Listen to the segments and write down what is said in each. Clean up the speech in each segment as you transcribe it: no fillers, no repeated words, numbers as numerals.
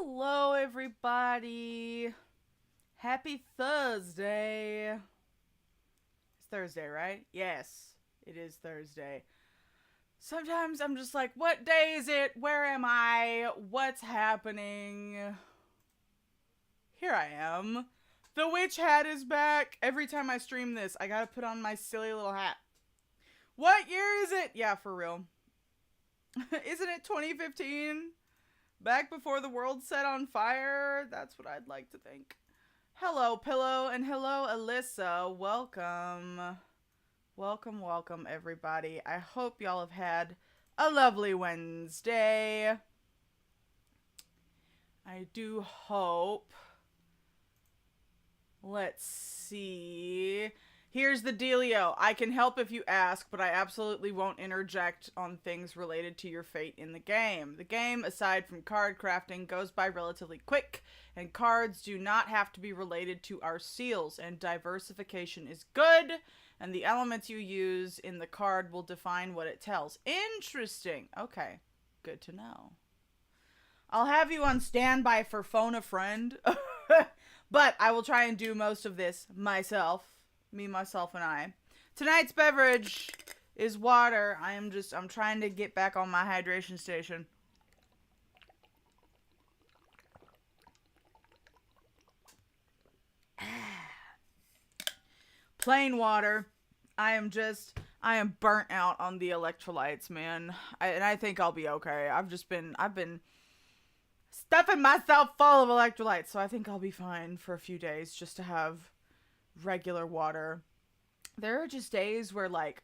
Hello, everybody. Happy Thursday. It's Thursday, right? Yes, it is Thursday. Sometimes I'm just like, what day is it? Where am I? What's happening? Here I am. The witch hat is back. Every time I stream this, I gotta put on my silly little hat. What year is it? Yeah, for real. Isn't it 2015? Back before the world set on fire? That's what I'd like to think. Hello, Pillow, and hello, Alyssa. Welcome. Welcome, everybody. I hope y'all have had a lovely Wednesday. I do hope. Let's see. Here's the dealio. I can help if you ask, but I absolutely won't interject on things related to your fate in the game. The game, aside from card crafting, goes by relatively quick, and cards do not have to be related to our seals, and diversification is good, and the elements you use in the card will define what it tells. Interesting. Okay, good to know. I'll have you on standby for phone a friend, but I will try and do most of this myself. Me, myself, and I. Tonight's beverage is water. I'm trying to get back on my hydration station. Plain water. I am burnt out on the electrolytes, man. And I think I'll be okay. I've been stuffing myself full of electrolytes, so I think I'll be fine for a few days just to have regular water. There are just days where, like,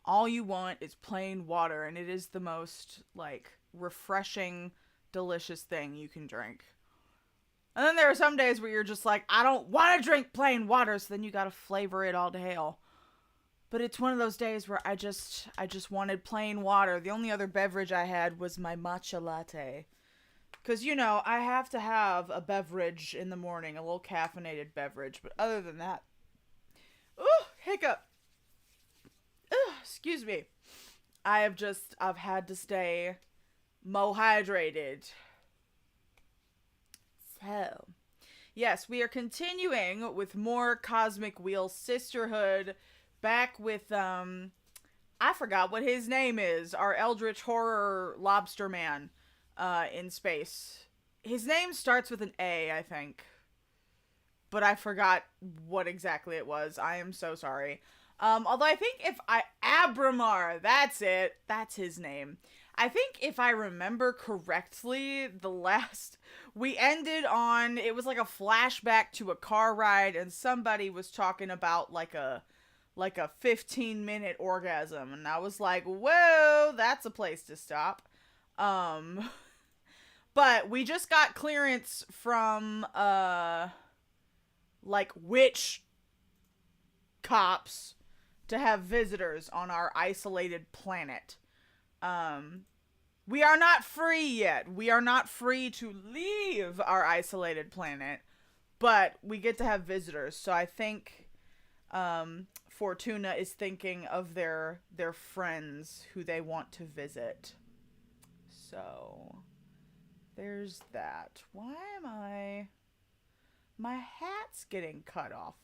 all you want is plain water, and it is the most, like, refreshing, delicious thing you can drink. And then there are some days where you're just like, I don't want to drink plain water, so then you gotta flavor it all to hell. But it's one of those days where I just wanted plain water. The only other beverage I had was my matcha latte. Because, you know, I have to have a beverage in the morning, a little caffeinated beverage. But other than that, ooh, hiccup. Ugh, excuse me. I've had to stay hydrated. So, yes, we are continuing with more Cosmic Wheel Sisterhood. Back with, I forgot what his name is. Our Eldritch horror lobster man. In space. His name starts with an A, I think. But I forgot what exactly it was. I am so sorry. Although I think Abramar, that's it. That's his name. I think if I remember correctly, we ended on, it was like a flashback to a car ride, and somebody was talking about like a 15-minute orgasm. And I was like, whoa, that's a place to stop. But we just got clearance from, like, witch cops to have visitors on our isolated planet. We are not free yet. We are not free to leave our isolated planet, but we get to have visitors. So I think, Fortuna is thinking of their friends who they want to visit. So there's that. Why am my hat's getting cut off?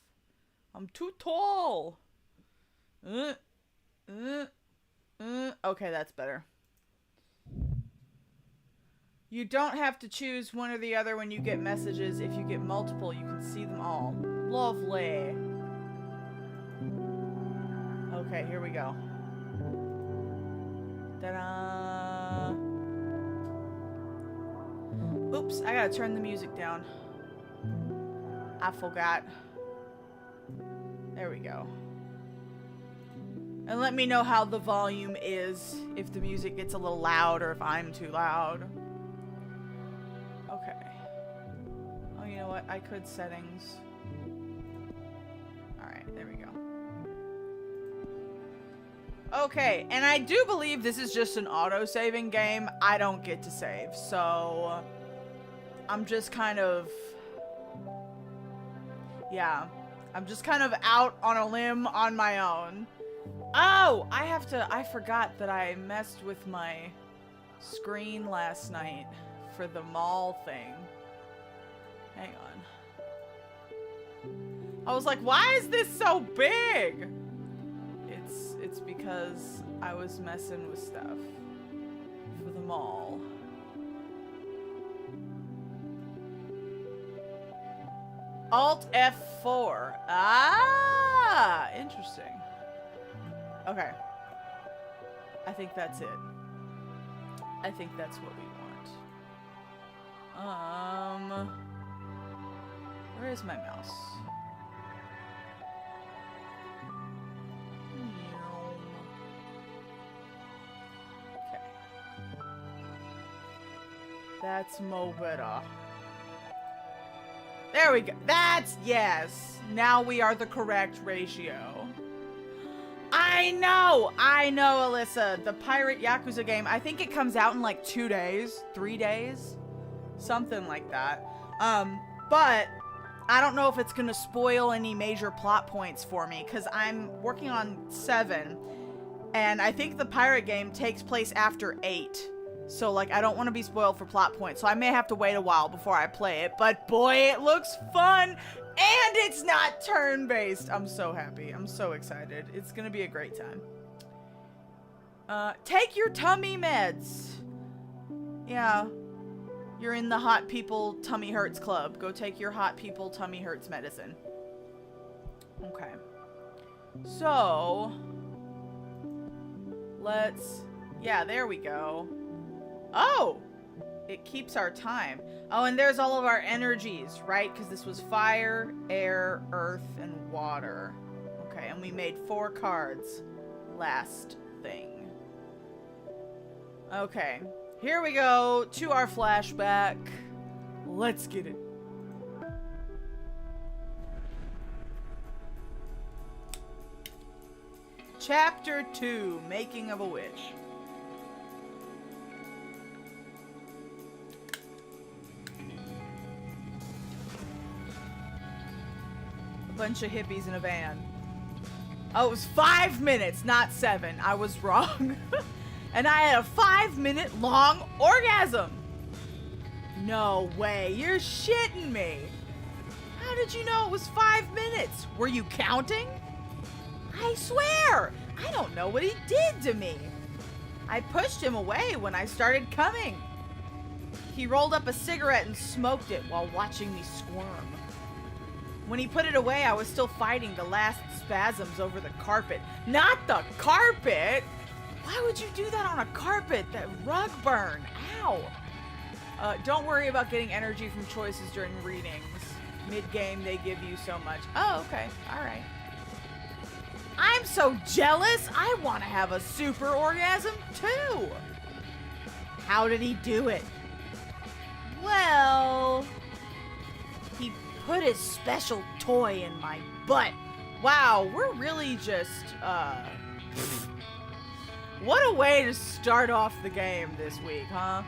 I'm too tall. Okay, that's better. You don't have to choose one or the other when you get messages. If you get multiple, you can see them all. Lovely. Okay, here we go. Ta-da! Oops, I gotta turn the music down. I forgot. There we go. And let me know how the volume is, if the music gets a little loud or if I'm too loud. Okay. Oh, you know what? I could settings. Alright, there we go. Okay, and I do believe this is just an auto-saving game. I don't get to save, so I'm just kind of... yeah. I'm just kind of out on a limb on my own. Oh! I forgot that I messed with my screen last night for the mall thing. Hang on. I was like, why is this so big? It's because I was messing with stuff for the mall. Alt F4. Ah, interesting. Okay. I think that's it. I think that's what we want. Where is my mouse? Okay. That's mo better. There we go. That's, yes. Now we are the correct ratio. I know, Alyssa. The Pirate Yakuza game, I think it comes out in like 2 days, 3 days. Something like that. But I don't know if it's going to spoil any major plot points for me, because I'm working on 7, and I think the pirate game takes place after 8. So, like, I don't want to be spoiled for plot points, so I may have to wait a while before I play it, but boy, it looks fun, and it's not turn-based. I'm so happy. I'm so excited. It's going to be a great time. Take your tummy meds. Yeah. You're in the hot people tummy hurts club. Go take your hot people tummy hurts medicine. Okay. So, let's, yeah, there we go. Oh, it keeps our time. Oh, and there's all of our energies, right? Because this was fire, air, earth, and water. Okay, and we made 4 cards. Last thing. Okay. Here we go to our flashback. Let's get it. Chapter 2, Making of a Witch. A bunch of hippies in a van. Oh, it was 5 minutes, not 7. I was wrong. And I had a 5-minute long orgasm. No way, you're shitting me. How did you know it was 5 minutes? Were you counting? I swear, I don't know what he did to me. I pushed him away when I started coming. He rolled up a cigarette and smoked it while watching me squirm. When he put it away, I was still fighting the last spasms over the carpet. Not the carpet! Why would you do that on a carpet? That rug burn. Ow. Don't worry about getting energy from choices during readings. Mid-game, they give you so much. Oh, okay. All right. I'm so jealous. I want to have a super orgasm, too. How did he do it? Well, he put his special toy in my butt. Wow, we're really just, what a way to start off the game this week, huh?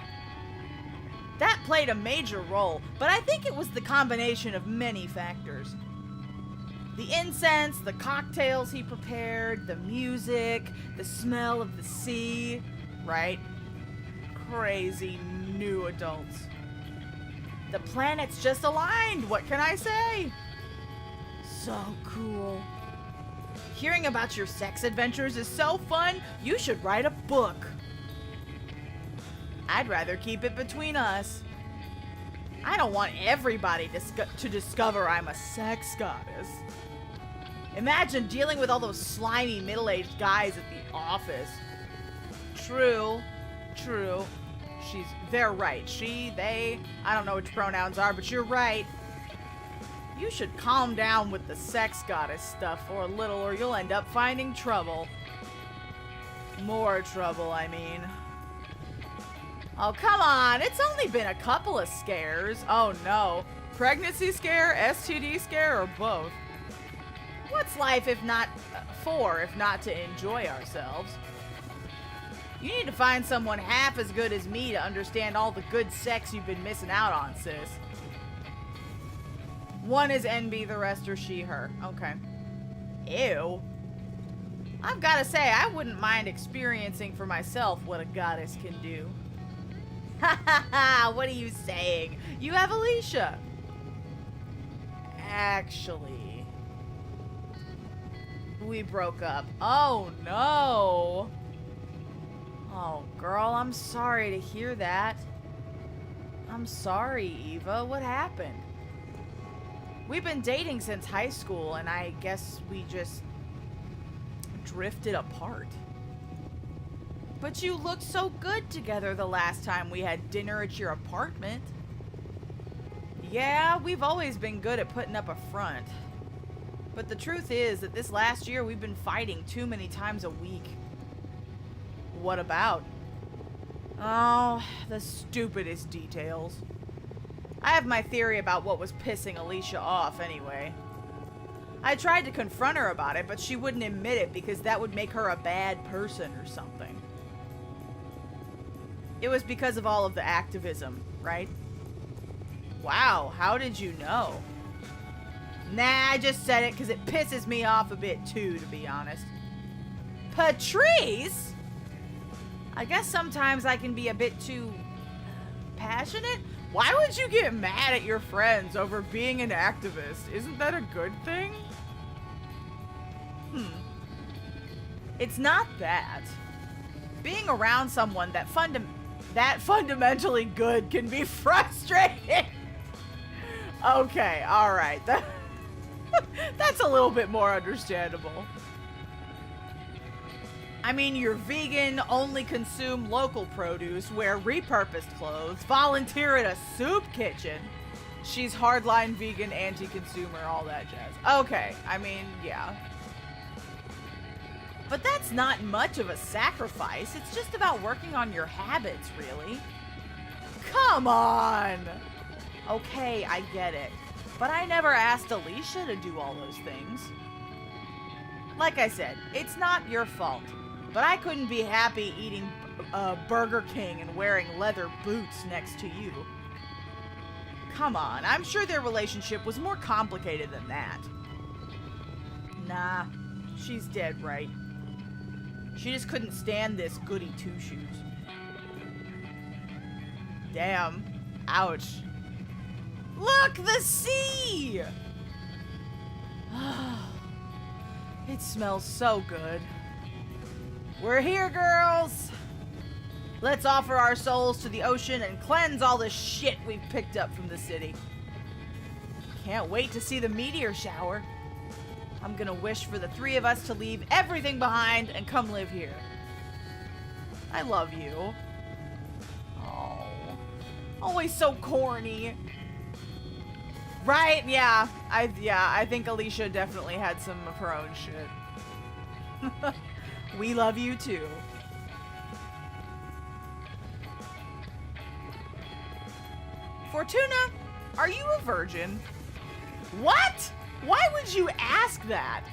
That played a major role, but I think it was the combination of many factors. The incense, the cocktails he prepared, the music, the smell of the sea, right? Crazy new adults. The planets just aligned, what can I say? So cool. Hearing about your sex adventures is so fun, you should write a book. I'd rather keep it between us. I don't want everybody to discover I'm a sex goddess. Imagine dealing with all those slimy middle-aged guys at the office. True. They're right. She, they, I don't know which pronouns are, but you're right. You should calm down with the sex goddess stuff for a little, or you'll end up finding trouble. More trouble, I mean. Oh, come on. It's only been a couple of scares. Oh, no. Pregnancy scare, STD scare, or both? What's life if not to enjoy ourselves? You need to find someone half as good as me to understand all the good sex you've been missing out on, sis. One is NB, the rest are she, her. Okay. Ew. I've got to say, I wouldn't mind experiencing for myself what a goddess can do. Ha ha ha, what are you saying? You have Alicia. Actually, we broke up. Oh no. Oh girl, I'm sorry to hear that. I'm sorry, Eva. What happened? We've been dating since high school, and I guess we just drifted apart. But you looked so good together the last time we had dinner at your apartment. Yeah, we've always been good at putting up a front. But the truth is that this last year we've been fighting too many times a week. What about? Oh, the stupidest details. I have my theory about what was pissing Alicia off anyway. I tried to confront her about it, but she wouldn't admit it because that would make her a bad person or something. It was because of all of the activism, right? Wow, how did you know? Nah, I just said it because it pisses me off a bit too, to be honest. Patrice? I guess sometimes I can be a bit too passionate. Why would you get mad at your friends over being an activist? Isn't that a good thing? It's not that. Being around someone that fundamentally good can be frustrating. Okay, alright. That's a little bit more understandable. I mean, you're vegan, only consume local produce, wear repurposed clothes, volunteer at a soup kitchen. She's hardline vegan, anti-consumer, all that jazz. Okay, I mean, yeah. But that's not much of a sacrifice. It's just about working on your habits, really. Come on! Okay, I get it. But I never asked Alicia to do all those things. Like I said, it's not your fault. But I couldn't be happy eating Burger King and wearing leather boots next to you. Come on, I'm sure their relationship was more complicated than that. Nah, she's dead right. She just couldn't stand this goody two-shoes. Damn. Ouch. Look, the sea! It smells so good. We're here, girls! Let's offer our souls to the ocean and cleanse all the shit we've picked up from the city. Can't wait to see the meteor shower. I'm gonna wish for the three of us to leave everything behind and come live here. I love you. Oh, always so corny. Right? Yeah. I think Alicia definitely had some of her own shit. We love you too. Fortuna, are you a virgin? What? Why would you ask that?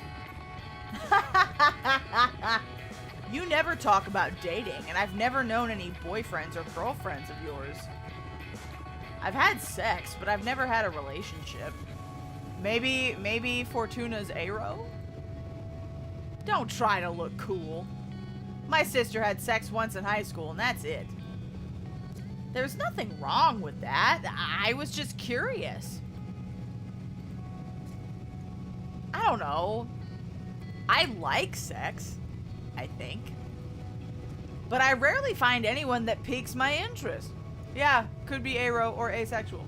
You never talk about dating, and I've never known any boyfriends or girlfriends of yours. I've had sex, but I've never had a relationship. Maybe Fortuna's Aro? Don't try to look cool. My sister had sex once in high school, and that's it. There's nothing wrong with that. I was just curious. I don't know. I like sex, I think. But I rarely find anyone that piques my interest. Yeah, could be aro or asexual.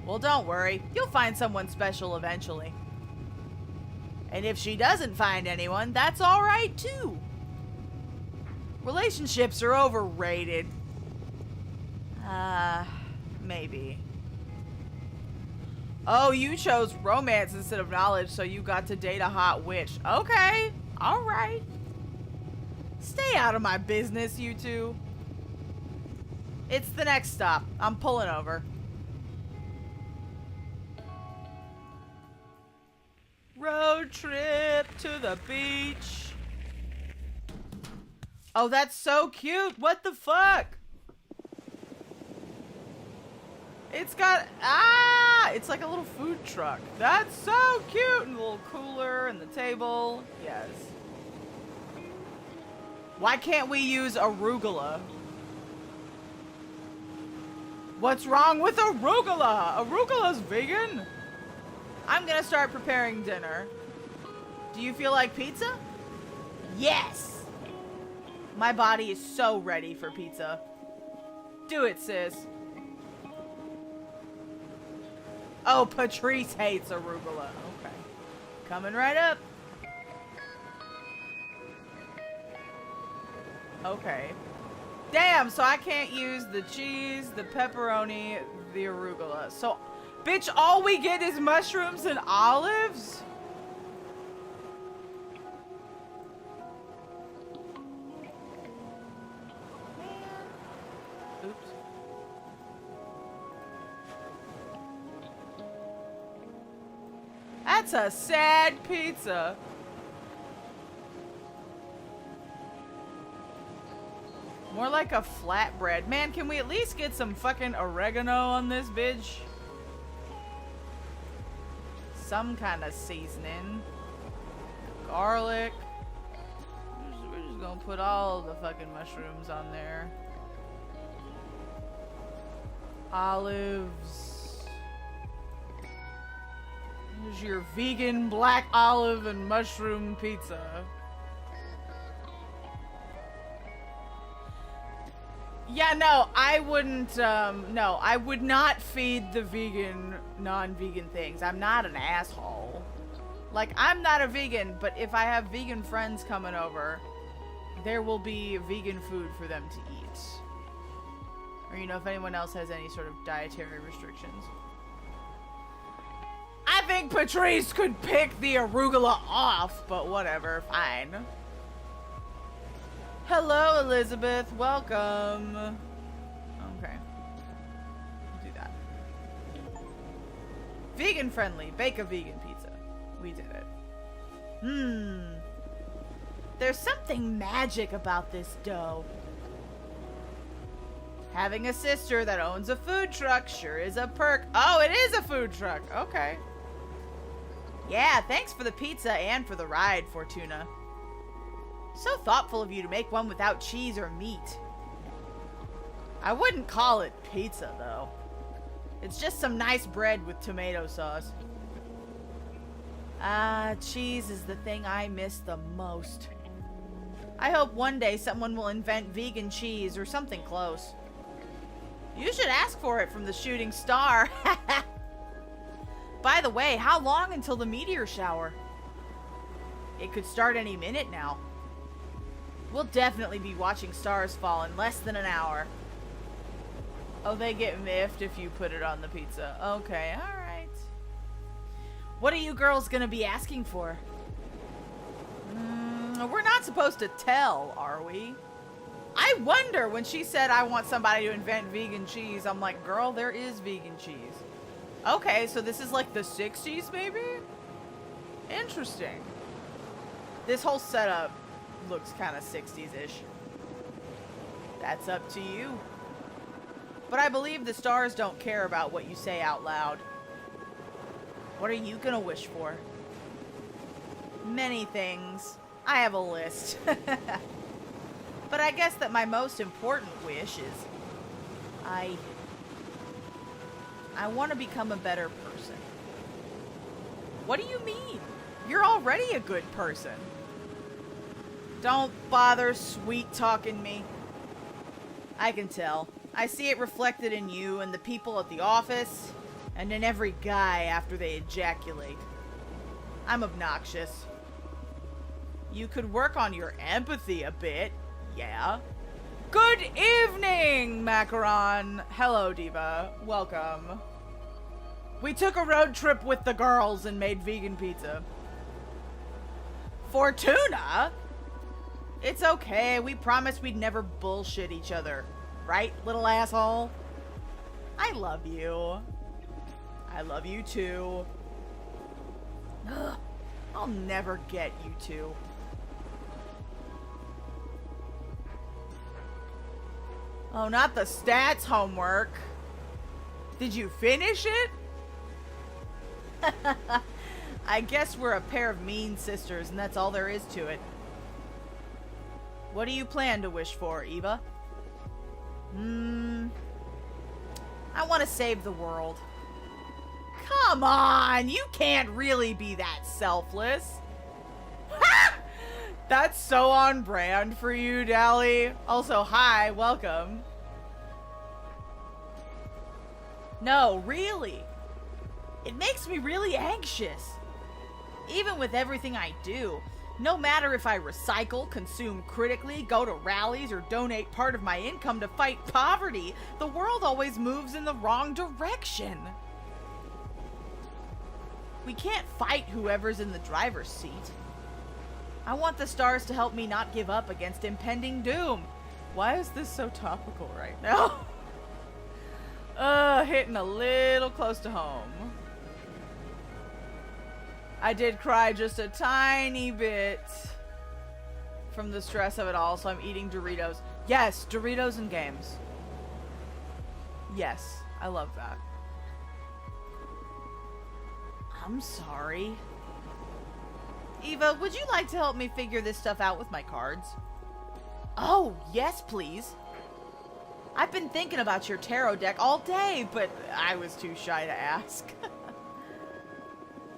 Well, don't worry. You'll find someone special eventually. And if she doesn't find anyone, that's alright too. Relationships are overrated. Maybe. Oh, you chose romance instead of knowledge, so you got to date a hot witch. Okay, alright. Stay out of my business, you two. It's the next stop. I'm pulling over. Road trip to the beach. Oh, that's so cute. What the fuck? It's got, it's like a little food truck. That's so cute. And a little cooler and the table. Yes. Why can't we use arugula? What's wrong with arugula? Arugula's vegan. I'm gonna start preparing dinner. Do you feel like pizza? Yes. My body is so ready for pizza. Do it, sis. Oh, Patrice hates arugula. Okay. Coming right up. Okay. Damn, so I can't use the cheese, the pepperoni, the arugula. So, bitch, all we get is mushrooms and olives? Oops. That's a sad pizza. More like a flatbread. Man, can we at least get some fucking oregano on this bitch? some kind of seasoning. Garlic. We're just gonna put all the fucking mushrooms on there. Olives. Here's your vegan black olive and mushroom pizza. Yeah, no, I wouldn't, no, I would not feed the vegan, non-vegan things. I'm not an asshole. Like, I'm not a vegan, but if I have vegan friends coming over, there will be vegan food for them to eat. Or, you know, if anyone else has any sort of dietary restrictions. I think Patrice could pick the arugula off, but whatever, fine. Hello, Elizabeth. Welcome. Okay. We'll do that. Vegan friendly. Bake a vegan pizza. We did it. There's something magic about this dough. Having a sister that owns a food truck sure is a perk. Oh, it is a food truck. Okay. Yeah, thanks for the pizza and for the ride, Fortuna. So thoughtful of you to make one without cheese or meat. I wouldn't call it pizza, though. It's just some nice bread with tomato sauce. Cheese is the thing I miss the most. I hope one day someone will invent vegan cheese or something close. You should ask for it from the shooting star. By the way, how long until the meteor shower? It could start any minute now. We'll definitely be watching stars fall in less than an hour. Oh, they get miffed if you put it on the pizza. Okay, alright. What are you girls gonna be asking for? We're not supposed to tell, are we? I wonder, when she said I want somebody to invent vegan cheese, I'm like, girl, there is vegan cheese. Okay, so this is like the 60s, maybe? Interesting. This whole setup looks kind of 60s-ish. That's up to you. But I believe the stars don't care about what you say out loud. What are you gonna wish for? Many things. I have a list. But I guess that my most important wish is I want to become a better person. What do you mean? You're already a good person. Don't bother sweet-talking me. I can tell. I see it reflected in you and the people at the office, and in every guy after they ejaculate. I'm obnoxious. You could work on your empathy a bit, yeah. Good evening, Macaron. Hello, Diva. Welcome. We took a road trip with the girls and made vegan pizza. Fortuna? It's okay. We promised we'd never bullshit each other. Right, little asshole? I love you. I love you too. Ugh, I'll never get you two. Oh, not the stats homework. Did you finish it? I guess we're a pair of mean sisters, and that's all there is to it. What do you plan to wish for, Eva? I want to save the world. Come on, you can't really be that selfless. That's so on brand for you, Dally. Also, hi, welcome. No, really. It makes me really anxious. Even with everything I do, no matter if I recycle, consume critically, go to rallies, or donate part of my income to fight poverty, the world always moves in the wrong direction. We can't fight whoever's in the driver's seat. I want the stars to help me not give up against impending doom. Why is this so topical right now? Hitting a little close to home. I did cry just a tiny bit from the stress of it all, so I'm eating Doritos. Yes, Doritos and games. Yes, I love that. I'm sorry. Eva, would you like to help me figure this stuff out with my cards? Oh, yes, please. I've been thinking about your tarot deck all day, but I was too shy to ask.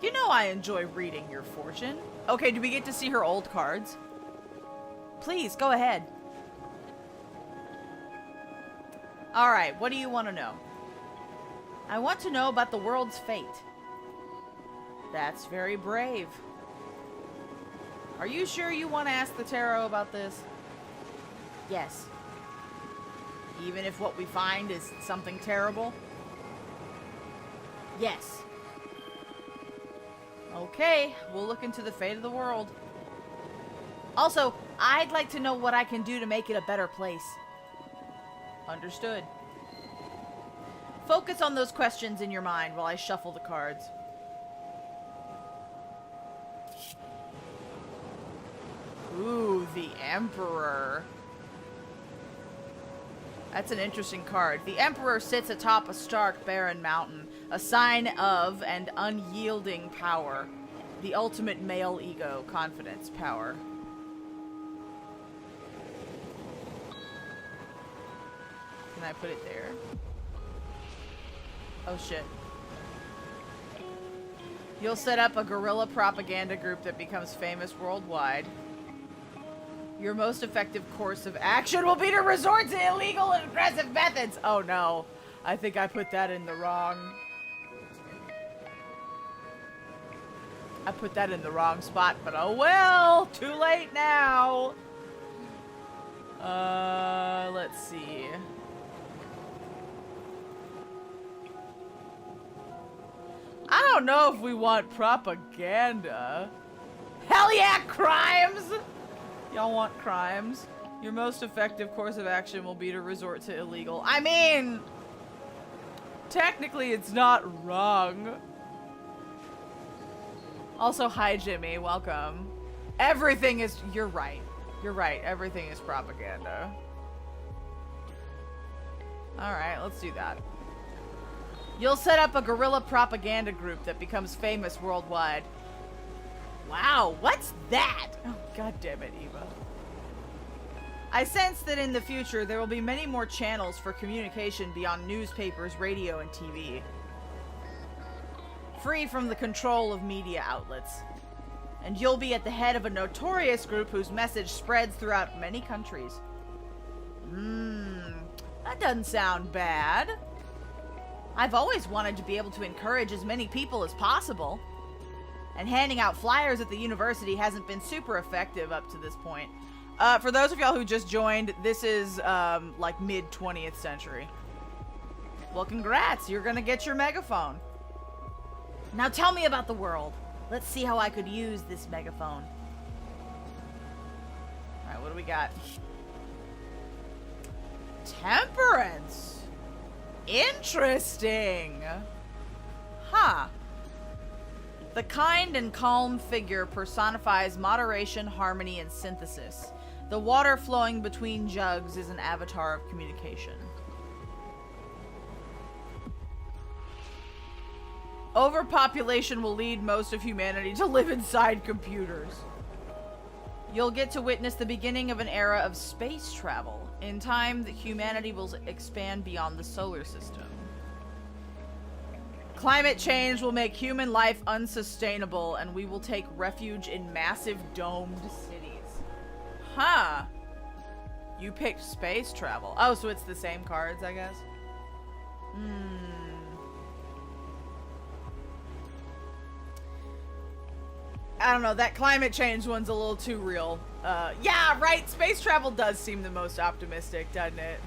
You know I enjoy reading your fortune. Okay, do we get to see her old cards? Please, go ahead. Alright, what do you want to know? I want to know about the world's fate. That's very brave. Are you sure you want to ask the tarot about this? Yes. Even if what we find is something terrible? Yes. Okay, we'll look into the fate of the world. Also, I'd like to know what I can do to make it a better place. Understood. Focus on those questions in your mind while I shuffle the cards. Ooh, the Emperor. That's an interesting card. The Emperor sits atop a stark, barren mountain, a sign of and unyielding power. The ultimate male ego, confidence, power. Can I put it there? Oh shit. You'll set up a guerrilla propaganda group that becomes famous worldwide. Your most effective course of action will be to resort to illegal and aggressive methods. Oh no. I think I put that in the wrong... I put that in the wrong spot, but oh well. Too late now. Let's see. I don't know if we want propaganda. Hell yeah, crimes! Y'all want crimes? Your most effective course of action will be to resort to illegal. I mean, technically it's not wrong. Also, hi Jimmy, welcome. Everything is, you're right. You're right, everything is propaganda. Alright, let's do that. You'll set up a guerrilla propaganda group that becomes famous worldwide. Wow, what's that? Oh, god damn it, Eva. I sense that in the future there will be many more channels for communication beyond newspapers, radio, and TV. Free from the control of media outlets. And you'll be at the head of a notorious group whose message spreads throughout many countries. That doesn't sound bad. I've always wanted to be able to encourage as many people as possible. And handing out flyers at the university hasn't been super effective up to this point. For those of y'all who just joined, this is, like, mid-20th century. Well, congrats! You're gonna get your megaphone. Now tell me about the world. Let's see how I could use this megaphone. Alright, what do we got? Temperance! Interesting! Huh. The kind and calm figure personifies moderation, harmony, and synthesis. The water flowing between jugs is an avatar of communication. Overpopulation will lead most of humanity to live inside computers. You'll get to witness the beginning of an era of space travel. In time, humanity will expand beyond the solar system. Climate change will make human life unsustainable, and we will take refuge in massive domed cities. Huh. You picked space travel. Oh, so it's the same cards, I guess? I don't know, that climate change one's a little too real. Yeah, right, space travel does seem the most optimistic, doesn't it?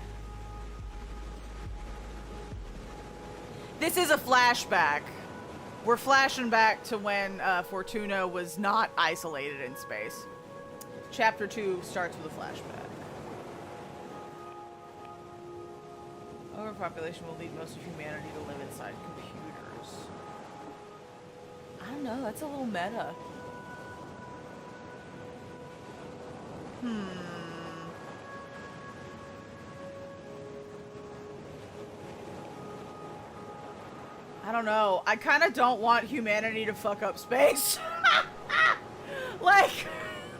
This is a flashback. We're flashing back to when Fortuna was not isolated in space. Chapter 2 starts with a flashback. Overpopulation will lead most of humanity to live inside computers. I don't know, that's a little meta. I don't know. I kind of don't want humanity to fuck up space. Like,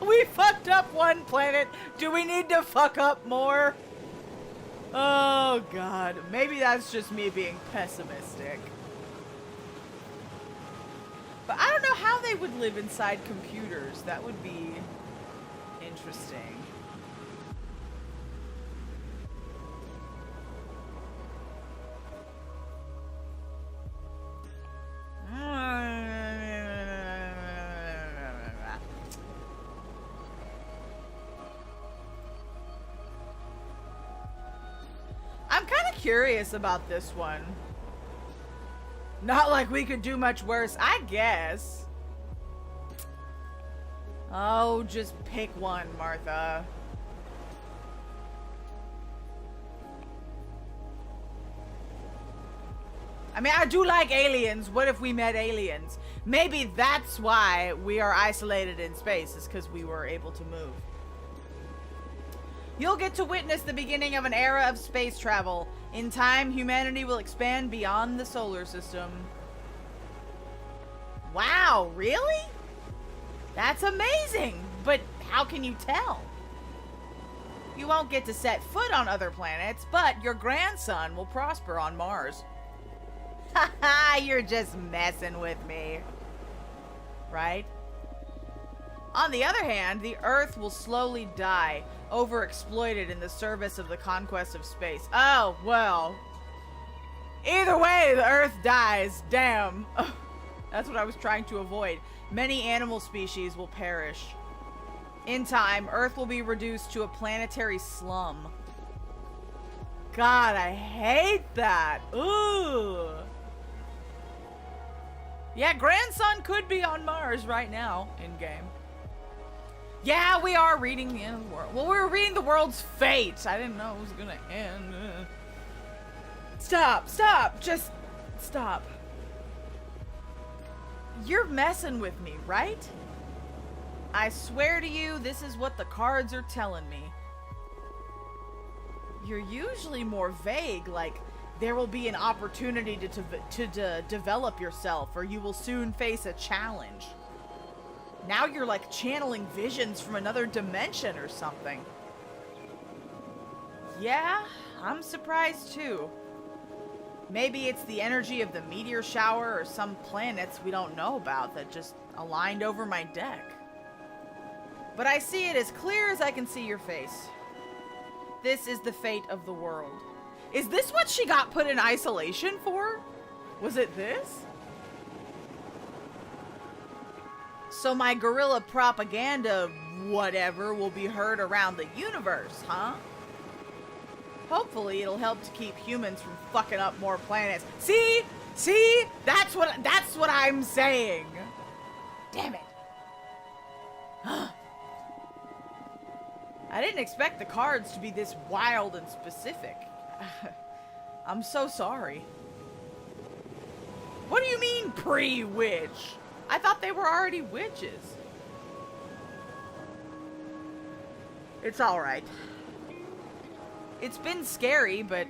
we fucked up one planet. Do we need to fuck up more? Oh, God. Maybe that's just me being pessimistic. But I don't know how they would live inside computers. That would be interesting. I'm kind of curious about this one. Not like we could do much worse, I guess. Oh, just pick one, Martha. I mean, I do like aliens. What if we met aliens? Maybe that's why we are isolated in space, is because we were able to move. You'll get to witness the beginning of an era of space travel. In time, humanity will expand beyond the solar system. Wow, really? That's amazing! But how can you tell? You won't get to set foot on other planets, but your grandson will prosper on Mars. Haha, you're just messing with me. Right? On the other hand, the Earth will slowly die, overexploited in the service of the conquest of space. Oh, well. Either way, the Earth dies. Damn. That's what I was trying to avoid. Many animal species will perish. In time, Earth will be reduced to a planetary slum. God, I hate that. Ooh. Yeah, grandson could be on Mars right now, in-game. Yeah, we are reading the end of the world. Well, we were reading the world's fate. I didn't know it was gonna end. Stop, stop, just stop. You're messing with me, right? I swear to you, this is what the cards are telling me. You're usually more vague, like there will be an opportunity to develop yourself, or you will soon face a challenge. Now you're like channeling visions from another dimension or something. Yeah, I'm surprised too. Maybe it's the energy of the meteor shower or some planets we don't know about that just aligned over my deck. But I see it as clear as I can see your face. This is the fate of the world. Is this what she got put in isolation for? Was it this? So my guerrilla propaganda whatever will be heard around the universe, huh? Hopefully it'll help to keep humans from fucking up more planets. See? See? That's what I'm saying. Damn it. I didn't expect the cards to be this wild and specific. I'm so sorry. What do you mean pre-witch? I thought they were already witches. It's alright. It's been scary, but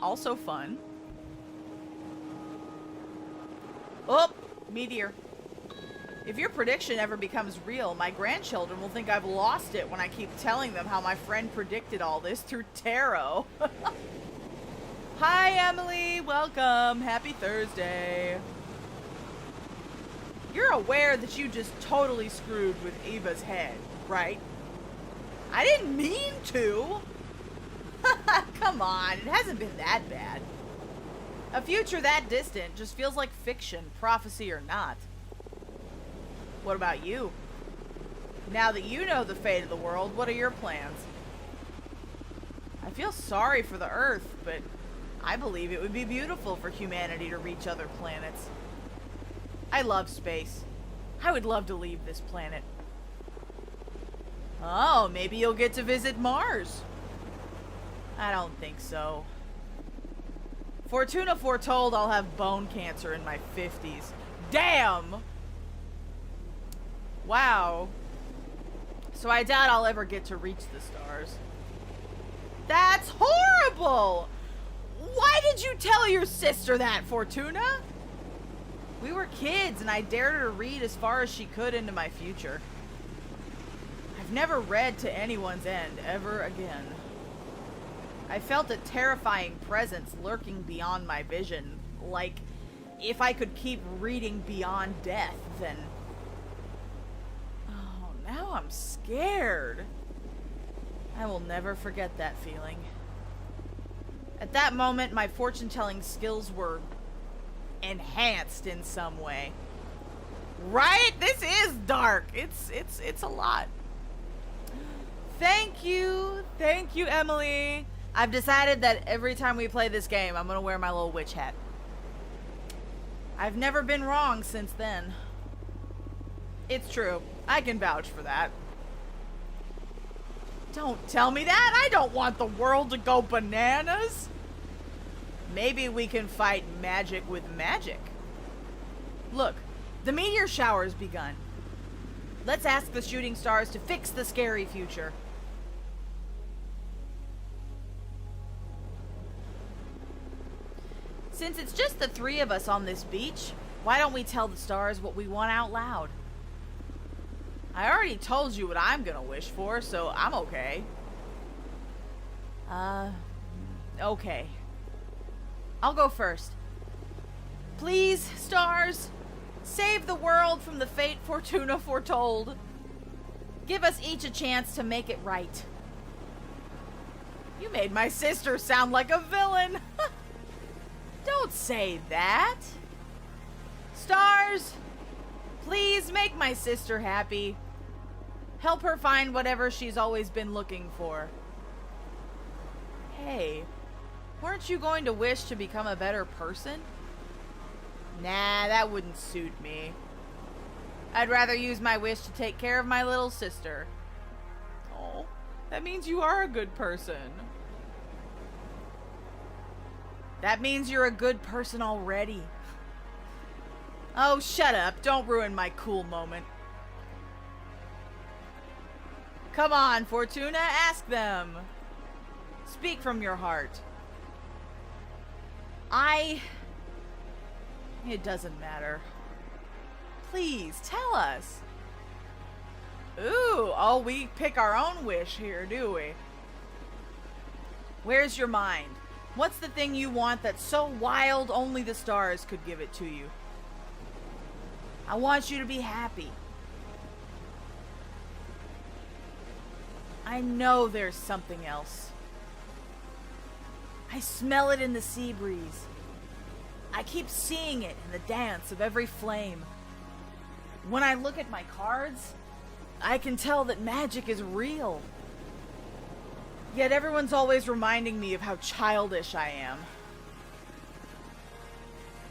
also fun. Oh, meteor. If your prediction ever becomes real, my grandchildren will think I've lost it when I keep telling them how my friend predicted all this through tarot. Hi, Emily. Welcome. Happy Thursday. You're aware that you just totally screwed with Eva's head, right? I didn't mean to. Come on, it hasn't been that bad. A future that distant just feels like fiction, prophecy or not. What about you? Now that you know the fate of the world, what are your plans? I feel sorry for the Earth, but I believe it would be beautiful for humanity to reach other planets. I love space. I would love to leave this planet. Oh, maybe you'll get to visit Mars. I don't think so. Fortuna foretold I'll have bone cancer in my 50s. Damn! Wow. So I doubt I'll ever get to reach the stars. That's horrible! Why did you tell your sister that, Fortuna? We were kids, and I dared her to read as far as she could into my future. I've never read to anyone's end ever again. I felt a terrifying presence lurking beyond my vision, like if I could keep reading beyond death, then... Oh, now I'm scared. I will never forget that feeling. At that moment, my fortune-telling skills were enhanced in some way. Right? This is dark. It's a lot. Thank you, Emily. I've decided that every time we play this game, I'm gonna wear my little witch hat. I've never been wrong since then. It's true. I can vouch for that. Don't tell me that! I don't want the world to go bananas! Maybe we can fight magic with magic. Look, the meteor shower's begun. Let's ask the shooting stars to fix the scary future. Since it's just the three of us on this beach, why don't we tell the stars what we want out loud? I already told you what I'm gonna wish for, so I'm okay. Okay. I'll go first. Please, stars, save the world from the fate Fortuna foretold. Give us each a chance to make it right. You made my sister sound like a villain. Don't say that. Stars, please make my sister happy. Help her find whatever she's always been looking for. Hey, weren't you going to wish to become a better person? Nah, that wouldn't suit me. I'd rather use my wish to take care of my little sister. Oh, that means you are a good person. That means you're a good person already. Oh, shut up. Don't ruin my cool moment. Come on, Fortuna, ask them. Speak from your heart. It doesn't matter. Please, tell us. Ooh, oh, we pick our own wish here, do we? Where's your mind? What's the thing you want that's so wild only the stars could give it to you? I want you to be happy. I know there's something else. I smell it in the sea breeze. I keep seeing it in the dance of every flame. When I look at my cards, I can tell that magic is real. Yet everyone's always reminding me of how childish I am.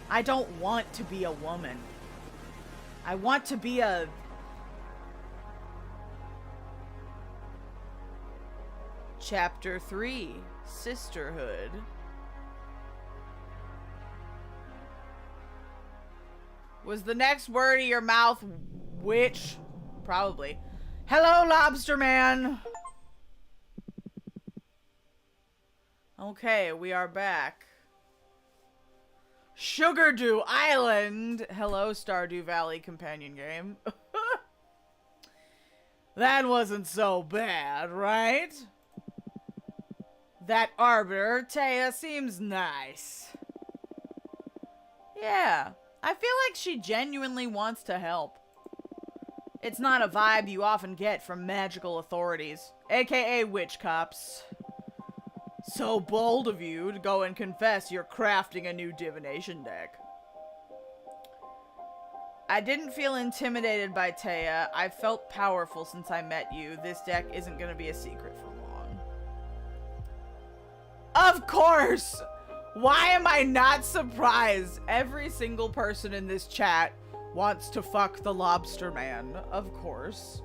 I don't want to be a woman. I want to be a... Chapter 3, Sisterhood. Was the next word of your mouth witch? Probably. Hello, Lobster Man! Okay, we are back. Sugar Dew Island! Hello, Stardew Valley companion game. That wasn't so bad, right? That arbiter, Taya, seems nice. Yeah, I feel like she genuinely wants to help. It's not a vibe you often get from magical authorities, aka witch cops. So bold of you to go and confess you're crafting a new divination deck. I didn't feel intimidated by Taya. I felt powerful since I met you. This deck isn't going to be a secret for long. Of course! Why am I not surprised? Every single person in this chat wants to fuck the Lobster Man. Of course.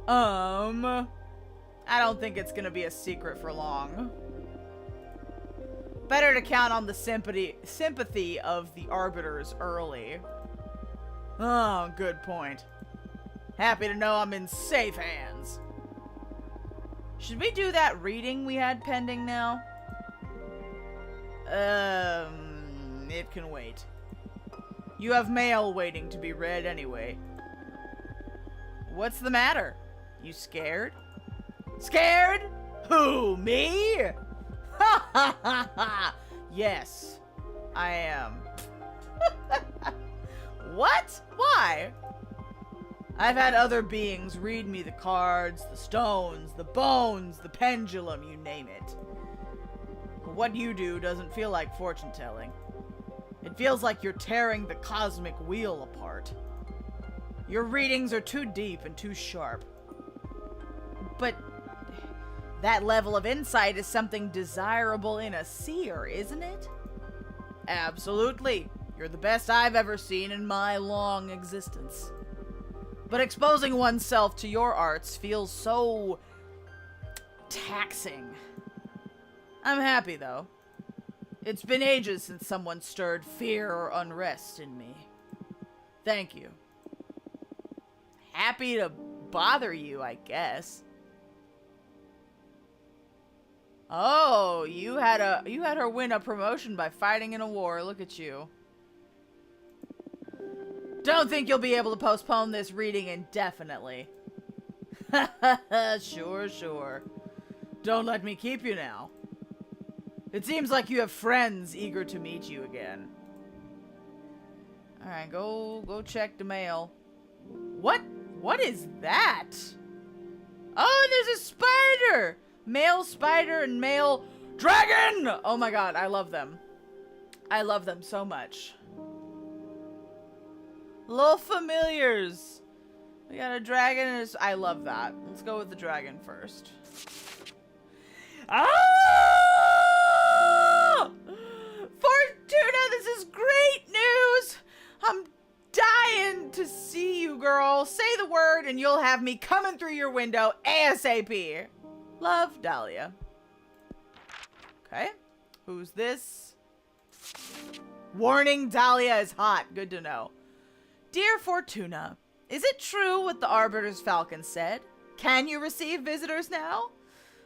I don't think it's going to be a secret for long. Better to count on the sympathy of the arbiters early. Oh, good point. Happy to know I'm in safe hands. Should we do that reading we had pending now? It can wait. You have mail waiting to be read anyway. What's the matter? You scared? Scared? Who, me? Ha ha ha ha! Yes, I am. What? Why? I've had other beings read me the cards, the stones, the bones, the pendulum, you name it. But what you do doesn't feel like fortune-telling. It feels like you're tearing the cosmic wheel apart. Your readings are too deep and too sharp. But that level of insight is something desirable in a seer, isn't it? Absolutely. You're the best I've ever seen in my long existence. But exposing oneself to your arts feels so taxing. I'm happy, though. It's been ages since someone stirred fear or unrest in me. Thank you. Happy to bother you, I guess. Oh, you had her win a promotion by fighting in a war. Look at you. Don't think you'll be able to postpone this reading indefinitely. Sure. Don't let me keep you now. It seems like you have friends eager to meet you again. Alright, go check the mail. What is that? Oh, there's a spider! Male spider and male dragon! Oh my god, I love them. I love them so much. Little familiars. We got a dragon and I love that. Let's go with the dragon first. Ah! Fortuna, this is great news! I'm dying to see you, girl. Say the word and you'll have me coming through your window ASAP. Love, Dahlia. Okay. Who's this? Warning, Dahlia is hot. Good to know. Dear Fortuna, is it true what the Arbiter's Falcon said? Can you receive visitors now?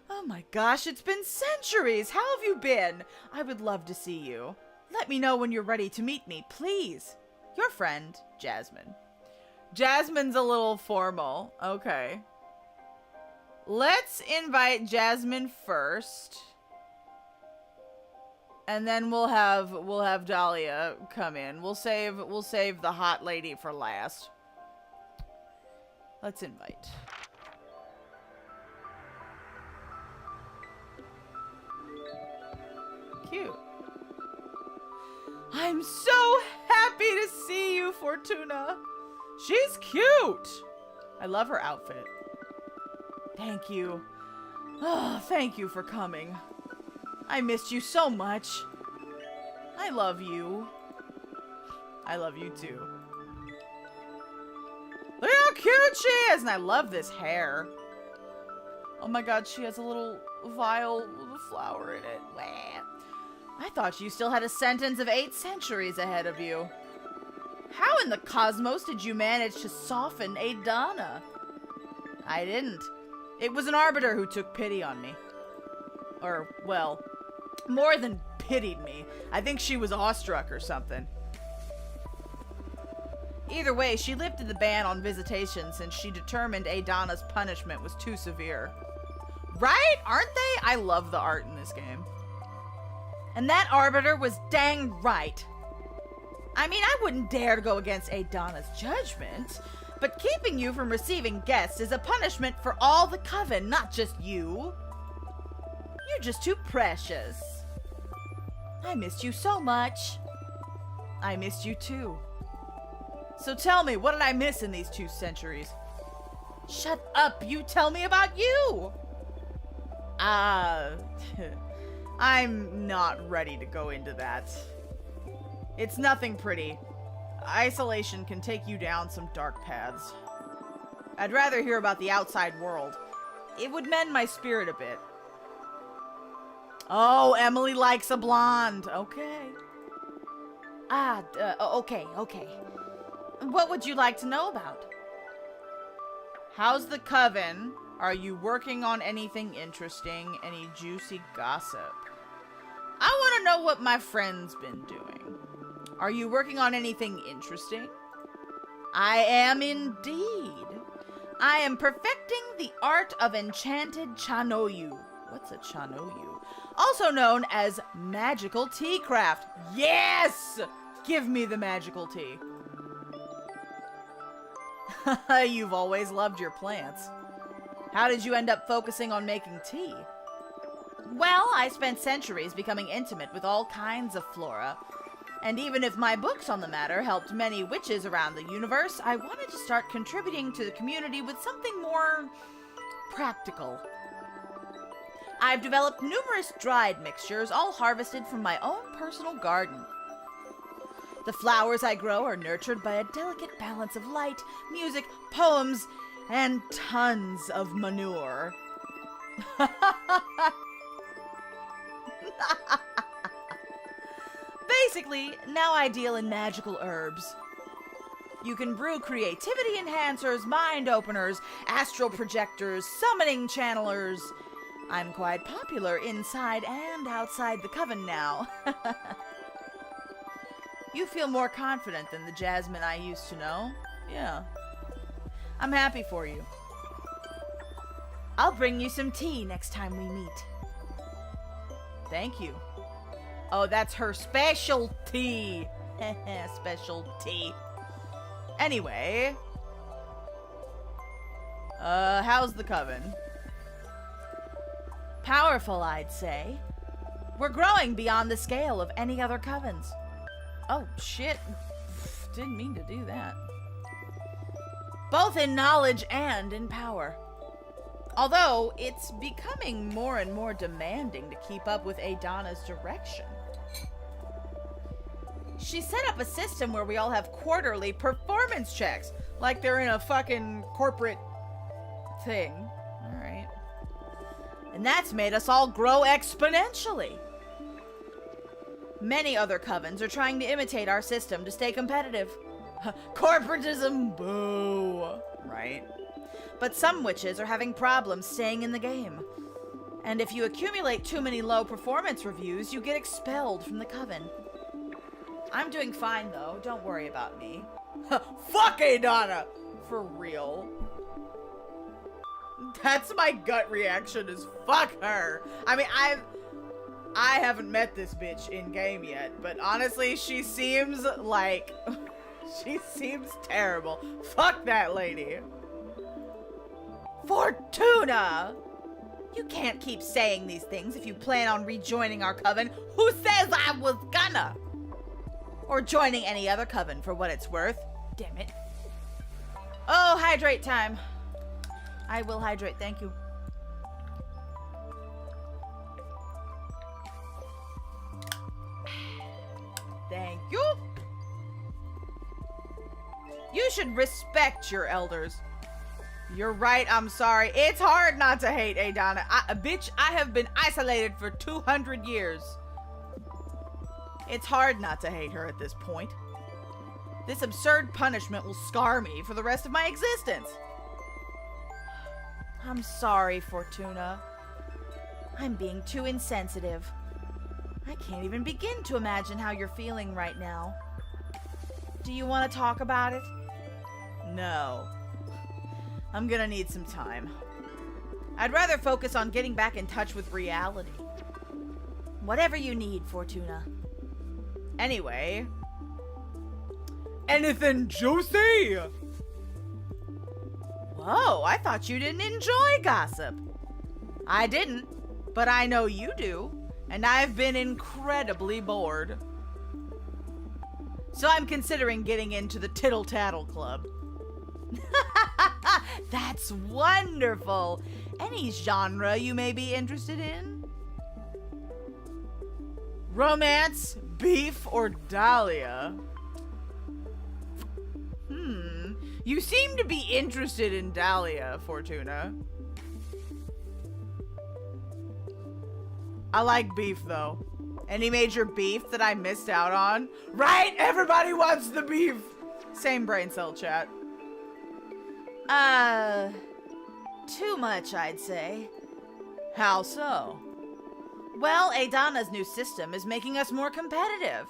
Oh my gosh, it's been centuries. How have you been? I would love to see you. Let me know when you're ready to meet me, please. Your friend, Jasmine. Jasmine's a little formal. Okay. Let's invite Jasmine first. And then we'll have Dahlia come in. We'll save the hot lady for last. Let's invite. Cute. I'm so happy to see you, Fortuna. She's cute. I love her outfit. Thank you. Oh, thank you for coming. I missed you so much. I love you. I love you too. Look how cute she is! And I love this hair. Oh my god, she has a little vial with a flower in it. Wah. I thought you still had a sentence of 8 centuries ahead of you. How in the cosmos did you manage to soften Adana? I didn't. It was an arbiter who took pity on me. Or, well, more than pitied me. I think she was awestruck or something. Either way, she lifted the ban on visitation since she determined Adana's punishment was too severe. Right? Aren't they? I love the art in this game. And that arbiter was dang right. I mean, I wouldn't dare to go against Adana's judgment, but keeping you from receiving guests is a punishment for all the coven, not just you. You're just too precious. I missed you so much. I missed you too. So tell me, what did I miss in these 2 centuries? Shut up, you tell me about you! I'm not ready to go into that. It's nothing pretty. Isolation can take you down some dark paths. I'd rather hear about the outside world. It would mend my spirit a bit. Oh, Emily likes a blonde. Okay. Okay. What would you like to know about? How's the coven? Are you working on anything interesting? Any juicy gossip? I want to know what my friend's been doing. Are you working on anything interesting? I am indeed. I am perfecting the art of enchanted chanoyu. What's a chanoyu? Also known as magical tea craft. Yes! Give me the magical tea. You've always loved your plants. How did you end up focusing on making tea? Well, I spent centuries becoming intimate with all kinds of flora. And even if my books on the matter helped many witches around the universe, I wanted to start contributing to the community with something more practical. I've developed numerous dried mixtures, all harvested from my own personal garden. The flowers I grow are nurtured by a delicate balance of light, music, poems, and tons of manure. Basically, now I deal in magical herbs. You can brew creativity enhancers, mind openers, astral projectors, summoning channelers. I'm quite popular inside and outside the coven now. You feel more confident than the Jasmine I used to know. Yeah. I'm happy for you. I'll bring you some tea next time we meet. Thank you. Oh, that's her specialty. Specialty. Anyway. How's the coven? Powerful, I'd say. We're growing beyond the scale of any other covens. Oh, shit. Didn't mean to do that. Both in knowledge and in power. Although, it's becoming more and more demanding to keep up with Adana's direction. She set up a system where we all have quarterly performance checks. Like they're in a fucking corporate thing. Alright. And that's made us all grow exponentially. Many other covens are trying to imitate our system to stay competitive. Corporatism, boo. Right? But some witches are having problems staying in the game. And if you accumulate too many low performance reviews, you get expelled from the coven. I'm doing fine, though. Don't worry about me. Fuck Adana! For real. That's my gut reaction, is fuck her. I mean, I haven't met this bitch in game yet, but honestly, she seems like... she seems terrible. Fuck that lady. Fortuna! You can't keep saying these things if you plan on rejoining our coven. Who says I was gonna? Or joining any other coven for what it's worth. Damn it. Oh, hydrate time. I will hydrate, thank you. Thank you. You should respect your elders. You're right, I'm sorry. It's hard not to hate Adana. Bitch, I have been isolated for 200 years. It's hard not to hate her at this point. This absurd punishment will scar me for the rest of my existence. I'm sorry, Fortuna. I'm being too insensitive. I can't even begin to imagine how you're feeling right now. Do you want to talk about it? No. I'm gonna need some time. I'd rather focus on getting back in touch with reality. Whatever you need, Fortuna. Anyway. Anything juicy? Whoa, I thought you didn't enjoy gossip. I didn't, but I know you do, and I've been incredibly bored. So I'm considering getting into the Tittle Tattle Club. That's wonderful. Any genre you may be interested in? Romance, beef, or Dahlia? You seem to be interested in Dahlia, Fortuna. I like beef, though. Any major beef that I missed out on? Right? Everybody wants the beef! Same brain cell chat. Too much, I'd say. How so? Well, Adana's new system is making us more competitive.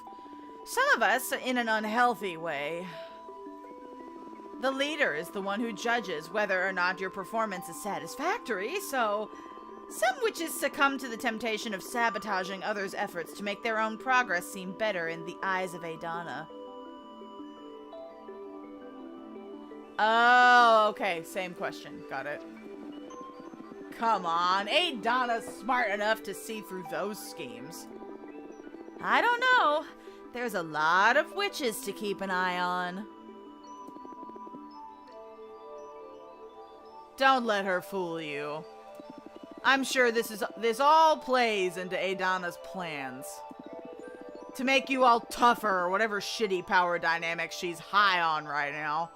Some of us in an unhealthy way. The leader is the one who judges whether or not your performance is satisfactory, so some witches succumb to the temptation of sabotaging others' efforts to make their own progress seem better in the eyes of Adana. Oh, okay, same question. Got it. Come on, Adana's smart enough to see through those schemes. I don't know. There's a lot of witches to keep an eye on. Don't let her fool you. I'm sure this all plays into Adana's plans. To make you all tougher or whatever shitty power dynamic she's high on right now.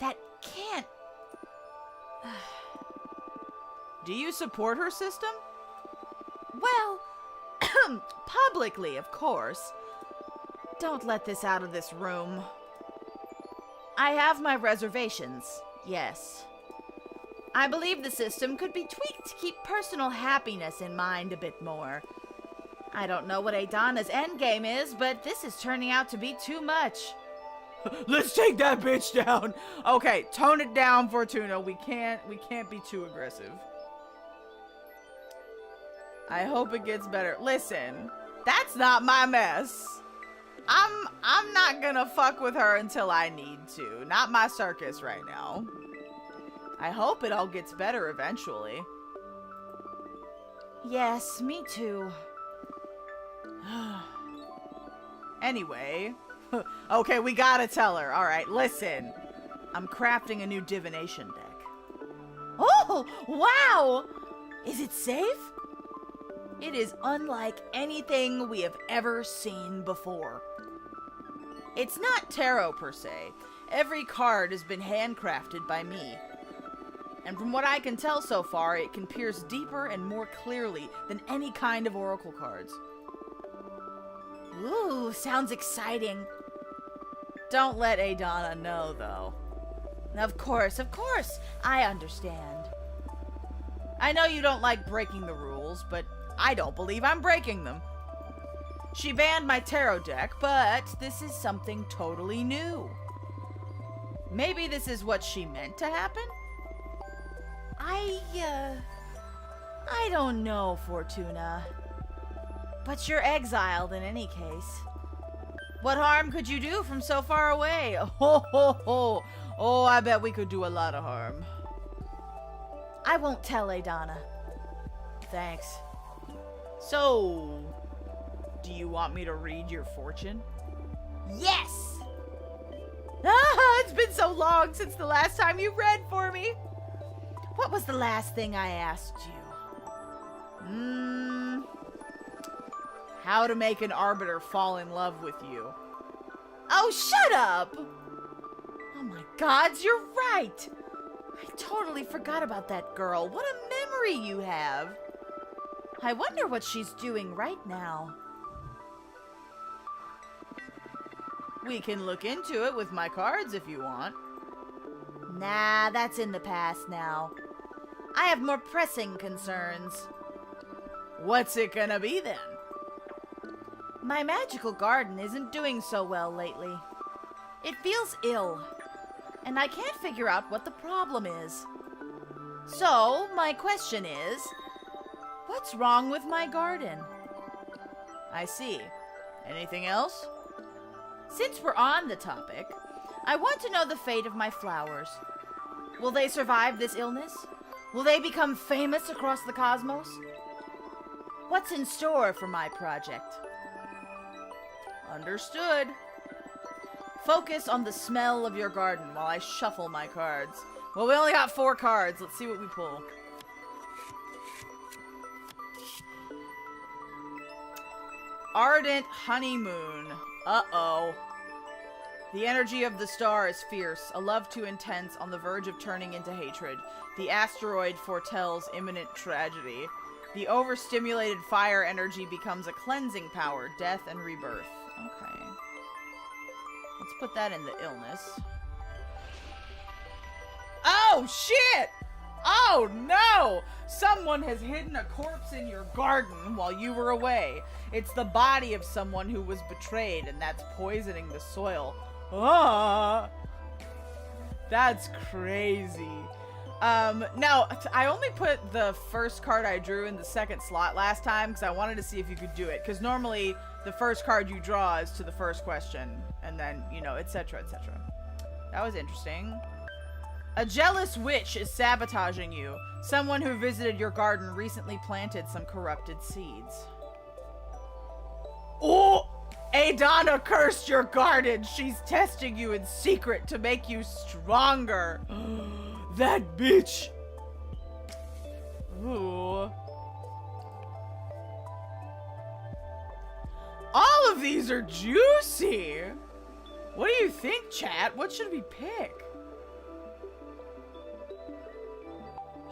That can't... Do you support her system? Well, publicly, of course. Don't let this out of this room. I have my reservations, yes. I believe the system could be tweaked to keep personal happiness in mind a bit more. I don't know what Adana's endgame is, but this is turning out to be too much. Let's take that bitch down. Okay, tone it down, Fortuna. We can't be too aggressive. I hope it gets better. Listen, that's not my mess. I'm not gonna fuck with her until I need to. Not my circus right now. I hope it all gets better eventually. Yes, me too. Anyway. Okay, we gotta tell her. Alright, listen. I'm crafting a new divination deck. Oh, wow! Is it safe? It is unlike anything we have ever seen before. It's not tarot per se. Every card has been handcrafted by me. And from what I can tell so far, it can pierce deeper and more clearly than any kind of oracle cards. Ooh, sounds exciting. Don't let Adana know, though. Of course, I understand. I know you don't like breaking the rules, but I don't believe I'm breaking them. She banned my tarot deck, but this is something totally new. Maybe this is what she meant to happen? I don't know, Fortuna. But you're exiled in any case. What harm could you do from so far away? Oh, ho, ho. Oh, I bet we could do a lot of harm. I won't tell Adana. Thanks. So, do you want me to read your fortune? Yes! Ah, it's been so long since the last time you read for me. What was the last thing I asked you? How to make an arbiter fall in love with you. Oh, shut up! Oh my gods, you're right! I totally forgot about that girl. What a memory you have. I wonder what she's doing right now. We can look into it with my cards if you want. Nah, that's in the past now. I have more pressing concerns. What's it gonna be then? My magical garden isn't doing so well lately. It feels ill, and I can't figure out what the problem is. So, my question is, what's wrong with my garden? I see. Anything else? Since we're on the topic, I want to know the fate of my flowers. Will they survive this illness? Will they become famous across the cosmos? What's in store for my project? Understood. Focus on the smell of your garden while I shuffle my cards. Well, we only got 4 cards. Let's see what we pull. Ardent Honeymoon. Uh-oh. The energy of the star is fierce, a love too intense, on the verge of turning into hatred. The asteroid foretells imminent tragedy. The overstimulated fire energy becomes a cleansing power, death and rebirth. Okay. Let's put that in the illness. Oh, shit! Oh no! Someone has hidden a corpse in your garden while you were away. It's the body of someone who was betrayed, and that's poisoning the soil. Ah! That's crazy. Now, I only put the first card I drew in the second slot last time because I wanted to see if you could do it. Because normally, the first card you draw is to the first question. And then, you know, etc., etc. That was interesting. A jealous witch is sabotaging you. Someone who visited your garden recently planted some corrupted seeds. Oh! Adana cursed your garden. She's testing you in secret to make you stronger. That bitch. Ooh. All of these are juicy. What do you think, chat? What should we pick?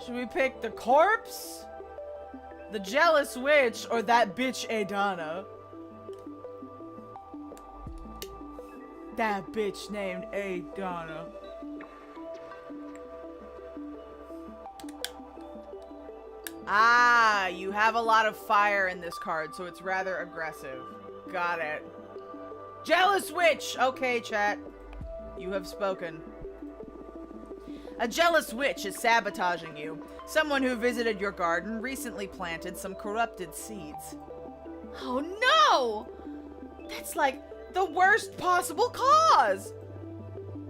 Should we pick the corpse, the jealous witch, or that bitch Adana? That bitch named Adana. Ah, you have a lot of fire in this card, so it's rather aggressive. Got it. Jealous witch! Okay, chat. You have spoken. A jealous witch is sabotaging you. Someone who visited your garden recently planted some corrupted seeds. Oh no! That's like the worst possible cause!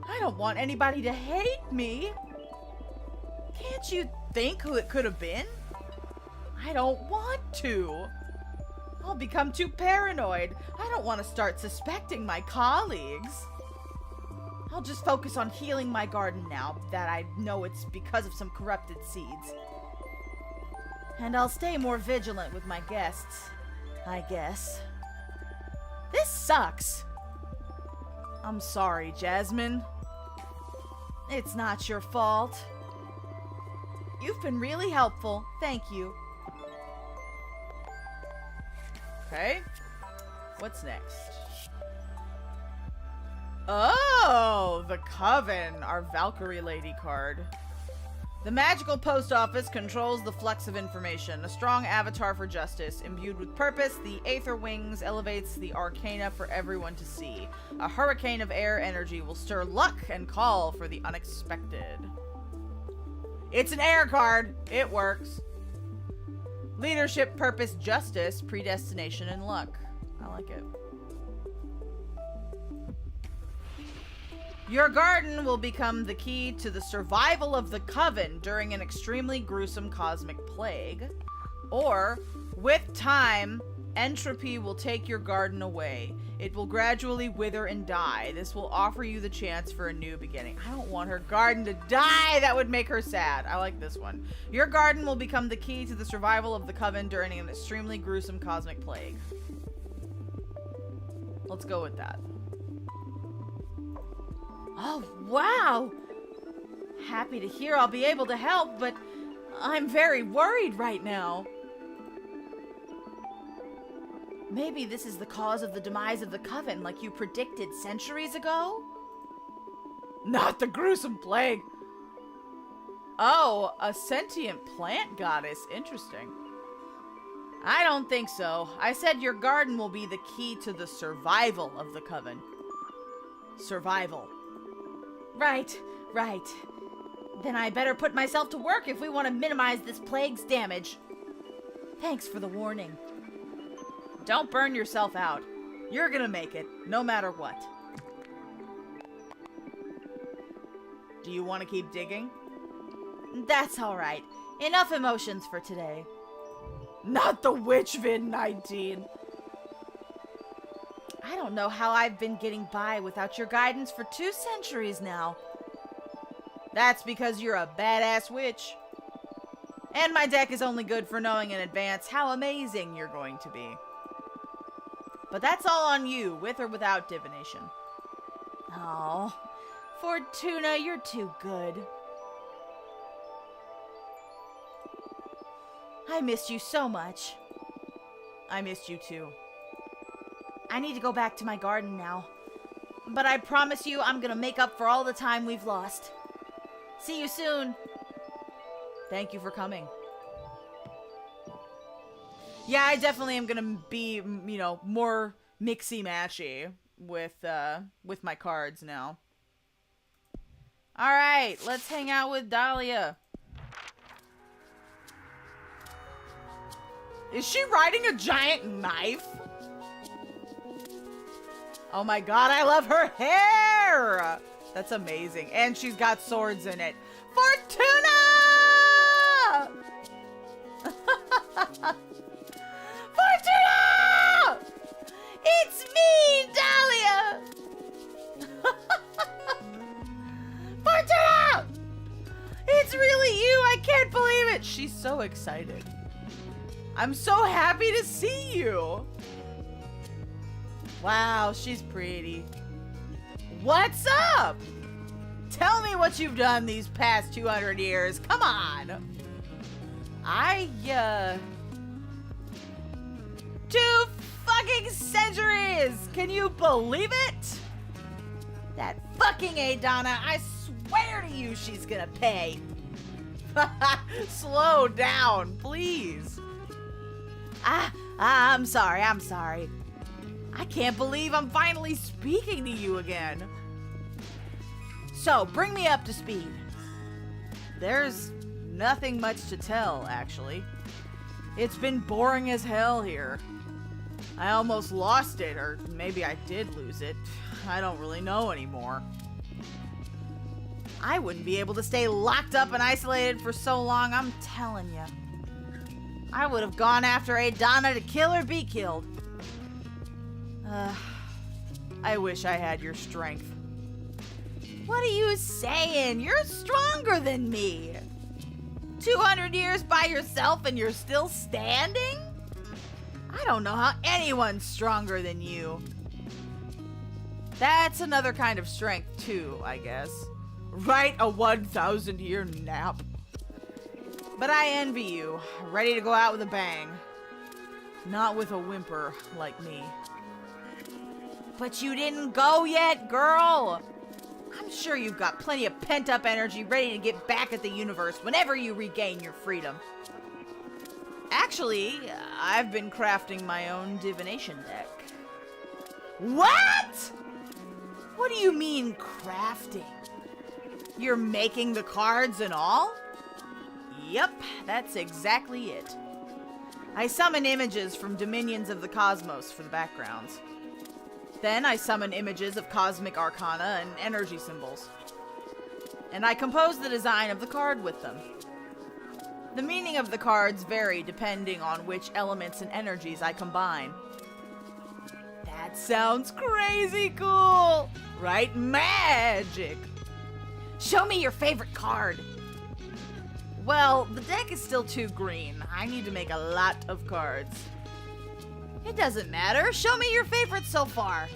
I don't want anybody to hate me. Can't you think who it could have been? I don't want to. I'll become too paranoid. I don't want to start suspecting my colleagues. I'll just focus on healing my garden now that I know it's because of some corrupted seeds. And I'll stay more vigilant with my guests, I guess. This sucks. I'm sorry, Jasmine. It's not your fault. You've been really helpful. Thank you. Okay. What's next? Oh, the Coven, our Valkyrie Lady card. The magical post office controls the flux of information. A strong avatar for justice. Imbued with purpose, the Aether Wings elevates the arcana for everyone to see. A hurricane of air energy will stir luck and call for the unexpected. It's an air card. It works. Leadership, purpose, justice, predestination, and luck. I like it. Your garden will become the key to the survival of the Coven during an extremely gruesome cosmic plague. Or, with time, entropy will take your garden away. It will gradually wither and die. This will offer you the chance for a new beginning. I don't want her garden to die. That would make her sad. I like this one. Your garden will become the key to the survival of the Coven during an extremely gruesome cosmic plague. Let's go with that. Oh, wow! Happy to hear I'll be able to help, but I'm very worried right now. Maybe this is the cause of the demise of the Coven, like you predicted centuries ago? Not the gruesome plague! Oh, a sentient plant goddess. Interesting. I don't think so. I said your garden will be the key to the survival of the Coven. Survival. Right, right. Then I better put myself to work if we want to minimize this plague's damage. Thanks for the warning. Don't burn yourself out. You're gonna make it, no matter what. Do you want to keep digging? That's alright. Enough emotions for today. Not the Witchvid19. I don't know how I've been getting by without your guidance for 2 centuries now. That's because you're a badass witch. And my deck is only good for knowing in advance how amazing you're going to be. But that's all on you, with or without divination. Oh, Fortuna, you're too good. I missed you so much. I missed you too. I need to go back to my garden now. But I promise you I'm gonna make up for all the time we've lost. See you soon. Thank you for coming. Yeah, I definitely am gonna be, you know, more mixy-matchy with my cards now. Alright, let's hang out with Dahlia. Is she riding a giant knife? Oh my god, I love her hair! That's amazing. And she's got swords in it. Fortuna! Fortuna! It's me, Dahlia! Fortuna! It's really you! I can't believe it! She's so excited. I'm so happy to see you! Wow, she's pretty. What's up? Tell me what you've done these past 200 years. Come on! 2 fucking centuries! Can you believe it? That fucking Adana, I swear to you she's gonna pay. Slow down, please. I'm sorry. I can't believe I'm finally speaking to you again. So, bring me up to speed. There's nothing much to tell, actually. It's been boring as hell here. I almost lost it, or maybe I did lose it. I don't really know anymore. I wouldn't be able to stay locked up and isolated for so long, I'm telling you. I would have gone after Adana to kill or be killed. I wish I had your strength. What are you saying? You're stronger than me. 200 years by yourself and you're still standing? I don't know how anyone's stronger than you. That's another kind of strength too, I guess. Right, a 1,000-year nap. But I envy you, ready to go out with a bang. Not with a whimper like me. But you didn't go yet, girl! I'm sure you've got plenty of pent-up energy ready to get back at the universe whenever you regain your freedom. Actually, I've been crafting my own divination deck. What? What do you mean, crafting? You're making the cards and all? Yep, that's exactly it. I summon images from dominions of the cosmos for the backgrounds. Then I summon images of cosmic arcana and energy symbols. And I compose the design of the card with them. The meaning of the cards vary depending on which elements and energies I combine. That sounds crazy cool! Right? Magic! Show me your favorite card! Well, the deck is still too green. I need to make a lot of cards. It doesn't matter. Show me your favorite so far.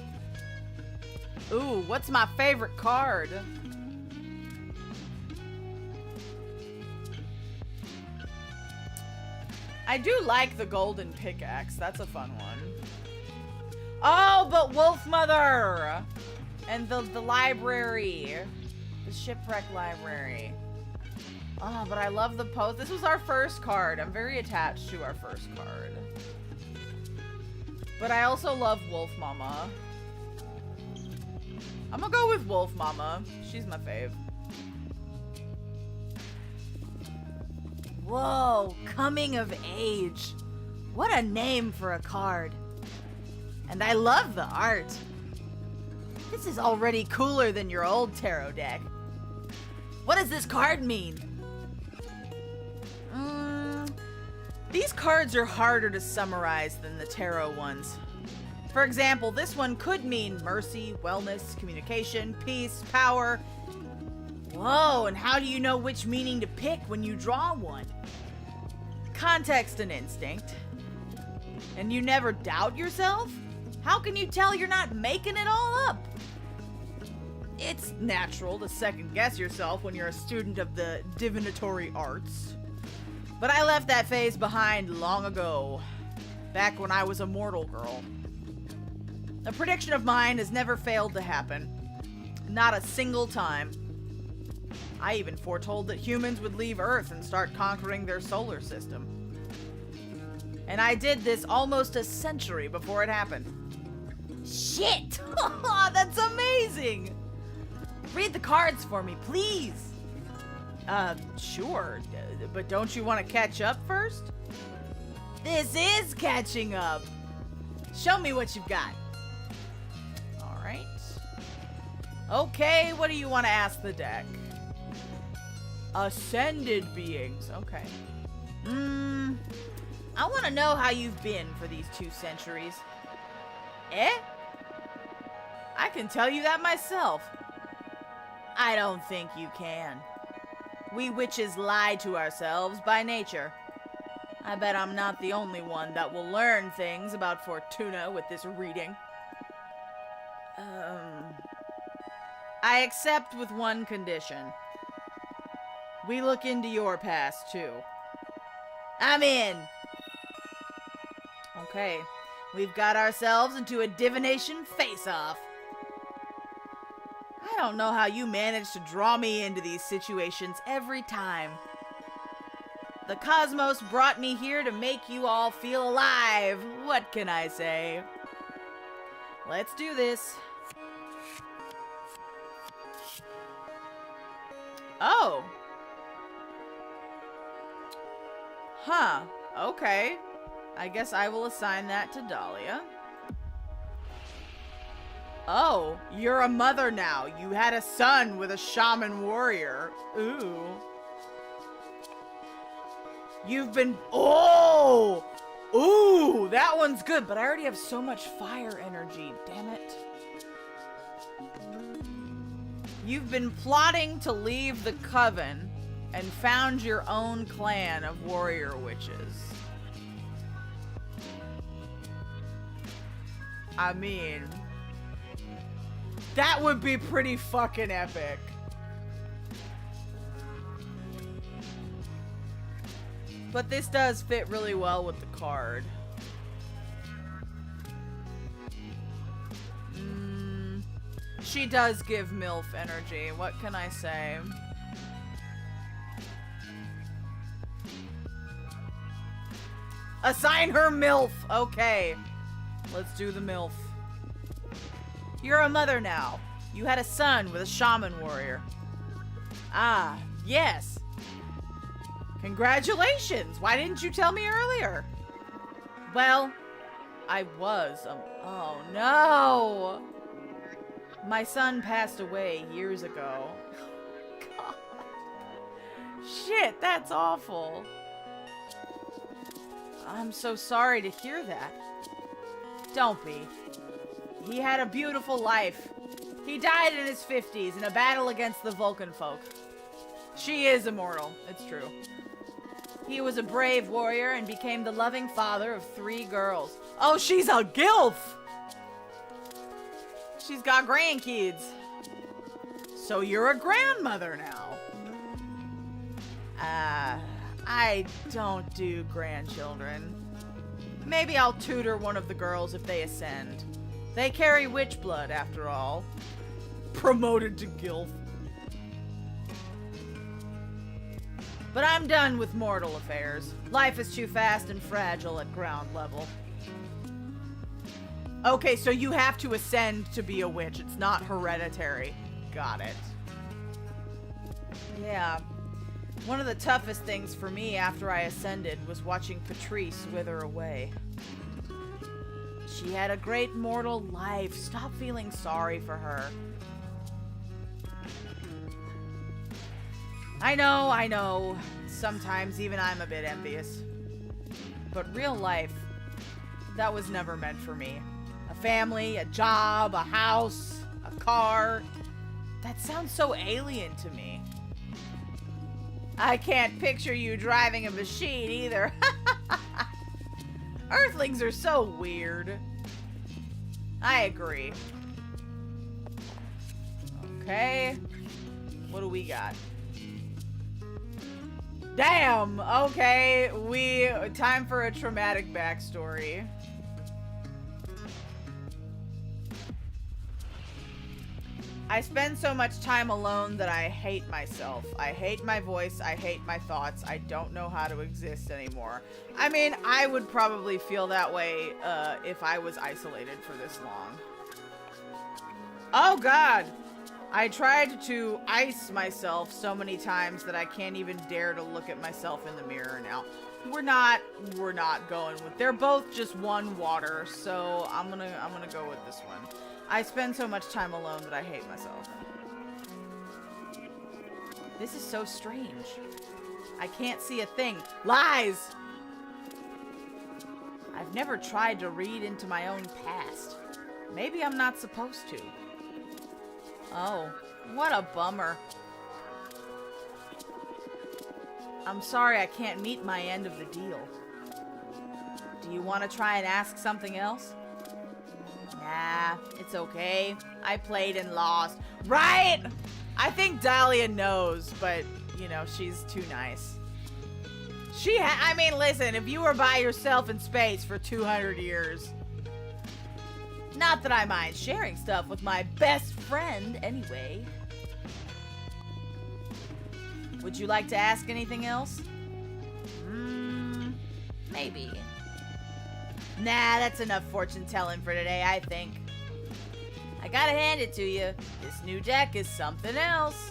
Ooh, what's my favorite card? I do like the golden pickaxe. That's a fun one. Oh, but Wolf Mother! And the library. The shipwreck library. Oh, but I love the pose. This was our first card. I'm very attached to our first card. But I also love Wolf Mama. I'm gonna go with Wolf Mama. She's my fave. Whoa, coming of age. What a name for a card. And I love the art. This is already cooler than your old tarot deck. What does this card mean? These cards are harder to summarize than the tarot ones. For example, this one could mean mercy, wellness, communication, peace, power. Whoa, and how do you know which meaning to pick when you draw one? Context and instinct. And you never doubt yourself? How can you tell you're not making it all up? It's natural to second guess yourself when you're a student of the divinatory arts. But I left that phase behind long ago, back when I was a mortal girl. A prediction of mine has never failed to happen. Not a single time. I even foretold that humans would leave Earth and start conquering their solar system. And I did this almost a century before it happened. Shit! That's amazing! Read the cards for me, please! Sure. But don't you want to catch up first? This is catching up! Show me what you've got. Alright. Okay, what do you want to ask the deck? Ascended beings. Okay. I want to know how you've been for these 2 centuries. Eh? I can tell you that myself. I don't think you can. We witches lie to ourselves by nature. I bet I'm not the only one that will learn things about Fortuna with this reading. I accept with one condition. We look into your past, too. I'm in! Okay, we've got ourselves into a divination face-off. I don't know how you manage to draw me into these situations every time. The cosmos brought me here to make you all feel alive. What can I say? Let's do this. Oh. Huh. Okay. I guess I will assign that to Dahlia. Oh, you're a mother now. You had a son with a shaman warrior. Ooh. You've been... Oh! Ooh, that one's good, but I already have so much fire energy. Damn it. You've been plotting to leave the coven and found your own clan of warrior witches. I mean, that would be pretty fucking epic. But this does fit really well with the card. She does give MILF energy. What can I say? Assign her MILF. Okay. Let's do the MILF. You're a mother now. You had a son with a shaman warrior. Ah, yes. Congratulations! Why didn't you tell me earlier? Well, I was, oh no! My son passed away years ago. God. Shit, that's awful. I'm so sorry to hear that. Don't be. He had a beautiful life. He died in his 50s in a battle against the Vulcan folk. She is immortal, it's true. He was a brave warrior and became the loving father of 3 girls. Oh, she's a gilf! She's got grandkids. So you're a grandmother now. I don't do grandchildren. Maybe I'll tutor one of the girls if they ascend. They carry witch blood, after all. Promoted to gilf. But I'm done with mortal affairs. Life is too fast and fragile at ground level. Okay, so you have to ascend to be a witch. It's not hereditary. Got it. Yeah. One of the toughest things for me after I ascended was watching Patrice wither away. She had a great mortal life. Stop feeling sorry for her. I know. Sometimes even I'm a bit envious. But real life, that was never meant for me. A family, a job, a house, a car. That sounds so alien to me. I can't picture you driving a machine either. Earthlings are so weird. I agree. Okay. What do we got? Damn! Okay, time for a traumatic backstory. I spend so much time alone that I hate myself. I hate my voice. I hate my thoughts. I don't know how to exist anymore. I mean, I would probably feel that way if I was isolated for this long. Oh, God. I tried to ice myself so many times that I can't even dare to look at myself in the mirror now. We're not going with... They're both just one water, so I'm gonna go with this one. I spend so much time alone that I hate myself. This is so strange. I can't see a thing. Lies! I've never tried to read into my own past. Maybe I'm not supposed to. Oh, what a bummer. I'm sorry I can't meet my end of the deal. Do you want to try and ask something else? Nah, it's okay. I played and lost. Right? I think Dahlia knows, but, you know, she's too nice. I mean, listen, if you were by yourself in space for 200 years... Not that I mind sharing stuff with my best friend, anyway. Would you like to ask anything else? Maybe. Nah, that's enough fortune-telling for today, I think. I gotta hand it to you. This new deck is something else.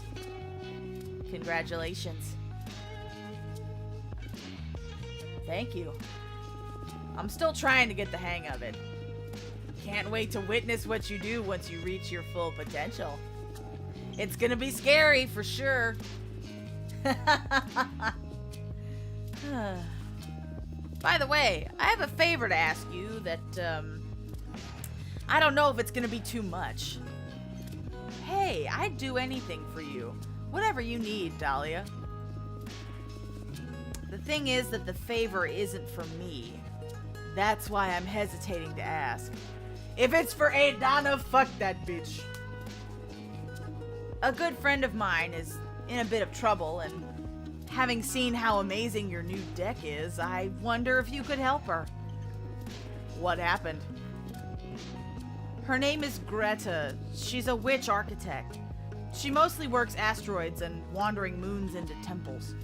Congratulations. Thank you. I'm still trying to get the hang of it. Can't wait to witness what you do once you reach your full potential. It's gonna be scary, for sure. By the way, I have a favor to ask you that, I don't know if it's gonna be too much. Hey, I'd do anything for you. Whatever you need, Dahlia. The thing is that the favor isn't for me. That's why I'm hesitating to ask. If it's for Adana, fuck that bitch. A good friend of mine is in a bit of trouble, and having seen how amazing your new deck is, I wonder if you could help her. What happened? Her name is Greta. She's a witch architect. She mostly works asteroids and wandering moons into temples.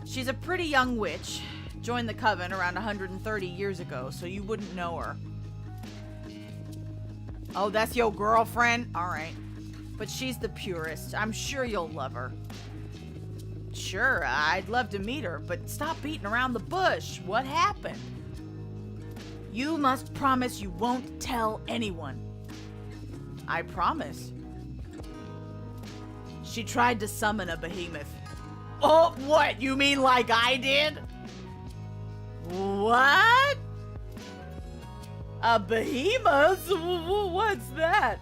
She's a pretty young witch. Joined the Coven around 130 years ago, so you wouldn't know her. Oh, that's your girlfriend? Alright. But she's the purest. I'm sure you'll love her. Sure, I'd love to meet her, but stop beating around the bush. What happened? You must promise you won't tell anyone. I promise. She tried to summon a behemoth. Oh, what? You mean like I did? What? A behemoth? What's that?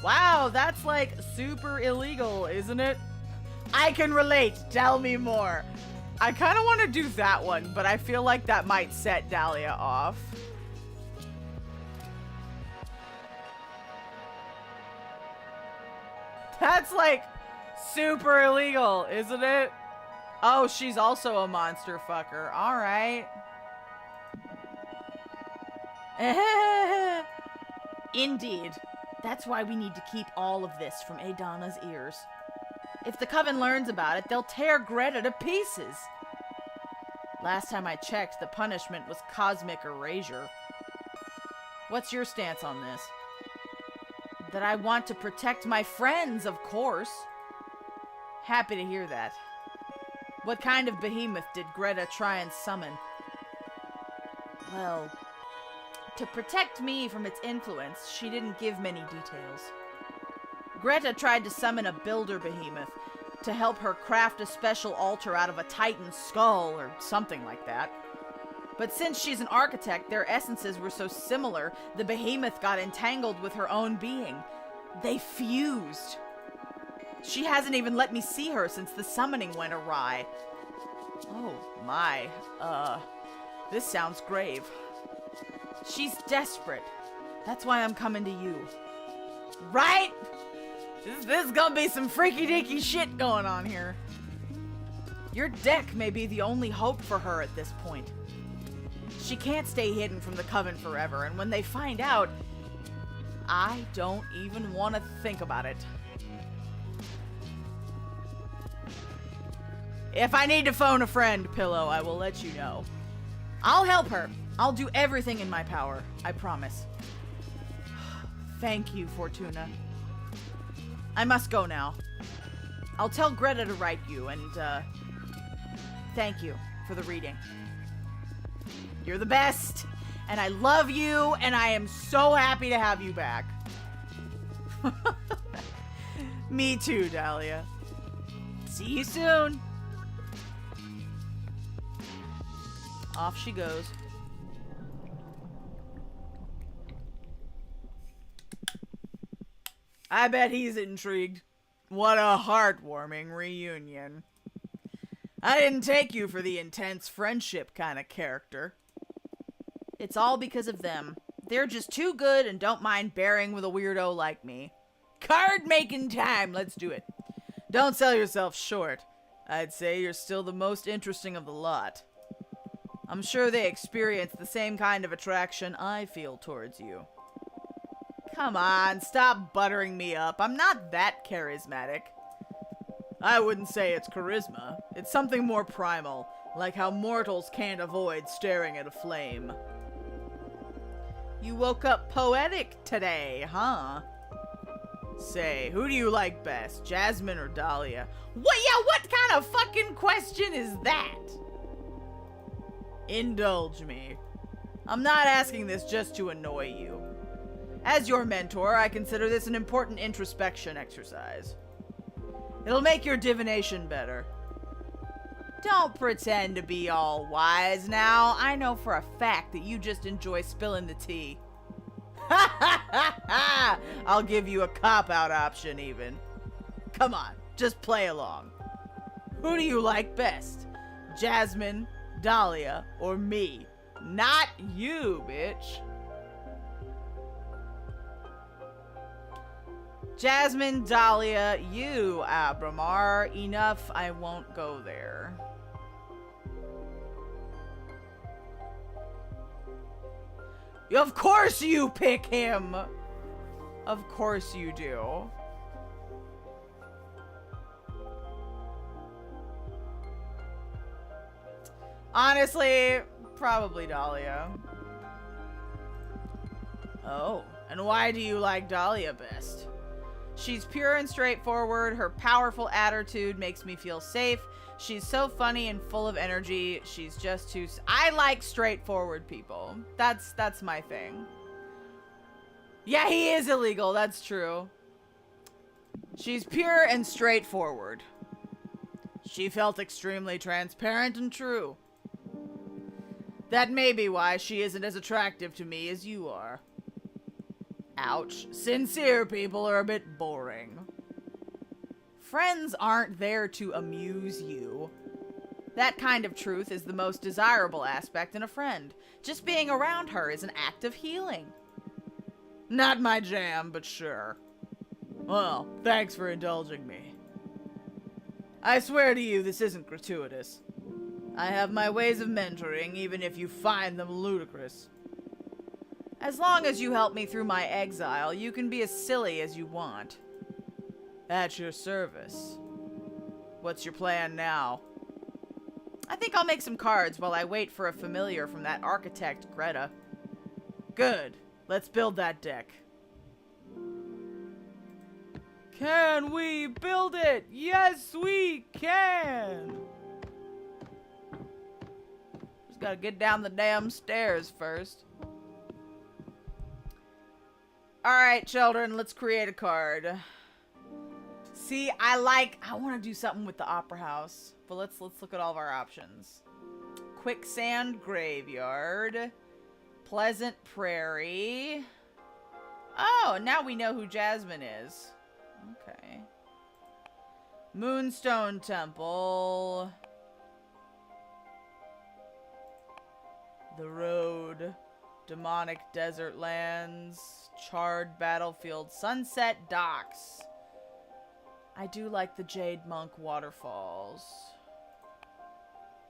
Wow, that's like super illegal, isn't it? I can relate. Tell me more. I kind of want to do that one, but I feel like that might set Dahlia off. That's like super illegal, isn't it? Oh, she's also a monster fucker. All right. Indeed. That's why we need to keep all of this from Adana's ears. If the Coven learns about it, they'll tear Greta to pieces. Last time I checked, the punishment was cosmic erasure. What's your stance on this? That I want to protect my friends, of course. Happy to hear that. What kind of behemoth did Greta try and summon? Well, to protect me from its influence, she didn't give many details. Greta tried to summon a builder behemoth to help her craft a special altar out of a titan's skull or something like that. But since she's an architect, their essences were so similar, the behemoth got entangled with her own being. They fused. She hasn't even let me see her since the summoning went awry. Oh my, this sounds grave. She's desperate. That's why I'm coming to you. Right? This is gonna be some freaky-deaky shit going on here. Your deck may be the only hope for her at this point. She can't stay hidden from the Coven forever, and when they find out, I don't even want to think about it. If I need to phone a friend, Pillow, I will let you know. I'll help her. I'll do everything in my power. I promise. Thank you, Fortuna. I must go now. I'll tell Greta to write you, and, thank you for the reading. You're the best, and I love you, and I am so happy to have you back. Me too, Dahlia. See you soon. Off she goes. I bet he's intrigued. What a heartwarming reunion. I didn't take you for the intense friendship kind of character. It's all because of them. They're just too good and don't mind bearing with a weirdo like me. Card making time, let's do it. Don't sell yourself short. I'd say you're still the most interesting of the lot. I'm sure they experience the same kind of attraction I feel towards you. Come on, stop buttering me up. I'm not that charismatic. I wouldn't say it's charisma. It's something more primal, like how mortals can't avoid staring at a flame. You woke up poetic today, huh? Say, who do you like best, Jasmine or Dahlia? What? Yeah, what kind of fucking question is that? Indulge me. I'm not asking this just to annoy you. As your mentor, I consider this an important introspection exercise. It'll make your divination better. Don't pretend to be all wise now. I know for a fact that you just enjoy spilling the tea. Ha ha ha ha! I'll give you a cop-out option even. Come on, just play along. Who do you like best? Jasmine, Dahlia, or me? Not you, bitch. Jasmine, Dahlia, you, Abramar. Enough, I won't go there. Of course you pick him! Of course you do. Honestly, probably Dahlia. Oh, and why do you like Dahlia best? She's pure and straightforward. Her powerful attitude makes me feel safe. She's so funny and full of energy. She's just too... I like straightforward people. That's my thing. Yeah, he is illegal. That's true. She's pure and straightforward. She felt extremely transparent and true. That may be why she isn't as attractive to me as you are. Ouch. Sincere people are a bit boring. Friends aren't there to amuse you. That kind of truth is the most desirable aspect in a friend. Just being around her is an act of healing. Not my jam, but sure. Well, thanks for indulging me. I swear to you this isn't gratuitous. I have my ways of mentoring, even if you find them ludicrous. As long as you help me through my exile, you can be as silly as you want. At your service. What's your plan now? I think I'll make some cards while I wait for a familiar from that architect, Greta. Good. Let's build that deck. Can we build it? Yes, we can! Just gotta get down the damn stairs first. Alright, children, let's create a card. See, I want to do something with the Opera House. But let's look at all of our options. Quicksand Graveyard. Pleasant Prairie. Oh, now we know who Jasmine is. Okay. Moonstone Temple. The Road. Demonic Desert Lands. Charred Battlefield. Sunset Docks. I do like the Jade Monk Waterfalls.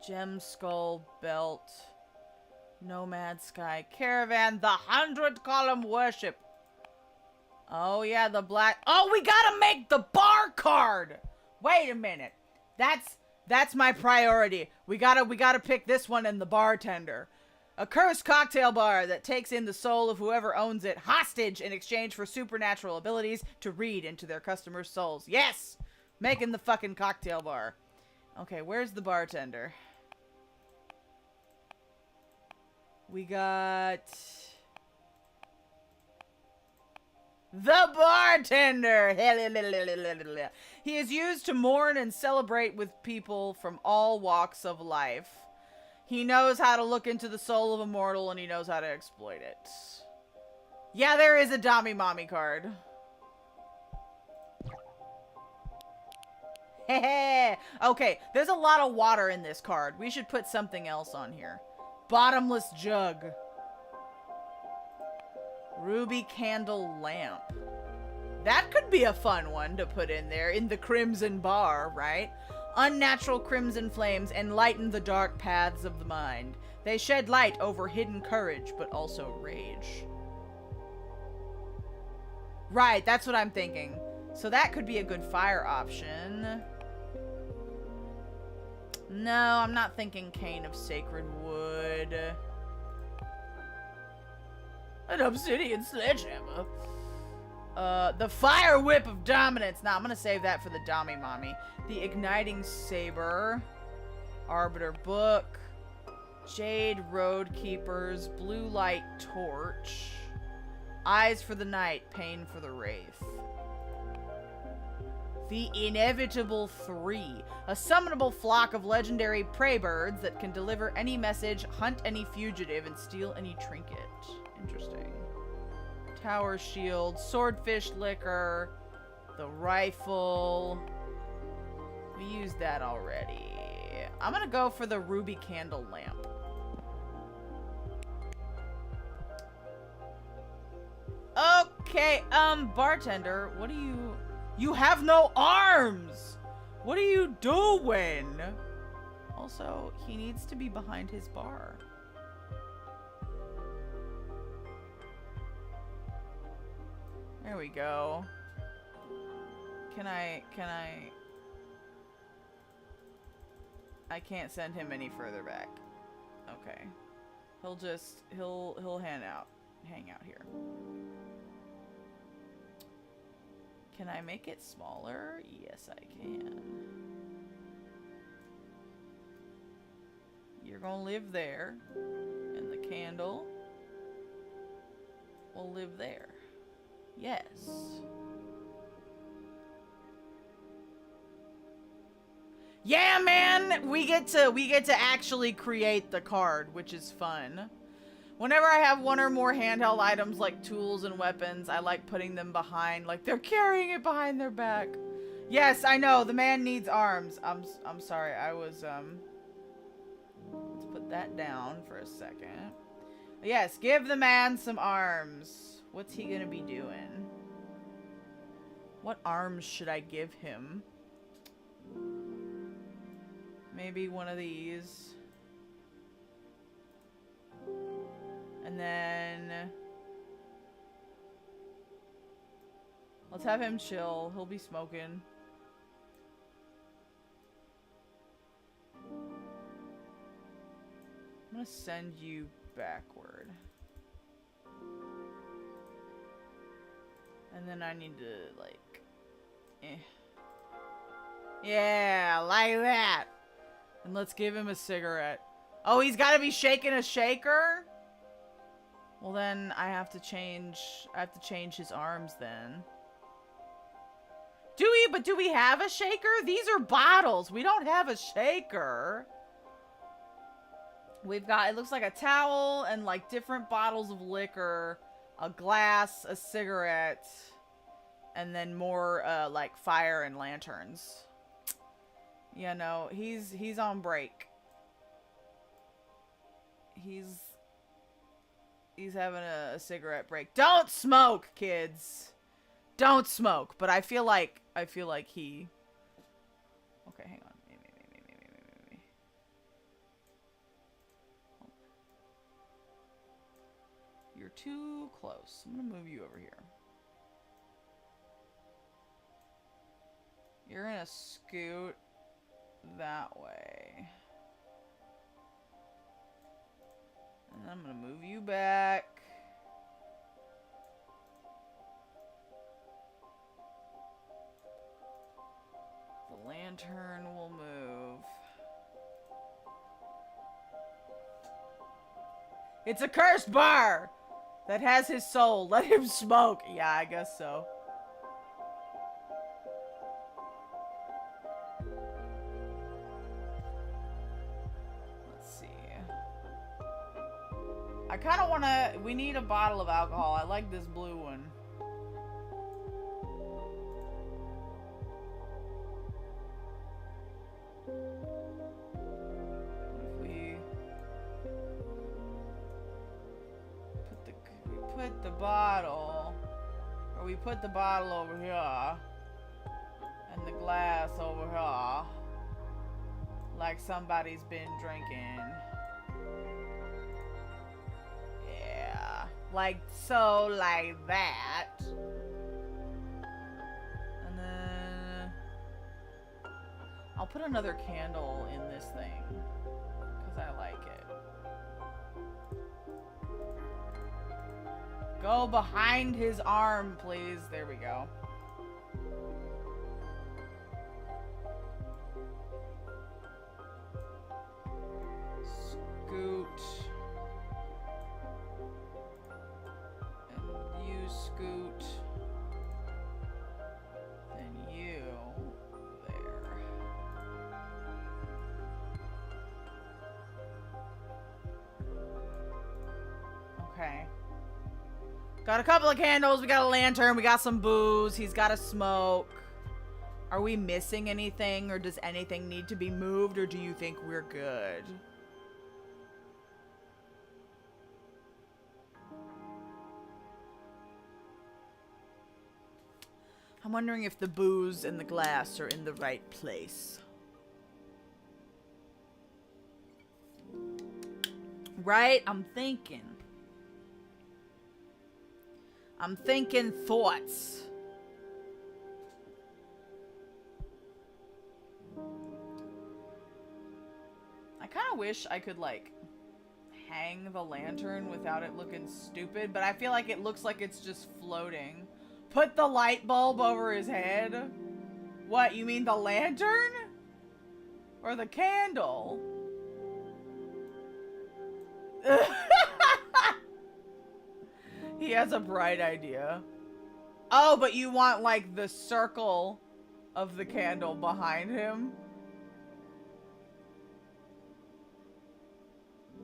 Gem Skull Belt. Nomad Sky Caravan. The 100 Column Worship. Oh yeah, the black. Oh, we gotta make the bar card. Wait a minute. That's my priority. We gotta pick this one and the bartender. A cursed cocktail bar that takes in the soul of whoever owns it hostage in exchange for supernatural abilities to read into their customers' souls. Yes! Making the fucking cocktail bar. Okay, where's the bartender? We got... the bartender! He is used to mourn and celebrate with people from all walks of life. He knows how to look into the soul of a mortal, and he knows how to exploit it. Yeah, there is a Dami Mommy card. Okay, there's a lot of water in this card. We should put something else on here. Bottomless jug. Ruby candle lamp. That could be a fun one to put in there, in the crimson bar, right? Unnatural crimson flames enlighten the dark paths of the mind. They shed light over hidden courage, but also rage. Right, that's what I'm thinking. So that could be a good fire option. No, I'm not thinking Cane of Sacred Wood. An obsidian sledgehammer. The Fire Whip of Dominance. Nah, I'm gonna save that for the Dami Mommy. The Igniting Saber. Arbiter Book. Jade Road Keepers. Blue Light Torch. Eyes for the Night. Pain for the Wraith. The Inevitable 3. A summonable flock of legendary prey birds that can deliver any message, hunt any fugitive, and steal any trinket. Interesting. Tower Shield, Swordfish Liquor, the Rifle. We used that already. I'm gonna go for the Ruby Candle Lamp. Okay, bartender, what do you... You have no arms! What are you doing? Also, he needs to be behind his bar. There we go. Can I... I can't send him any further back. Okay. He'll hang out here. Can I make it smaller? Yes, I can. You're gonna live there. And the candle will live there. Yes. Yeah, man! We get to actually create the card, which is fun. Whenever I have one or more handheld items like tools and weapons, I like putting them behind, like they're carrying it behind their back. Yes, I know, the man needs arms. I'm sorry, I was, let's put that down for a second. Yes, give the man some arms. What's he gonna be doing? What arms should I give him? Maybe one of these. And then... let's have him chill. He'll be smoking. I'm gonna send you backward. And then I need to, like... yeah, like that. And let's give him a cigarette. Oh, he's gotta be shaking a shaker? Well, then I have to change his arms then. Do we have a shaker? These are bottles. We don't have a shaker. We've got, it looks like a towel and like different bottles of liquor, a glass, a cigarette, and then more like fire and lanterns. Yeah, no, he's on break. He's having a cigarette break. Don't smoke, kids. Don't smoke. But I feel like he... okay, hang on. You're too close. I'm gonna move you over here. You're gonna scoot that way. And I'm gonna move you back. The lantern will move. It's a cursed bar that has his soul. Let him smoke. Yeah, I guess so. Let's see. I kind of want to... We need a bottle of alcohol. I like this blue one. We put the bottle over here and the glass over here like somebody's been drinking. Yeah, like so, like that. And then I'll put another candle in this thing because I like it. Go behind his arm, please. There we go. Scoot. And you scoot. Then you there. Okay. Got a couple of candles, we got a lantern, we got some booze, he's got a smoke. Are we missing anything, or does anything need to be moved, or do you think we're good? I'm wondering if the booze and the glass are in the right place. Right? I'm thinking thoughts. I kind of wish I could, like, hang the lantern without it looking stupid, but I feel like it looks like it's just floating. Put the light bulb over his head? What, you mean the lantern? Or the candle? He has a bright idea. Oh, but you want, like, the circle of the candle behind him?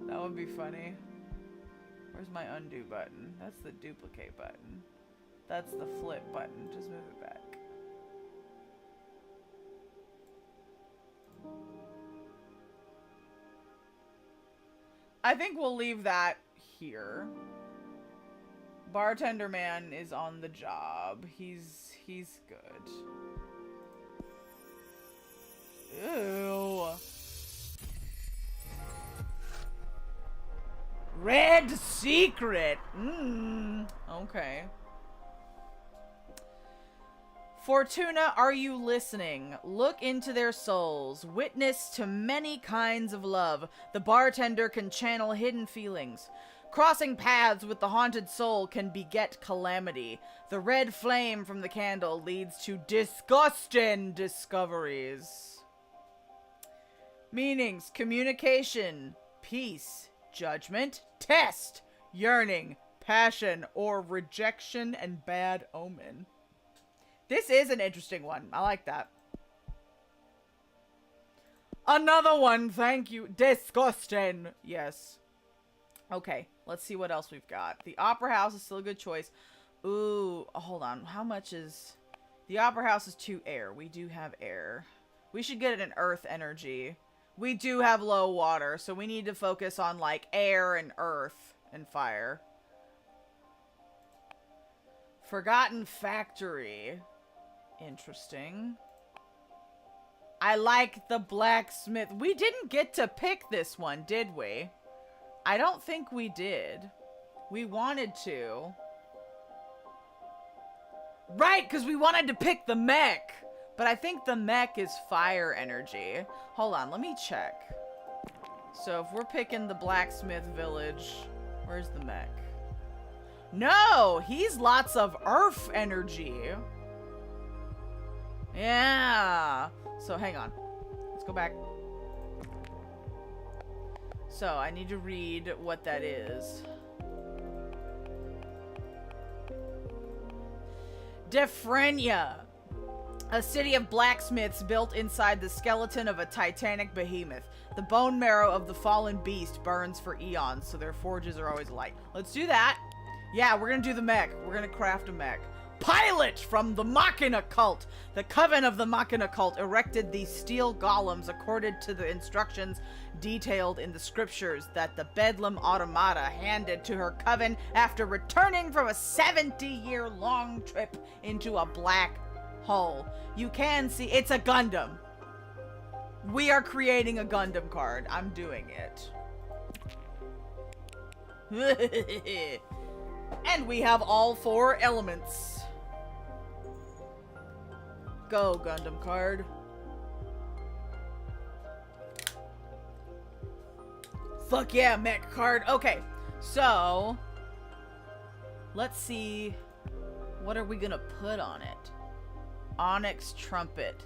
That would be funny. Where's my undo button? That's the duplicate button. That's the flip button. Just move it back. I think we'll leave that here. Bartender man is on the job. He's good. Ew. Red secret. Okay. Fortuna, are you listening? Look into their souls. Witness to many kinds of love. The bartender can channel hidden feelings. Crossing paths with the haunted soul can beget calamity. The red flame from the candle leads to disgusting discoveries. Meanings: communication, peace, judgment, test, yearning, passion, or rejection and bad omen. This is an interesting one. I like that. Another one, thank you. Disgusting. Yes. Okay, let's see what else we've got. The Opera House is still a good choice. Ooh, hold on. How much is... The Opera House is 2 air. We do have air. We should get an earth energy. We do have low water, so we need to focus on, like, air and earth and fire. Forgotten Factory. Interesting. I like the blacksmith. We didn't get to pick this one, did we? I don't think we did. We wanted to. Right, because we wanted to pick the mech. But I think the mech is fire energy. Hold on, let me check. So if we're picking the blacksmith village, where's the mech? No, he's lots of earth energy. Yeah. So hang on. Let's go back. So I need to read what that is. Defrenia. A city of blacksmiths built inside the skeleton of a titanic behemoth. The bone marrow of the fallen beast burns for eons, so their forges are always alight. Let's do that. Yeah, we're gonna do the mech. We're gonna craft a mech. Pilot from the Machina cult. The coven of the Machina cult erected these steel golems according to the instructions detailed in the scriptures that the Bedlam automata handed to her coven after returning from a 70-year-long trip into a black hole. You can see it's a Gundam. We are creating a Gundam card. I'm doing it. And we have all 4 elements. Go, Gundam card. Fuck yeah, mech card. Okay, so let's see. What are we gonna put on it? Onyx trumpet.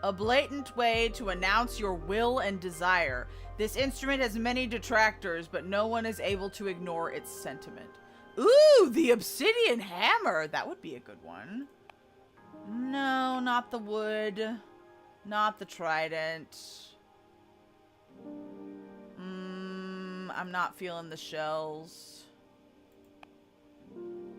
A blatant way to announce your will and desire. This instrument has many detractors, but no one is able to ignore its sentiment. Ooh, the obsidian hammer. That would be a good one. No, not the wood. Not the trident. I'm not feeling the shells.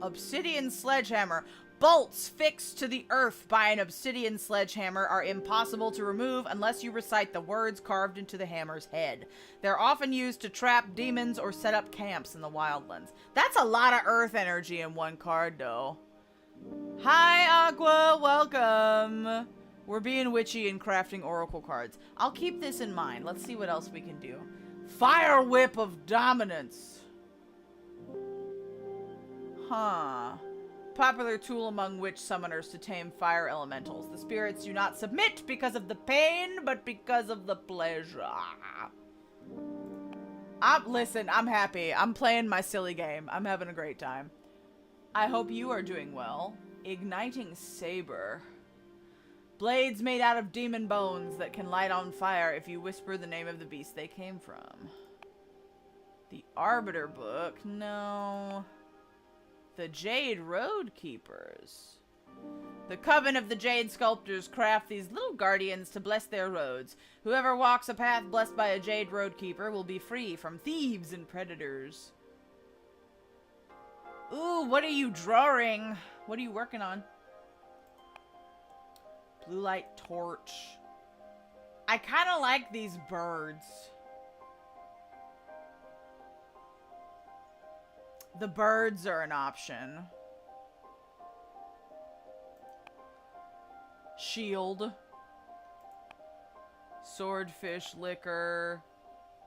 Obsidian sledgehammer. Bolts fixed to the earth by an obsidian sledgehammer are impossible to remove unless you recite the words carved into the hammer's head. They're often used to trap demons or set up camps in the wildlands. That's a lot of earth energy in one card, though. Hi, Aqua. Welcome. We're being witchy and crafting oracle cards. I'll keep this in mind. Let's see what else we can do. Fire Whip of Dominance. Huh. Popular tool among witch summoners to tame fire elementals. The spirits do not submit because of the pain, but because of the pleasure. Listen, I'm happy. I'm playing my silly game. I'm having a great time. I hope you are doing well. Igniting Saber. Blades made out of demon bones that can light on fire if you whisper the name of the beast they came from. The Arbiter book? No. The Jade Road Keepers. The Coven of the Jade Sculptors craft these little guardians to bless their roads. Whoever walks a path blessed by a Jade Road Keeper will be free from thieves and predators. Ooh, what are you drawing? What are you working on? Blue light torch. I kind of like these birds. The birds are an option. Shield. Swordfish liquor.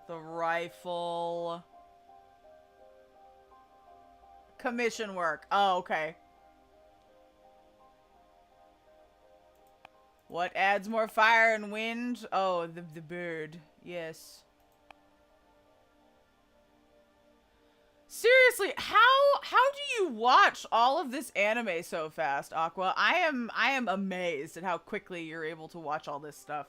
The rifle. Commission work. Oh, okay. What adds more fire and wind? Oh, the bird. Yes. Seriously, how do you watch all of this anime so fast, Aqua? I am amazed at how quickly you're able to watch all this stuff.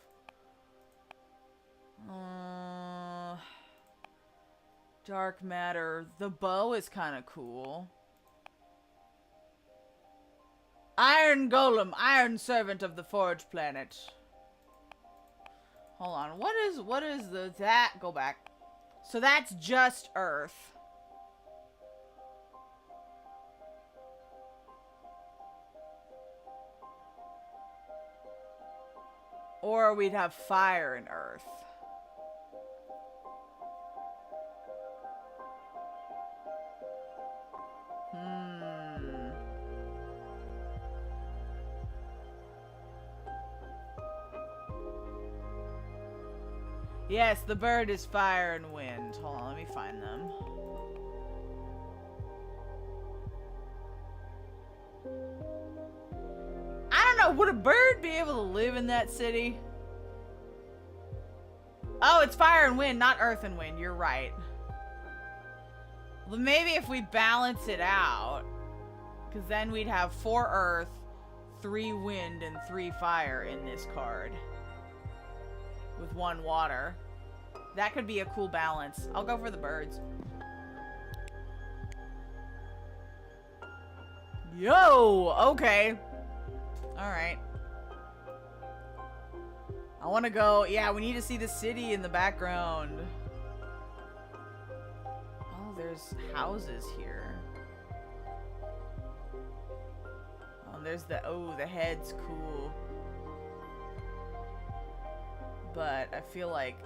Dark matter. The bow is kind of cool. Iron Golem, Iron Servant of the Forge Planet. Hold on. What is that? Go back. So that's just Earth. Or we'd have fire and earth. Yes, the bird is fire and wind. Hold on, let me find them. I don't know, would a bird be able to live in that city? Oh, it's fire and wind, not earth and wind. You're right. Well, maybe if we balance it out, because then we'd have 4 earth, 3 wind, and 3 fire in this card. With 1 water. That could be a cool balance. I'll go for the birds. Yo! Okay. Alright. I want to go... Yeah, we need to see the city in the background. Oh, there's houses here. Oh, there's the... Oh, the head's cool. But I feel like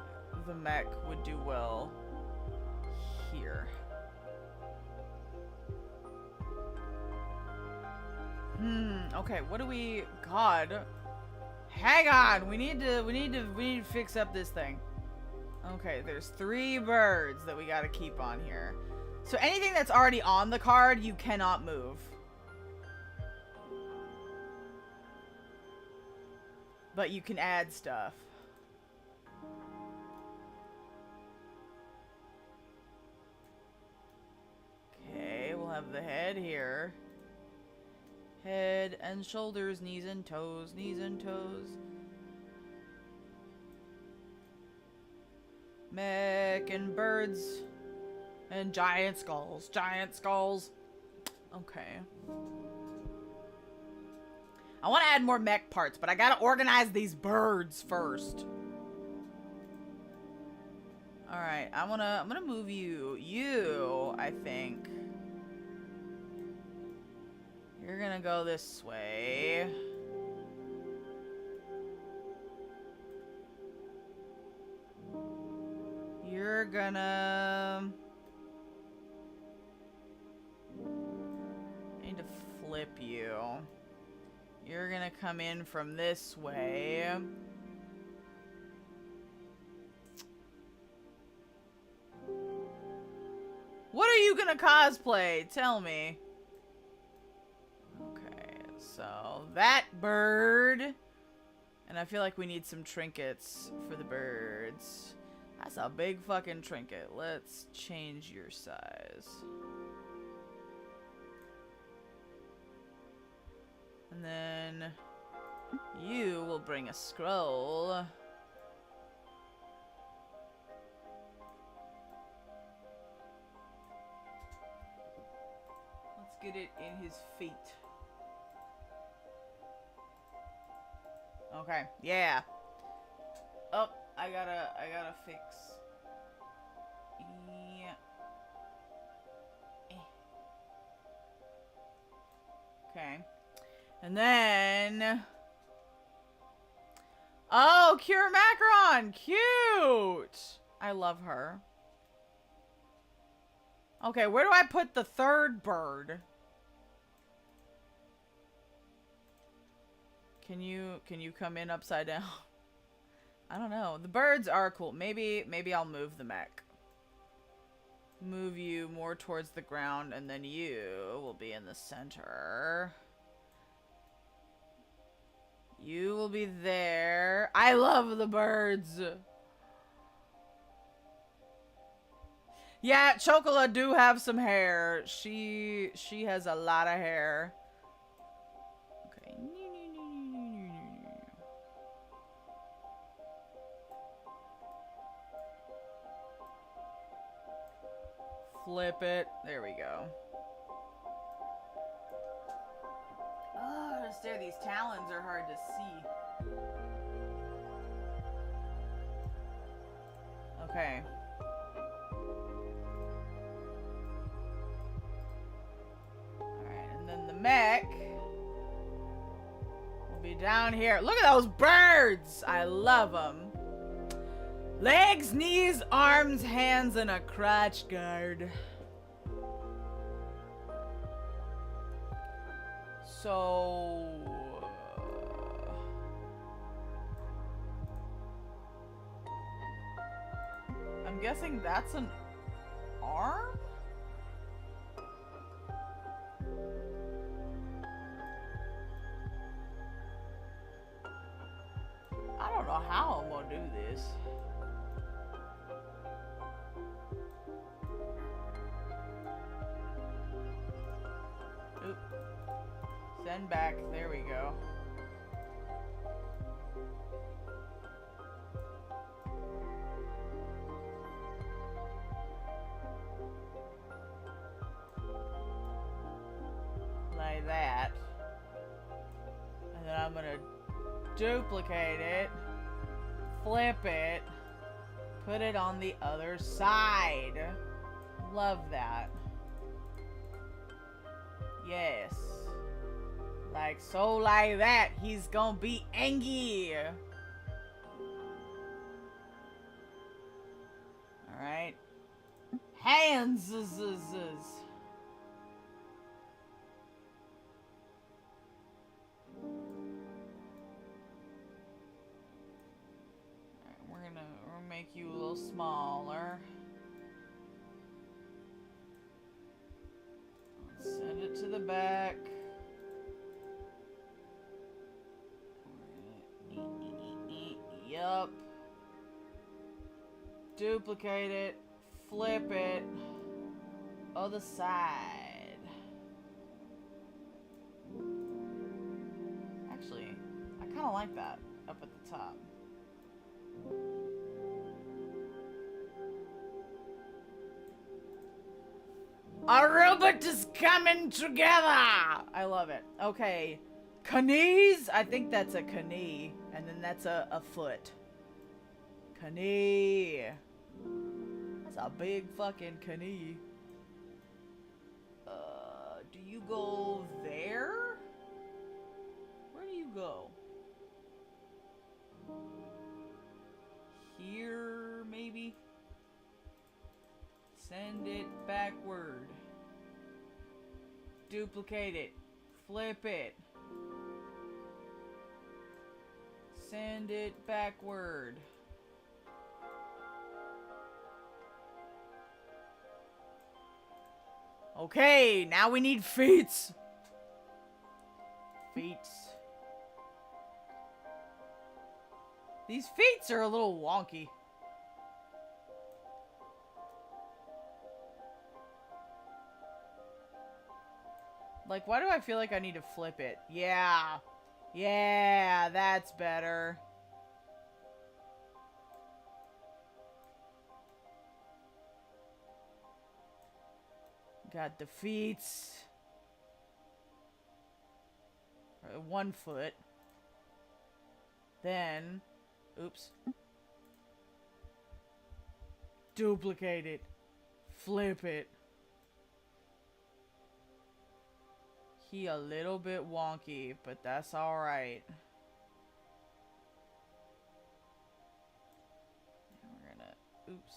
the mech would do well here. Okay, what do we... God. Hang on! We need to fix up this thing. Okay, there's 3 birds that we gotta keep on here. So anything that's already on the card, you cannot move. But you can add stuff. Okay, we'll have the head here. Head and shoulders, knees and toes, knees and toes. Mech and birds. And giant skulls, giant skulls. Okay. I want to add more mech parts, but I gotta organize these birds first. Alright, I'm gonna move you. You, I think. You're gonna go this way. You're gonna... I need to flip you. You're gonna come in from this way. What are you gonna cosplay? Tell me. Okay, so that bird. And I feel like we need some trinkets for the birds. That's a big fucking trinket. Let's change your size. And then you will bring a scroll. Let's get it in his feet. Okay, yeah. Oh, I gotta fix. Yeah. Okay. And then... Oh, Cure Macaron! Cute! I love her. Okay, where do I put the 3rd bird? Can you come in upside down? I don't know. The birds are cool. Maybe I'll move the mech. Move you more towards the ground, and then you will be in the center. You will be there. I love the birds. Yeah, Chocola do have some hair. She has a lot of hair. Okay. Flip it. There we go. Oh, stare, these talons are hard to see. Okay. Alright, and then the mech will be down here. Look at those birds! I love them. Legs, knees, arms, hands, and a crotch guard. So... I'm guessing that's an arm? know how I'm gonna do this. Oop. Send back. There we go. Like that. And then I'm gonna duplicate it, flip it, put it on the other side. Love that. Yes. Like so, like that. He's gonna be angry. Alright. Hands. We'll make you a little smaller. Send it to the back. Yup. Duplicate it. Flip it. Other side. Actually, I kind of like that up at the top. Our robot is coming together! I love it. Okay. Knees? I think that's a knee. And then that's a foot. Knee. That's a big fucking knee. Do you go there? Where do you go? Here, maybe? Send it backward. Duplicate it. Flip it. Send it backward. Okay, now we need feet. Feet. These feet are a little wonky. Like, why do I feel like I need to flip it? Yeah. Yeah, that's better. Got the feet. 1 foot. Then, oops. Duplicate it. Flip it. He a little bit wonky, but that's alright. We're gonna, oops.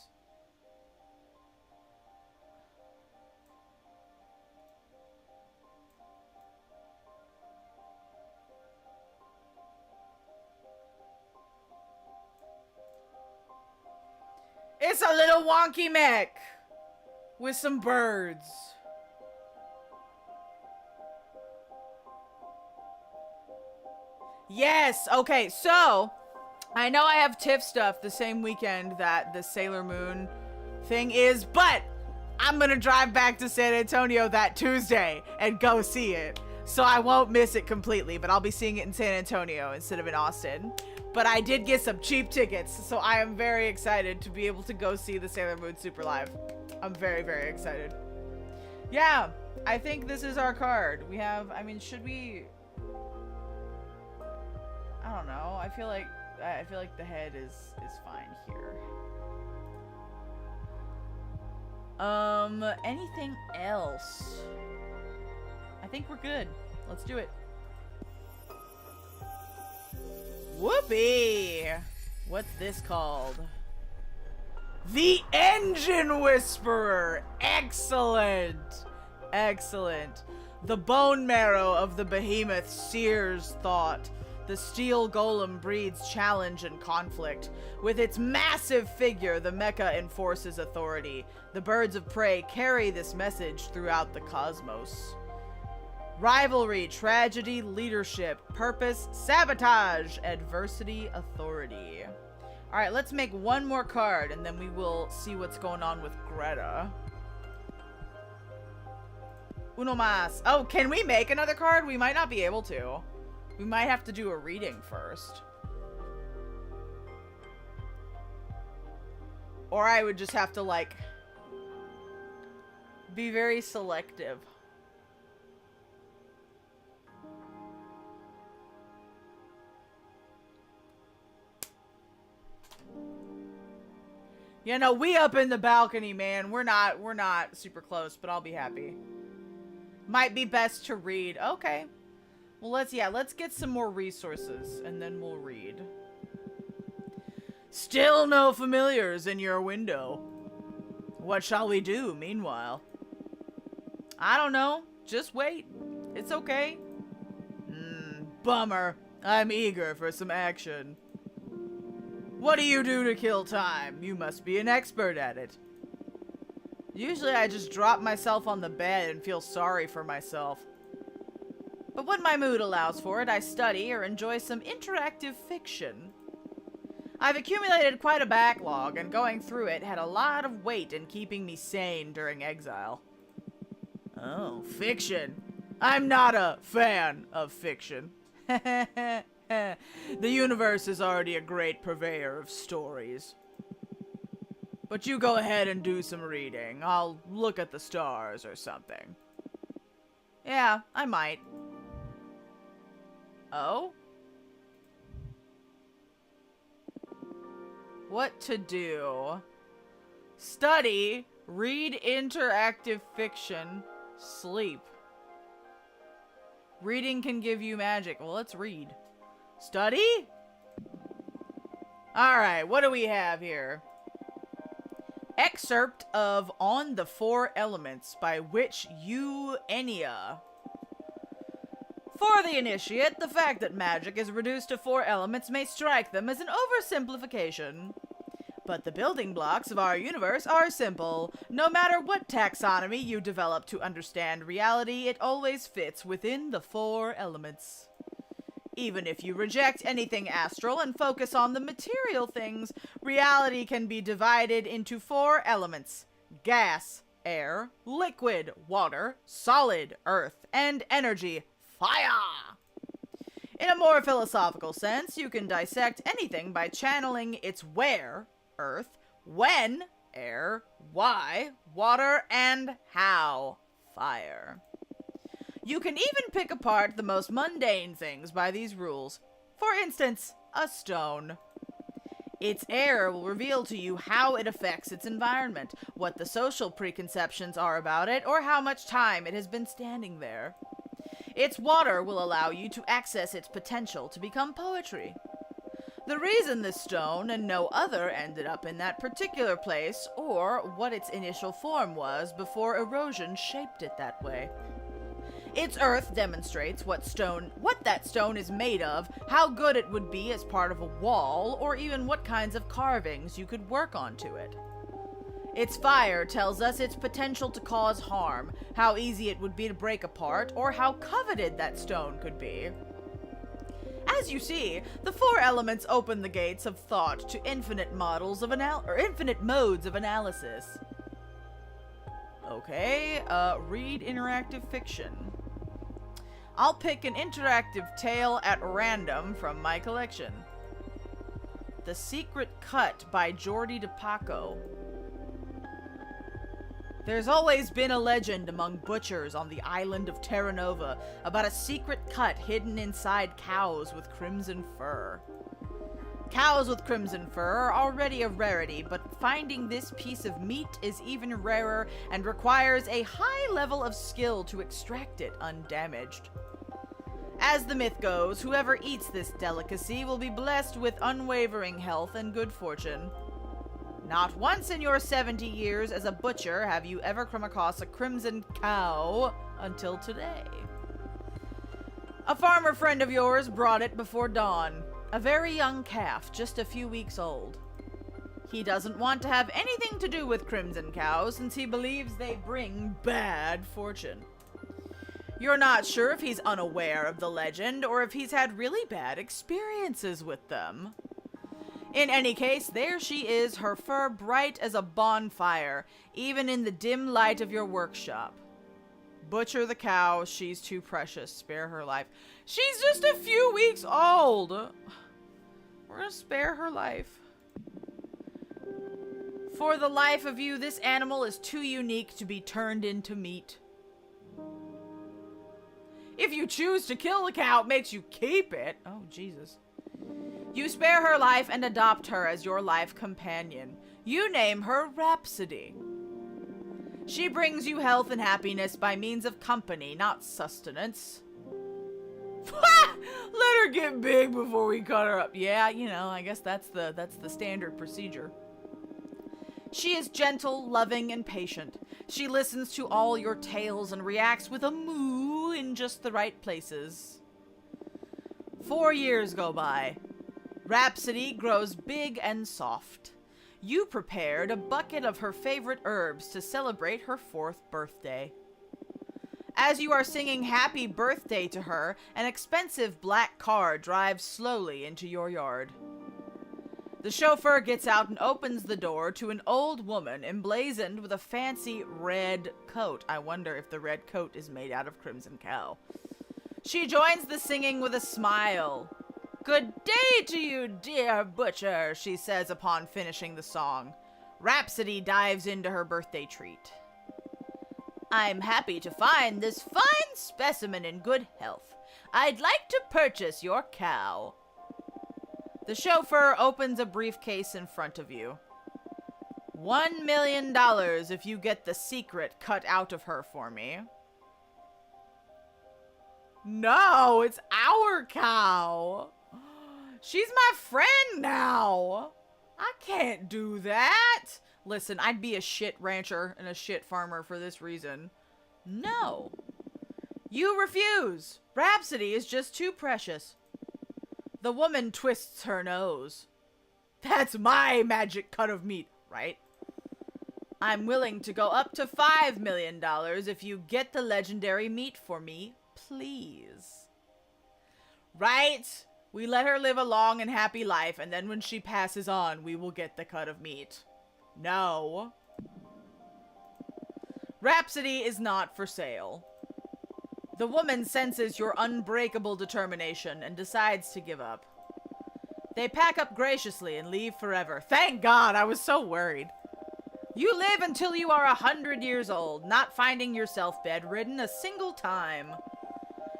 It's a little wonky mech with some birds. Yes, okay, so I know I have TIFF stuff the same weekend that the Sailor Moon thing is, but I'm gonna drive back to San Antonio that Tuesday and go see it. So I won't miss it completely, but I'll be seeing it in San Antonio instead of in Austin. But I did get some cheap tickets, so I am very excited to be able to go see the Sailor Moon Super Live. I'm very, very excited. Yeah, I think this is our card. We have, I mean, should we... I don't know. I feel like the head is fine here. Anything else? I think we're good. Let's do it. Whoopee! What's this called? The Engine Whisperer! Excellent! Excellent. The bone marrow of the behemoth sears thought. The steel golem breeds challenge and conflict. With its massive figure, the mecha enforces authority. The birds of prey carry this message throughout the cosmos. Rivalry, tragedy, leadership, purpose, sabotage, adversity, authority. Alright, let's make one more card and then we will see what's going on with Greta. Uno más. Oh, can we make another card? We might not be able to. We might have to do a reading first. Or I would just have to, like, be very selective. You know, we up in the balcony, man. We're not super close, but I'll be happy. Might be best to read. Okay. Well, let's get some more resources, and then we'll read. Still no familiars in your window. What shall we do, meanwhile? I don't know. Just wait. It's okay. Bummer. I'm eager for some action. What do you do to kill time? You must be an expert at it. Usually I just drop myself on the bed and feel sorry for myself. But when my mood allows for it, I study or enjoy some interactive fiction. I've accumulated quite a backlog, and going through it had a lot of weight in keeping me sane during exile. Oh, fiction. I'm not a fan of fiction. The universe is already a great purveyor of stories. But you go ahead and do some reading. I'll look at the stars or something. Yeah, I might. Oh? What to do? Study, read interactive fiction, sleep. Reading can give you magic. Well, let's read. Study? Alright, what do we have here? Excerpt of On the Four Elements by Witch Yu Enya. For the initiate, the fact that magic is reduced to 4 elements may strike them as an oversimplification. But the building blocks of our universe are simple. No matter what taxonomy you develop to understand reality, it always fits within the 4 elements. Even if you reject anything astral and focus on the material things, reality can be divided into 4 elements: gas, air, liquid, water, solid, earth, and energy, fire! In a more philosophical sense, you can dissect anything by channeling its where, earth, when, air, why, water, and how, fire. You can even pick apart the most mundane things by these rules. For instance, a stone. Its air will reveal to you how it affects its environment, what the social preconceptions are about it, or how much time it has been standing there. Its water will allow you to access its potential to become poetry. The reason this stone and no other ended up in that particular place, or what its initial form was before erosion shaped it that way. Its earth demonstrates what that stone is made of, how good it would be as part of a wall, or even what kinds of carvings you could work onto it. Its fire tells us its potential to cause harm, how easy it would be to break apart, or how coveted that stone could be. As you see, the 4 elements open the gates of thought to infinite modes of analysis. Okay, read interactive fiction. I'll pick an interactive tale at random from my collection. The Secret Cut by Jordi DePaco. There's always been a legend among butchers on the island of Terra Nova about a secret cut hidden inside cows with crimson fur. Cows with crimson fur are already a rarity, but finding this piece of meat is even rarer and requires a high level of skill to extract it undamaged. As the myth goes, whoever eats this delicacy will be blessed with unwavering health and good fortune. Not once in your 70 years as a butcher have you ever come across a crimson cow until today. A farmer friend of yours brought it before dawn, a very young calf, just a few weeks old. He doesn't want to have anything to do with crimson cows since he believes they bring bad fortune. You're not sure if he's unaware of the legend or if he's had really bad experiences with them. In any case, there she is, her fur bright as a bonfire, even in the dim light of your workshop. Butcher the cow, she's too precious, spare her life. She's just a few weeks old! We're gonna spare her life. For the life of you, this animal is too unique to be turned into meat. If you choose to kill the cow, it makes you keep it. Oh, Jesus. You spare her life and adopt her as your life companion. You name her Rhapsody. She brings you health and happiness by means of company, not sustenance. Let her get big before we cut her up. Yeah, you know, I guess that's the standard procedure. She is gentle, loving, and patient. She listens to all your tales and reacts with a moo in just the right places. 4 years go by. Rhapsody grows big and soft. You prepared a bucket of her favorite herbs to celebrate her 4th birthday. As you are singing happy birthday to her, an expensive black car drives slowly into your yard. The chauffeur gets out and opens the door to an old woman emblazoned with a fancy red coat. I wonder if the red coat is made out of crimson cow. She joins the singing with a smile. "Good day to you, dear butcher," she says upon finishing the song. Rhapsody dives into her birthday treat. "I'm happy to find this fine specimen in good health. I'd like to purchase your cow." The chauffeur opens a briefcase in front of you. $1 million if you get the secret cut out of her for me. No, it's our cow. She's my friend now. I can't do that. Listen, I'd be a shit rancher and a shit farmer for this reason. No. You refuse. Rhapsody is just too precious. The woman twists her nose. That's my magic cut of meat, right? I'm willing to go up to $5 million if you get the legendary meat for me, please. Right? We let her live a long and happy life, and then when she passes on, we will get the cut of meat. No. Rhapsody is not for sale. The woman senses your unbreakable determination and decides to give up. They pack up graciously and leave forever. Thank God, I was so worried. You live until you are 100 years old, not finding yourself bedridden a single time.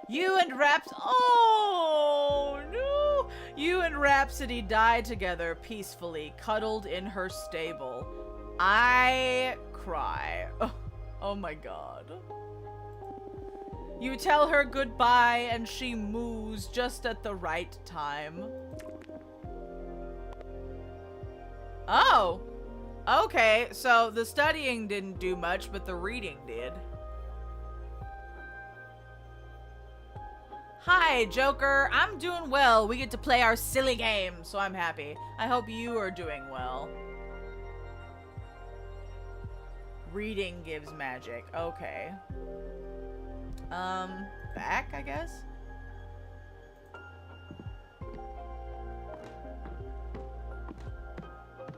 You and Oh, no! You and Rhapsody die together peacefully, cuddled in her stable. I cry. Oh my God. You tell her goodbye and she moos just at the right time. Oh! Okay, so the studying didn't do much, but the reading did. Hi, Joker. I'm doing well. We get to play our silly game, so I'm happy. I hope you are doing well. Reading gives magic. Okay. Back, I guess?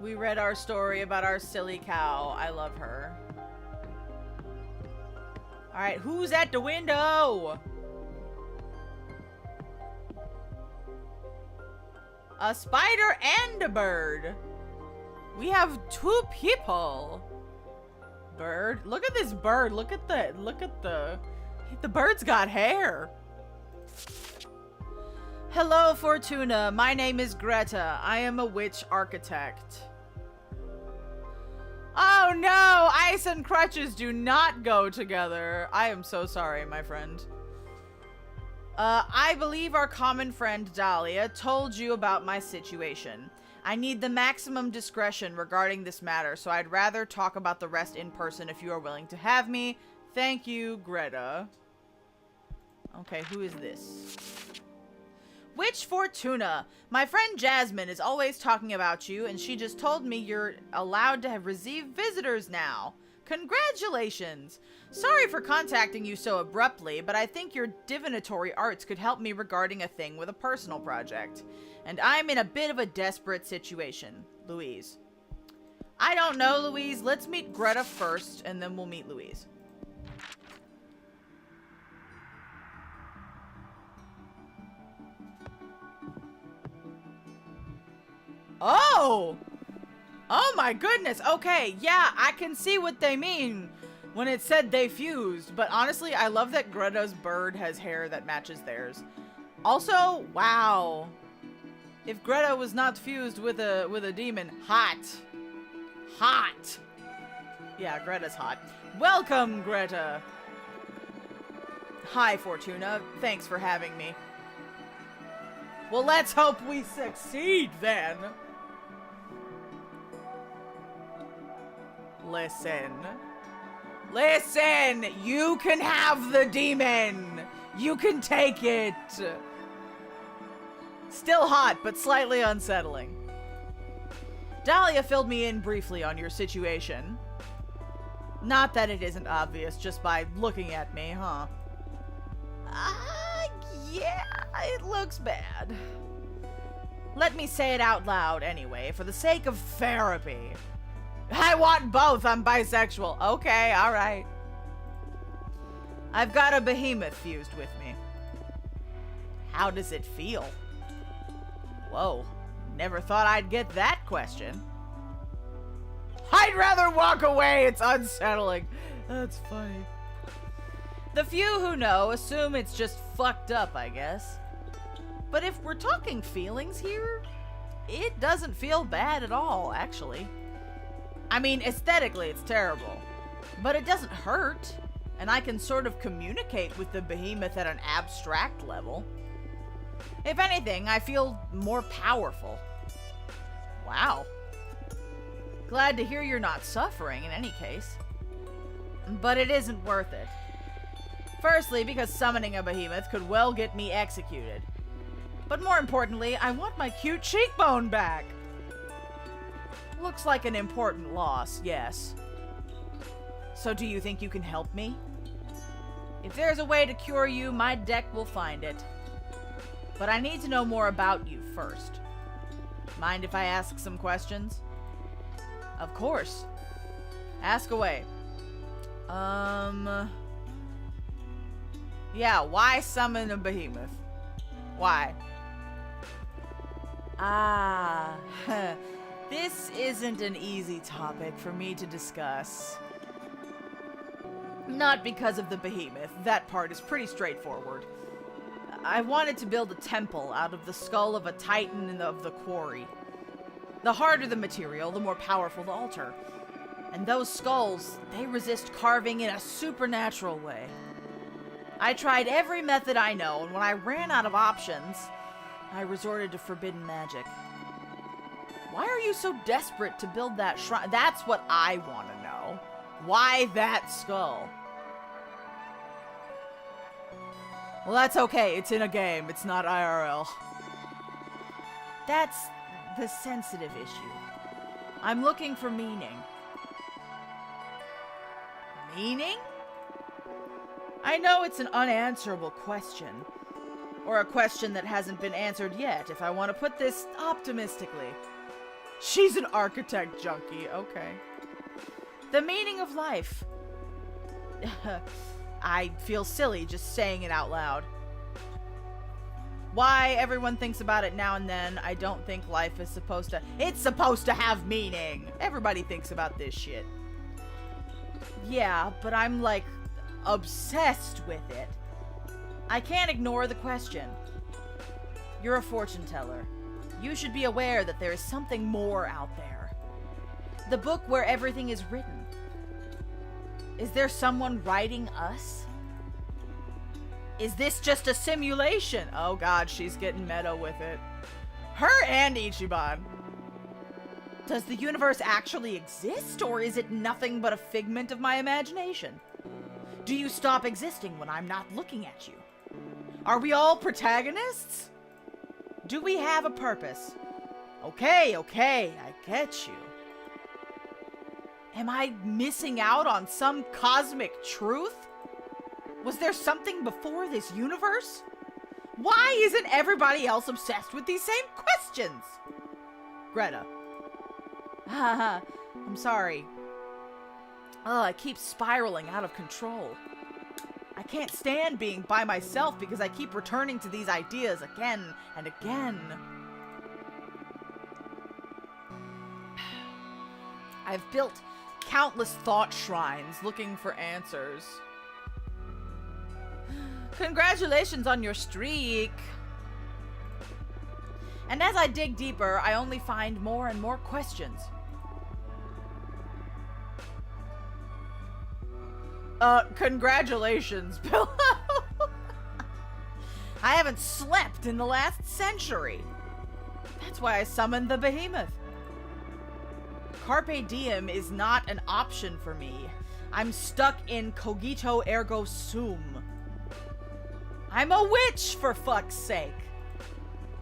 We read our story about our silly cow. I love her. Alright, who's at the window? A spider and a bird. We have 2 people. Bird? Look at this bird. Look at the bird's got hair. Hello, Fortuna. My name is Greta. I am a witch architect. Oh no! Ice and crutches do not go together. I am so sorry, my friend. I believe our common friend Dahlia told you about my situation. I need the maximum discretion regarding this matter, so I'd rather talk about the rest in person if you are willing to have me. Thank you, Greta. Okay, who is this? Witch Fortuna. My friend Jasmine is always talking about you, and she just told me you're allowed to have received visitors now. Congratulations! Sorry for contacting you so abruptly, but I think your divinatory arts could help me regarding a thing with a personal project. And I'm in a bit of a desperate situation. Louise. I don't know, Louise. Let's meet Greta first, and then we'll meet Louise. Oh! Oh my goodness. Okay, yeah, I can see what they mean when it said they fused. But honestly, I love that Greta's bird has hair that matches theirs. Also, wow. If Greta was not fused with a demon, hot. Hot. Yeah, Greta's hot. Welcome, Greta. Hi, Fortuna. Thanks for having me. Well, let's hope we succeed then. Listen. Listen! You can have the demon! You can take it! Still hot, but slightly unsettling. Dahlia filled me in briefly on your situation. Not that it isn't obvious just by looking at me, huh? Yeah, it looks bad. Let me say it out loud anyway, for the sake of therapy. I want both. I'm bisexual. Okay, alright. I've got a behemoth fused with me. How does it feel? Whoa. Never thought I'd get that question. I'd rather walk away. It's unsettling. That's funny. The few who know assume it's just fucked up, I guess. But if we're talking feelings here, it doesn't feel bad at all, actually. I mean, aesthetically, it's terrible, but it doesn't hurt, and I can sort of communicate with the behemoth at an abstract level. If anything, I feel more powerful. Wow. Glad to hear you're not suffering in any case. But it isn't worth it. Firstly, because summoning a behemoth could well get me executed. But more importantly, I want my cute cheekbone back. Looks like an important loss, yes. So do you think you can help me? If there's a way to cure you, my deck will find it. But I need to know more about you first. Mind if I ask some questions? Of course. Ask away. Yeah, why summon a behemoth? Why? This isn't an easy topic for me to discuss. Not because of the behemoth. That part is pretty straightforward. I wanted to build a temple out of the skull of a titan of the quarry. The harder the material, the more powerful the altar. And those skulls, they resist carving in a supernatural way. I tried every method I know, and when I ran out of options, I resorted to forbidden magic. Why are you so desperate to build that shrine? That's what I want to know. Why that skull? Well, that's okay. It's in a game. It's not IRL. That's the sensitive issue. I'm looking for meaning. Meaning? I know it's an unanswerable question. Or a question that hasn't been answered yet, if I want to put this optimistically. She's an architect junkie. Okay. The meaning of life. I feel silly just saying it out loud. Why everyone thinks about it now and then, I don't think life is supposed to... It's supposed to have meaning! Everybody thinks about this shit. Yeah, but I'm, like, obsessed with it. I can't ignore the question. You're a fortune teller. You should be aware that there is something more out there. The book where everything is written. Is there someone writing us? Is this just a simulation? Oh god, she's getting meta with it. Her and Ichiban. Does the universe actually exist, or is it nothing but a figment of my imagination? Do you stop existing when I'm not looking at you? Are we all protagonists? Do we have a purpose? Okay, I get you. Am I missing out on some cosmic truth? Was there something before this universe? Why isn't everybody else obsessed with these same questions? Greta. Haha, I'm sorry. Oh, I keep spiraling out of control. I can't stand being by myself because I keep returning to these ideas again and again. I've built countless thought shrines looking for answers. Congratulations on your streak. And as I dig deeper, I only find more and more questions. Congratulations, Pillow. I haven't slept in the last century. That's why I summoned the behemoth. Carpe diem is not an option for me. I'm stuck in cogito ergo sum. I'm a witch, for fuck's sake.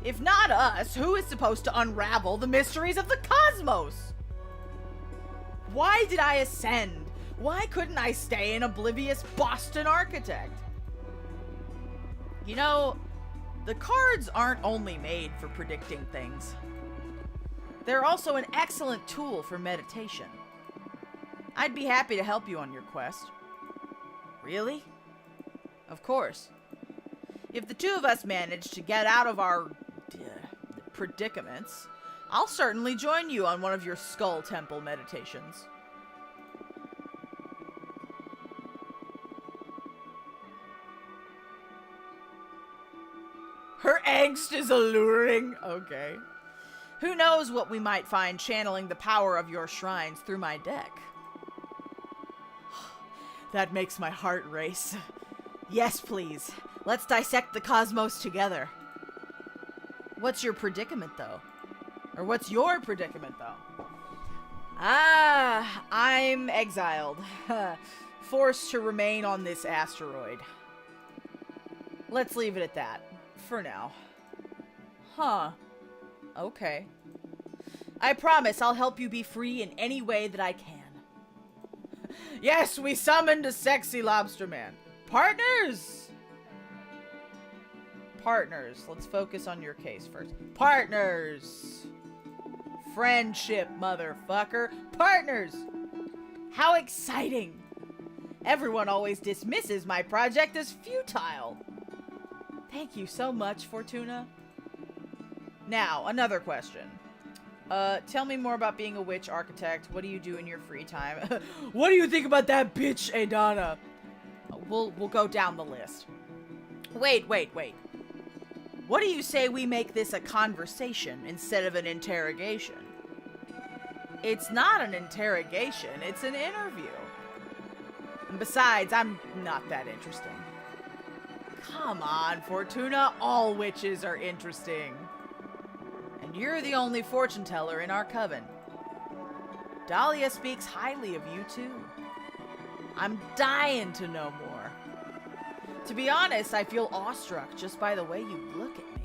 If not us, who is supposed to unravel the mysteries of the cosmos? Why did I ascend? Why couldn't I stay an oblivious Boston architect? You know, the cards aren't only made for predicting things. They're also an excellent tool for meditation. I'd be happy to help you on your quest. Really? Of course. If the two of us manage to get out of our predicaments, I'll certainly join you on one of your Skull Temple meditations. Her angst is alluring. Okay. Who knows what we might find channeling the power of your shrines through my deck? That makes my heart race. Yes, please. Let's dissect the cosmos together. What's your predicament, though? Or what's your predicament, though? I'm exiled. Forced to remain on this asteroid. Let's leave it at that. For now. Huh. Okay. I promise I'll help you be free in any way that I can. Yes, we summoned a sexy lobster man. Partners! Partners. Let's focus on your case first. Partners! Friendship, motherfucker. Partners! How exciting! Everyone always dismisses my project as futile. Thank you so much, Fortuna. Now, another question. Tell me more about being a witch architect. What do you do in your free time? What do you think about that bitch, Adana? We'll go down the list. Wait. What do you say we make this a conversation instead of an interrogation? It's not an interrogation, it's an interview. And besides, I'm not that interesting. Come on, Fortuna, all witches are interesting. And you're the only fortune teller in our coven. Dahlia speaks highly of you, too. I'm dying to know more. To be honest, I feel awestruck just by the way you look at me.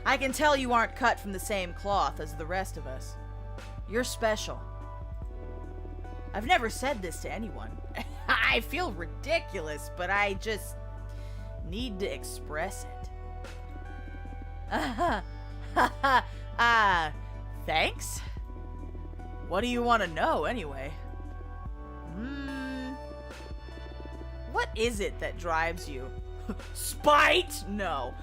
I can tell you aren't cut from the same cloth as the rest of us. You're special. I've never said this to anyone. I feel ridiculous, but I just need to express it. Thanks? What do you want to know, anyway? What is it that drives you? Spite? No.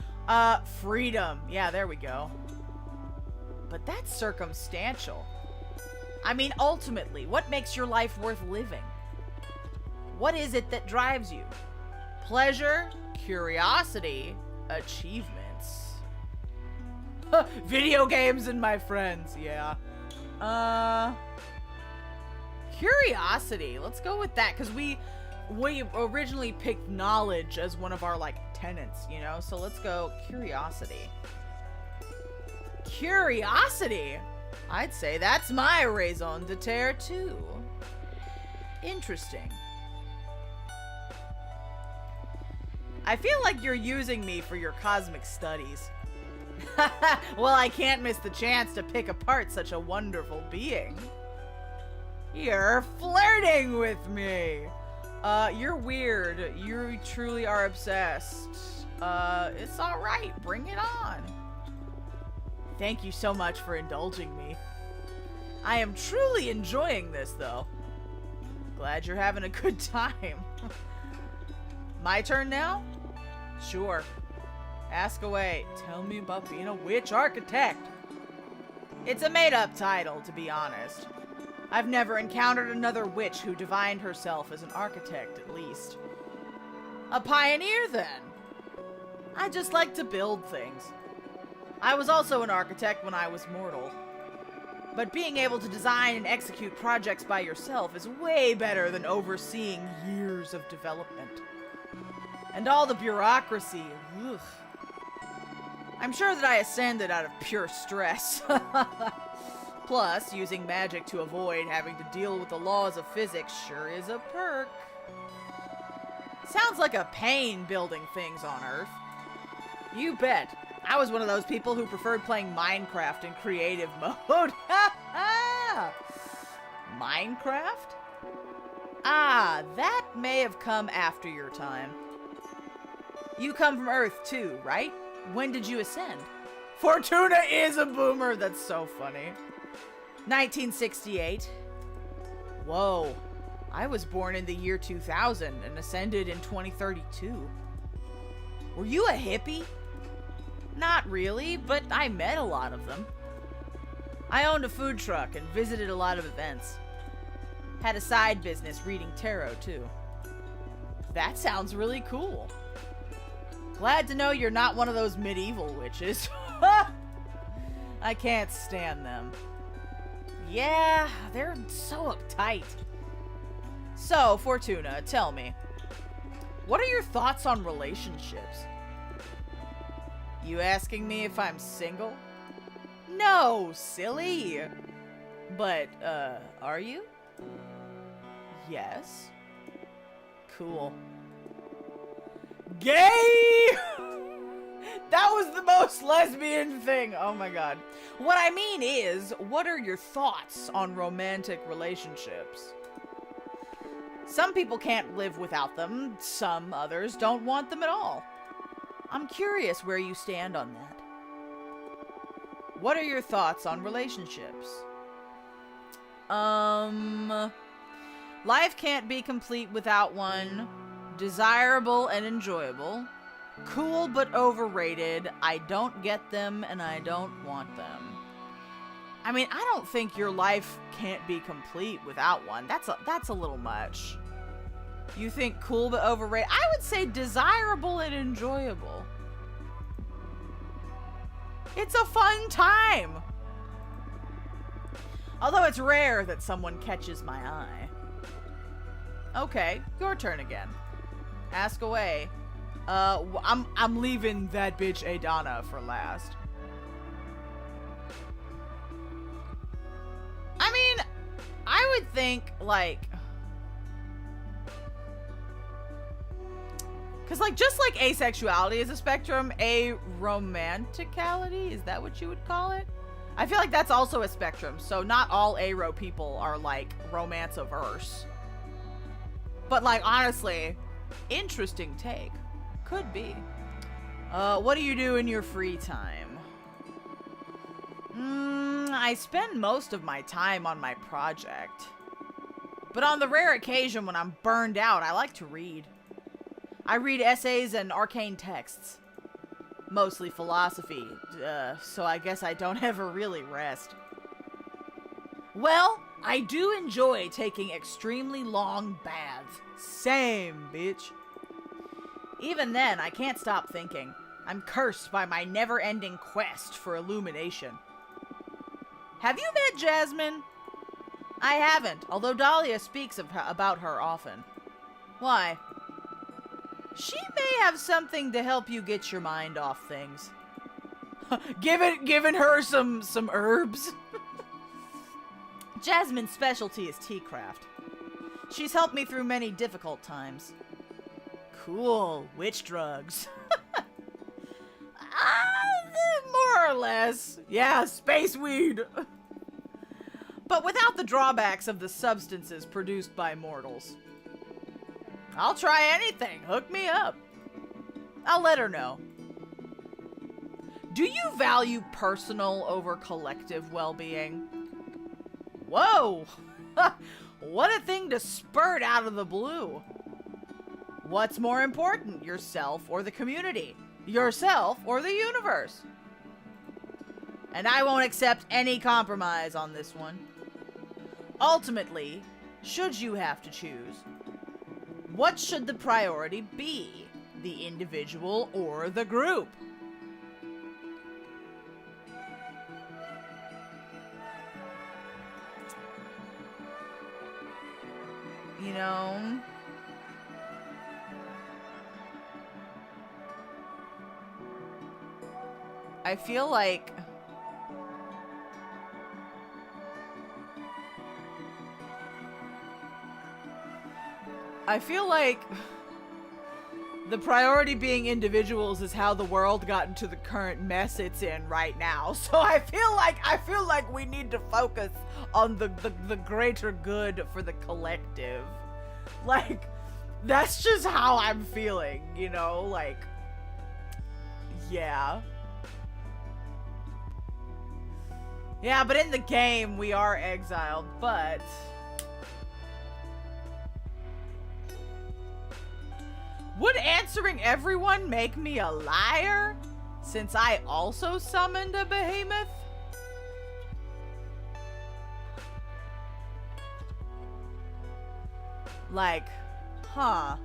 Freedom. Yeah, there we go. But that's circumstantial. I mean, ultimately, what makes your life worth living? What is it that drives you? Pleasure? Curiosity? Achievements? Video games and my friends, yeah. Curiosity. Let's go with that, because we originally picked knowledge as one of our, like, tenets, you know? So let's go curiosity. Curiosity? I'd say that's my raison d'etre, too. Interesting. I feel like you're using me for your cosmic studies. Well, I can't miss the chance to pick apart such a wonderful being. You're flirting with me. You're weird. You truly are obsessed. It's alright. Bring it on. Thank you so much for indulging me. I am truly enjoying this, though. Glad you're having a good time. My turn now? Sure. Ask away. Tell me about being a witch architect. It's a made-up title, to be honest. I've never encountered another witch who divined herself as an architect, at least. A pioneer, then. I just like to build things. I was also an architect when I was mortal. But being able to design and execute projects by yourself is way better than overseeing years of development. And all the bureaucracy, ugh. I'm sure that I ascended out of pure stress. Plus, using magic to avoid having to deal with the laws of physics sure is a perk. Sounds like a pain building things on Earth. You bet. I was one of those people who preferred playing Minecraft in creative mode. Minecraft? Ah, that may have come after your time. You come from Earth too, right? When did you ascend? Fortuna is a boomer. That's so funny. 1968. Whoa. I was born in the year 2000 and ascended in 2032. Were you a hippie? Not really, but I met a lot of them. I owned a food truck and visited a lot of events. Had a side business reading tarot, too. That sounds really cool. Glad to know you're not one of those medieval witches. I can't stand them. Yeah, they're so uptight. So, Fortuna, tell me, what are your thoughts on relationships? You asking me if I'm single? No, silly. But, are you? Yes. Cool. Gay! That was the most lesbian thing. Oh my god. What I mean is, what are your thoughts on romantic relationships? Some people can't live without them. Some others don't want them at all. I'm curious where you stand on that. What are your thoughts on relationships? Life can't be complete without one. Desirable and enjoyable. Cool but overrated. I don't get them and I don't want them. I mean, I don't think your life can't be complete without one. That's a little much. You think cool but overrated? I would say desirable and enjoyable. It's a fun time. Although it's rare that someone catches my eye. Okay, your turn again. Ask away. I'm leaving that bitch Adana for last. I mean, I would think, like... Because, like, just like asexuality is a spectrum, aromanticality, is that what you would call it? I feel like that's also a spectrum, so not all aro people are, like, romance-averse. But, like, honestly, interesting take. Could be. What do you do in your free time? I spend most of my time on my project. But on the rare occasion when I'm burned out, I like to read. I read essays and arcane texts. Mostly philosophy, so I guess I don't ever really rest. Well, I do enjoy taking extremely long baths. Same, bitch. Even then, I can't stop thinking. I'm cursed by my never-ending quest for illumination. Have you met Jasmine? I haven't, although Dahlia speaks about her often. Why? She may have something to help you get your mind off things. Giving her some herbs? Jasmine's specialty is tea craft. She's helped me through many difficult times. Cool. Witch drugs. More or less. Yeah, space weed. but without the drawbacks of the substances produced by mortals. I'll try anything. Hook me up. I'll let her know. Do you value personal over collective well-being? Whoa! What a thing to spurt out of the blue. What's more important, yourself or the community? Yourself or the universe? And I won't accept any compromise on this one. Ultimately, should you have to choose, what should the priority be? The individual or the group? You know, I feel like the priority being individuals is how the world got into the current mess it's in right now. So I feel like we need to focus on the greater good for the collective. Like, that's just how I'm feeling, you know? Like, yeah. Yeah, but in the game, we are exiled, but... Would answering everyone make me a liar, since I also summoned a behemoth? Like, huh.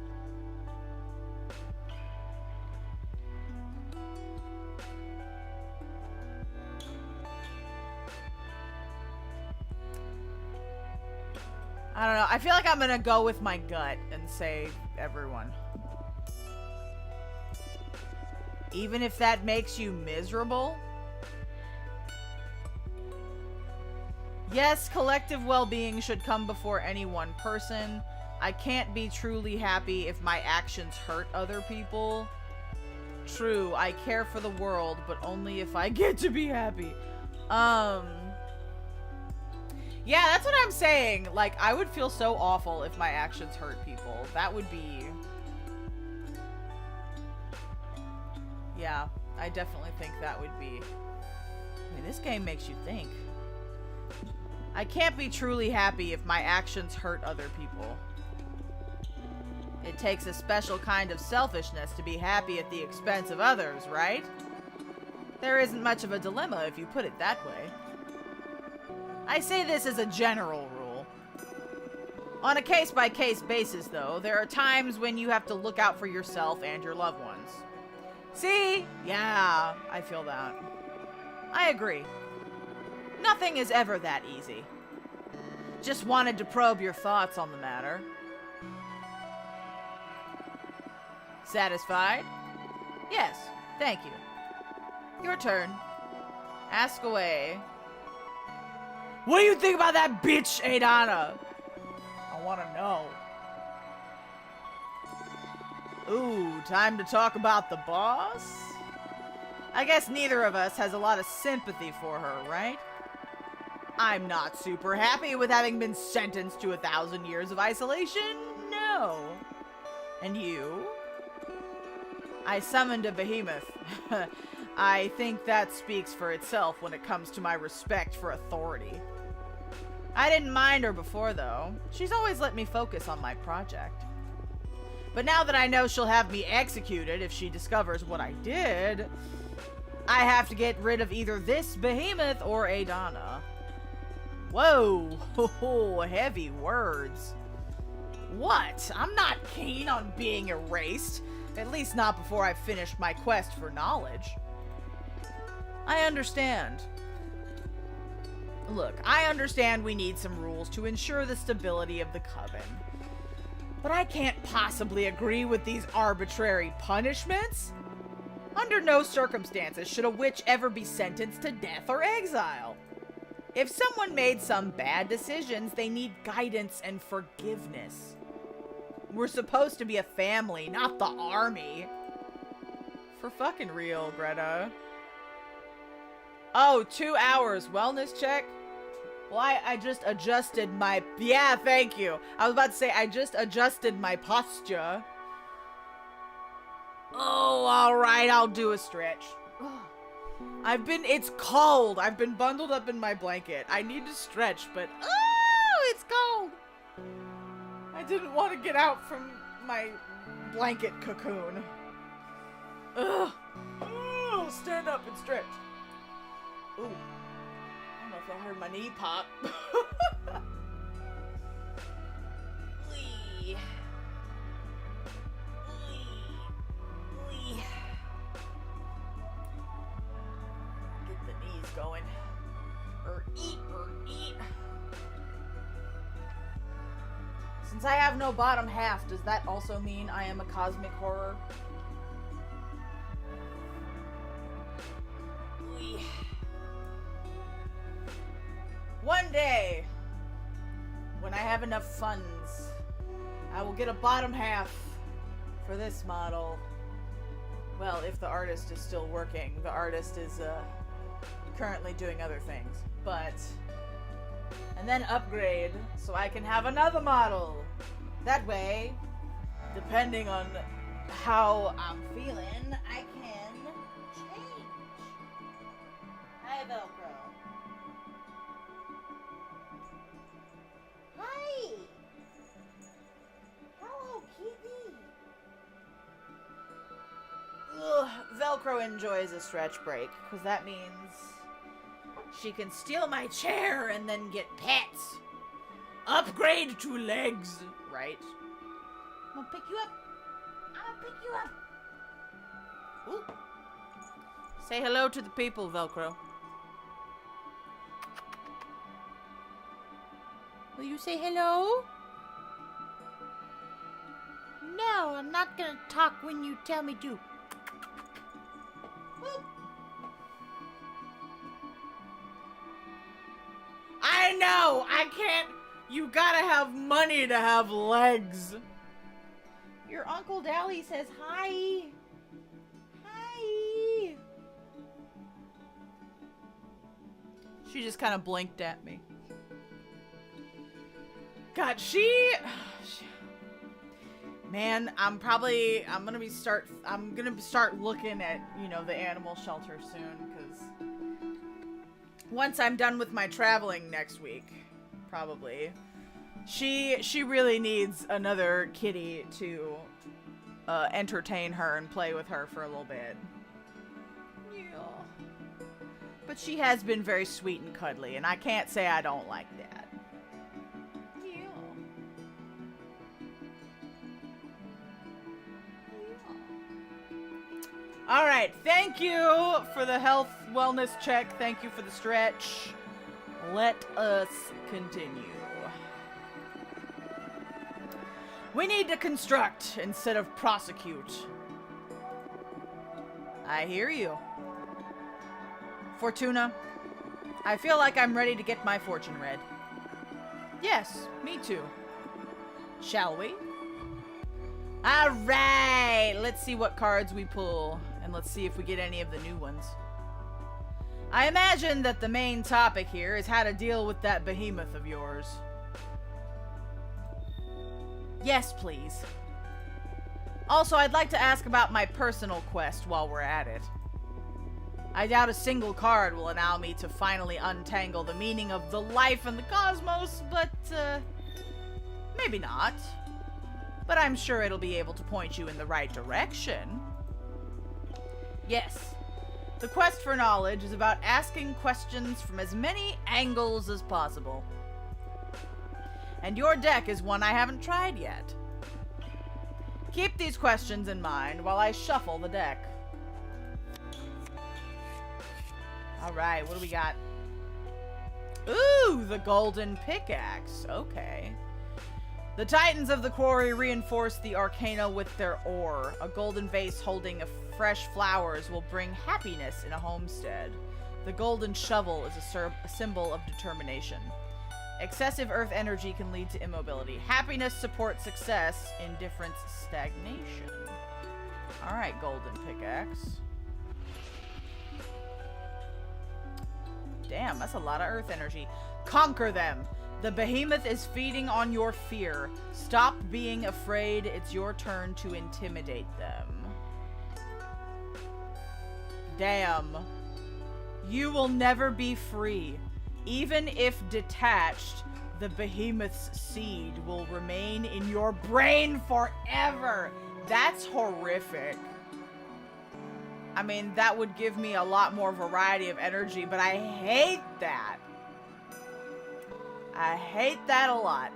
I don't know. I feel like I'm gonna go with my gut and say everyone. Even if that makes you miserable? Yes, collective well-being should come before any one person. I can't be truly happy if my actions hurt other people. True, I care for the world, but only if I get to be happy. Yeah, that's what I'm saying. Like, I would feel so awful if my actions hurt people. That would be... Yeah, I definitely think that would be... I mean, this game makes you think. I can't be truly happy if my actions hurt other people. It takes a special kind of selfishness to be happy at the expense of others, right? There isn't much of a dilemma if you put it that way. I say this as a general rule. On a case-by-case basis, though, there are times when you have to look out for yourself and your loved ones. See? Yeah, I feel that. I agree. Nothing is ever that easy. Just wanted to probe your thoughts on the matter. Satisfied? Yes, thank you. Your turn. Ask away. What do you think about that bitch, Adana? I want to know. Ooh, time to talk about the boss? I guess neither of us has a lot of sympathy for her, right? I'm not super happy with having been sentenced to 1,000 years of isolation. No. And you? I summoned a behemoth. I think that speaks for itself when it comes to my respect for authority. I didn't mind her before, though. She's always let me focus on my project. But now that I know she'll have me executed if she discovers what I did, I have to get rid of either this behemoth or Adana. Whoa, heavy words. What? I'm not keen on being erased. At least not before I've finished my quest for knowledge. I understand. Look, I understand we need some rules to ensure the stability of the Coven. But I can't possibly agree with these arbitrary punishments. Under no circumstances should a witch ever be sentenced to death or exile. If someone made some bad decisions, they need guidance and forgiveness. We're supposed to be a family, not the army. For fucking real, Greta. Oh, 2 hours. Wellness check? Well, I just adjusted my... Yeah, thank you. I was about to say, I just adjusted my posture. Oh, alright, I'll do a stretch. It's cold. I've been bundled up in my blanket. I need to stretch, but... Oh, it's cold. I didn't want to get out from my blanket cocoon. Ugh. Oh, stand up and stretch. Ooh. I don't know if y'all heard my knee pop. Wee. Wee. Get the knees going. Or eat. Since I have no bottom half, does that also mean I am a cosmic horror? Wee. One day, when I have enough funds, I will get a bottom half for this model. Well, if the artist is still working. The artist is currently doing other things. And then upgrade so I can have another model. That way, depending on how I'm feeling, I can change. Hi, Velcro. Hi! Hello, kitty! Ugh, Velcro enjoys a stretch break, because that means she can steal my chair and then get pets. Upgrade to legs, right? I'm gonna pick you up. Ooh. Say hello to the people, Velcro. Will you say hello? No, I'm not gonna talk when you tell me to. Whoop. I know! I can't... You gotta have money to have legs. Your Uncle Dally says hi. Hi. She just kind of blinked at me. God, Man, I'm gonna start looking at, the animal shelter soon, because once I'm done with my traveling next week, probably, she really needs another kitty to entertain her and play with her for a little bit. Yeah. But she has been very sweet and cuddly, and I can't say I don't like that. Yeah. All right, thank you for the health wellness check. Thank you for the stretch. Let us continue. We need to construct instead of prosecute. I hear you. Fortuna, I feel like I'm ready to get my fortune read. Yes, me too. Shall we? All right, let's see what cards we pull, and let's see if we get any of the new ones. I imagine that the main topic here is how to deal with that behemoth of yours. Yes, please. Also, I'd like to ask about my personal quest while we're at it. I doubt a single card will allow me to finally untangle the meaning of the life and the cosmos, but, maybe not. But I'm sure it'll be able to point you in the right direction. Yes. The quest for knowledge is about asking questions from as many angles as possible. And your deck is one I haven't tried yet. Keep these questions in mind while I shuffle the deck. Alright, what do we got? Ooh, the golden pickaxe. Okay. The Titans of the Quarry reinforce the arcana with their ore. A golden vase holding fresh flowers will bring happiness in a homestead. The golden shovel is a symbol of determination. Excessive earth energy can lead to immobility. Happiness supports success. Indifference, stagnation. Alright, golden pickaxe. Damn, that's a lot of earth energy. Conquer them. The behemoth is feeding on your fear. Stop being afraid. It's your turn to intimidate them. Damn. You will never be free. Even if detached, the behemoth's seed will remain in your brain forever. That's horrific. I mean, that would give me a lot more variety of energy, but I hate that. I hate that a lot.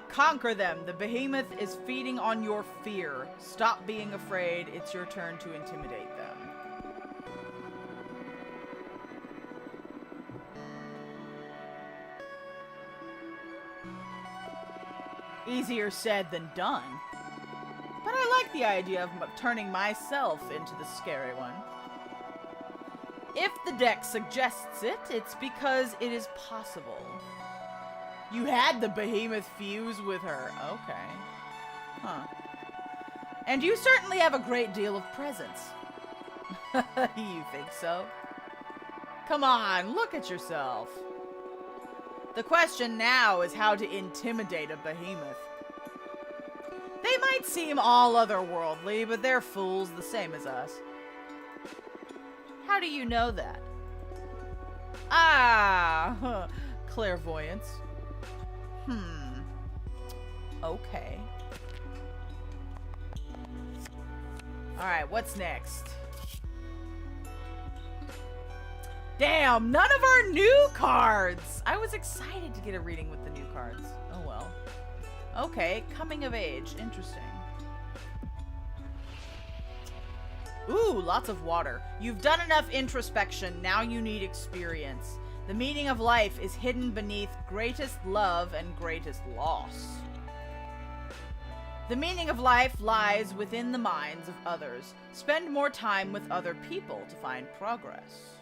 Conquer them. The behemoth is feeding on your fear. Stop being afraid. It's your turn to intimidate them. Easier said than done. But I like the idea of turning myself into the scary one. If the deck suggests it, it's because it is possible. You had the behemoth fuse with her. Okay. Huh. And you certainly have a great deal of presence. You think so? Come on, look at yourself. The question now is how to intimidate a behemoth. They might seem all otherworldly, but they're fools the same as us. How do you know that? Ah, clairvoyance. Okay. Alright, what's next? Damn, none of our new cards! I was excited to get a reading with the new cards. Oh well. Okay, coming of age. Interesting. Ooh, lots of water. You've done enough introspection, now you need experience. The meaning of life is hidden beneath greatest love and greatest loss. The meaning of life lies within the minds of others. Spend more time with other people to find progress.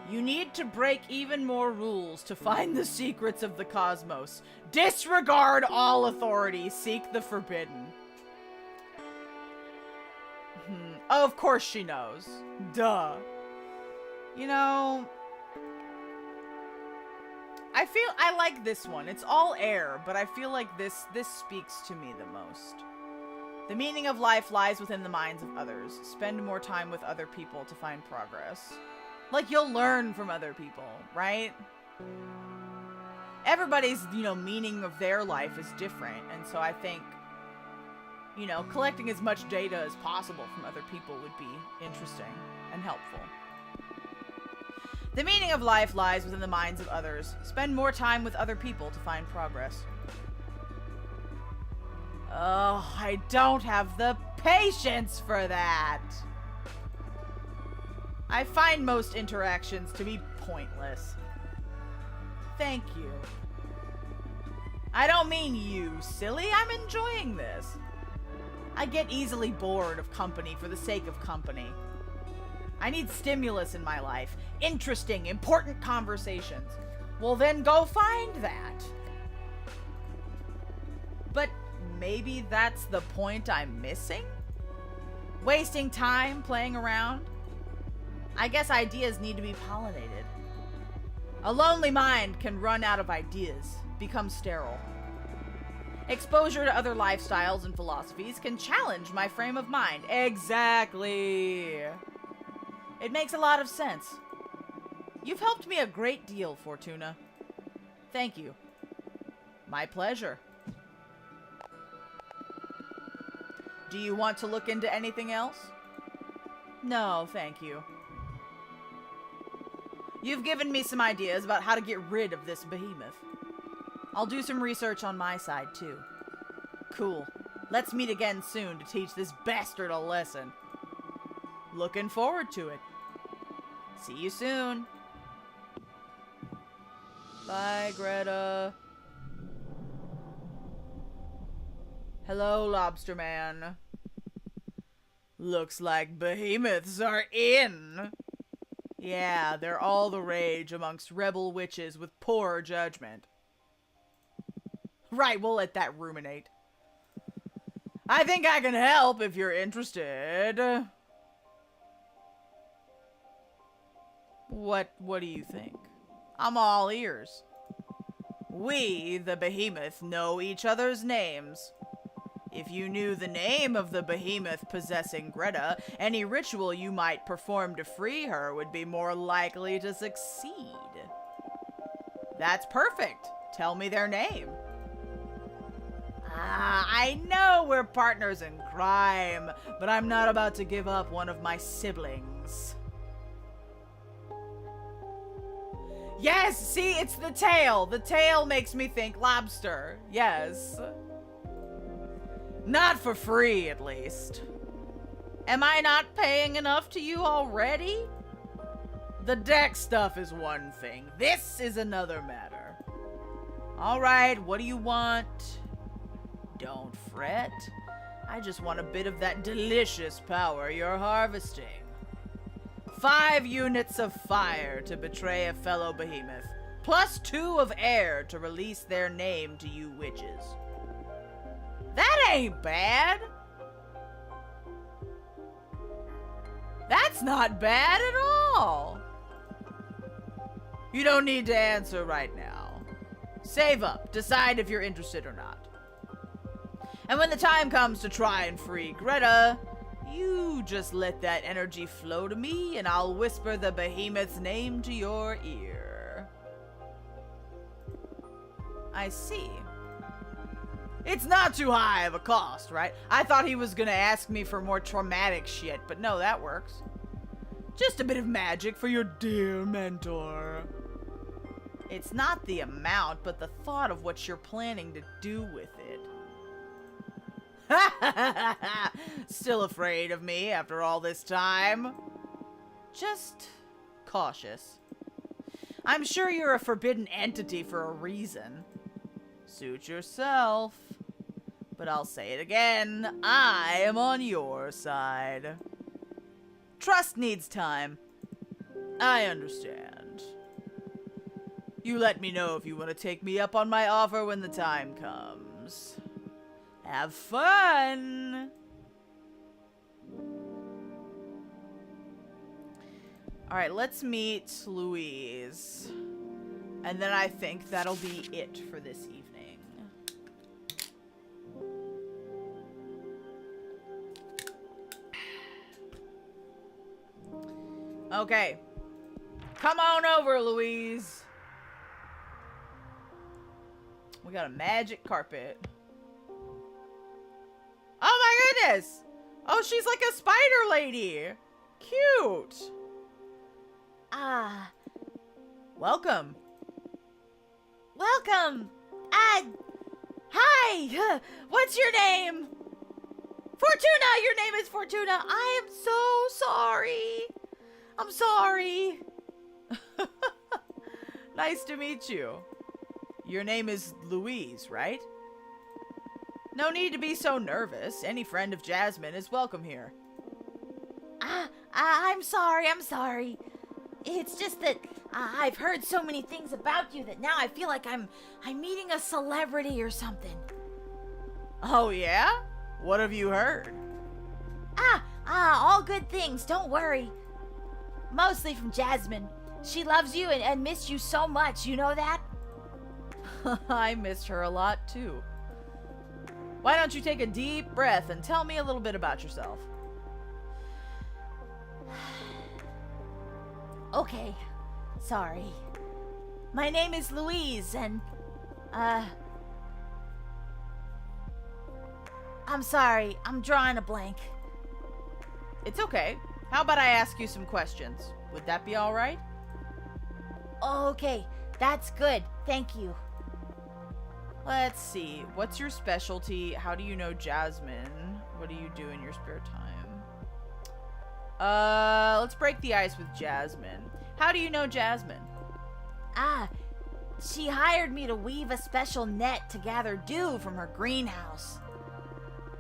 You need to break even more rules to find the secrets of the cosmos. Disregard all authority. Seek the forbidden. Of course she knows. Duh. You know, I like this one. It's all air, but I feel like this speaks to me the most. The meaning of life lies within the minds of others. Spend more time with other people to find progress. Like, you'll learn from other people, right? Everybody's, meaning of their life is different. And so I think, collecting as much data as possible from other people would be interesting and helpful. The meaning of life lies within the minds of others. Spend more time with other people to find progress. Oh, I don't have the patience for that. I find most interactions to be pointless. Thank you. I don't mean you, silly. I'm enjoying this. I get easily bored of company for the sake of company. I need stimulus in my life. Interesting, important conversations. Well, then go find that. But maybe that's the point I'm missing? Wasting time playing around? I guess ideas need to be pollinated. A lonely mind can run out of ideas, become sterile. Exposure to other lifestyles and philosophies can challenge my frame of mind. Exactly. It makes a lot of sense. You've helped me a great deal, Fortuna. Thank you. My pleasure. Do you want to look into anything else? No, thank you. You've given me some ideas about how to get rid of this behemoth. I'll do some research on my side, too. Cool. Let's meet again soon to teach this bastard a lesson. Looking forward to it. See you soon. Bye, Greta. Hello, Lobster Man. Looks like behemoths are in. Yeah, they're all the rage amongst rebel witches with poor judgment. Right, we'll let that ruminate. I think I can help if you're interested. What do you think? I'm all ears. We, the behemoth, know each other's names. If you knew the name of the behemoth possessing Greta, any ritual you might perform to free her would be more likely to succeed. That's perfect. Tell me their name. I know we're partners in crime, but I'm not about to give up one of my siblings. Yes, see, it's the tail. The tail makes me think lobster. Yes. Not for free, at least. Am I not paying enough to you already? The deck stuff is one thing. This is another matter. All right, what do you want? Don't fret. I just want a bit of that delicious power you're harvesting. 5 units of fire to betray a fellow behemoth, plus 2 of air to release their name to you witches. That ain't bad. That's not bad at all. You don't need to answer right now. Save up, decide if you're interested or not. And when the time comes to try and free Greta, you just let that energy flow to me and I'll whisper the behemoth's name to your ear. I see. It's not too high of a cost, right? I thought he was gonna ask me for more traumatic shit, but no, that works. Just a bit of magic for your dear mentor. It's not the amount, but the thought of what you're planning to do with it. Still afraid of me after all this time? Just cautious. I'm sure you're a forbidden entity for a reason. Suit yourself. But I'll say it again, I am on your side. Trust needs time. I understand. You let me know if you want to take me up on my offer when the time comes. Have fun! Alright, let's meet Louise. And then I think that'll be it for this evening. Okay. Come on over, Louise. We got a magic carpet. Oh my goodness! Oh, she's like a spider lady! Cute! Welcome. Welcome! Hi! What's your name? Fortuna! Your name is Fortuna! I am so sorry! I'm sorry! Nice to meet you. Your name is Louise, right? No need to be so nervous. Any friend of Jasmine is welcome here. I'm sorry. It's just that I've heard so many things about you that now I feel like I'm meeting a celebrity or something. Oh yeah? What have you heard? All good things, don't worry. Mostly from Jasmine. She loves you and missed you so much, you know that? I missed her a lot too. Why don't you take a deep breath and tell me a little bit about yourself? Okay, sorry. My name is Louise, and, I'm sorry, I'm drawing a blank. It's okay. How about I ask you some questions? Would that be alright? Okay, that's good, thank you. Let's see. What's your specialty? How do you know Jasmine? What do you do in your spare time? Let's break the ice with Jasmine. How do you know Jasmine? She hired me to weave a special net to gather dew from her greenhouse.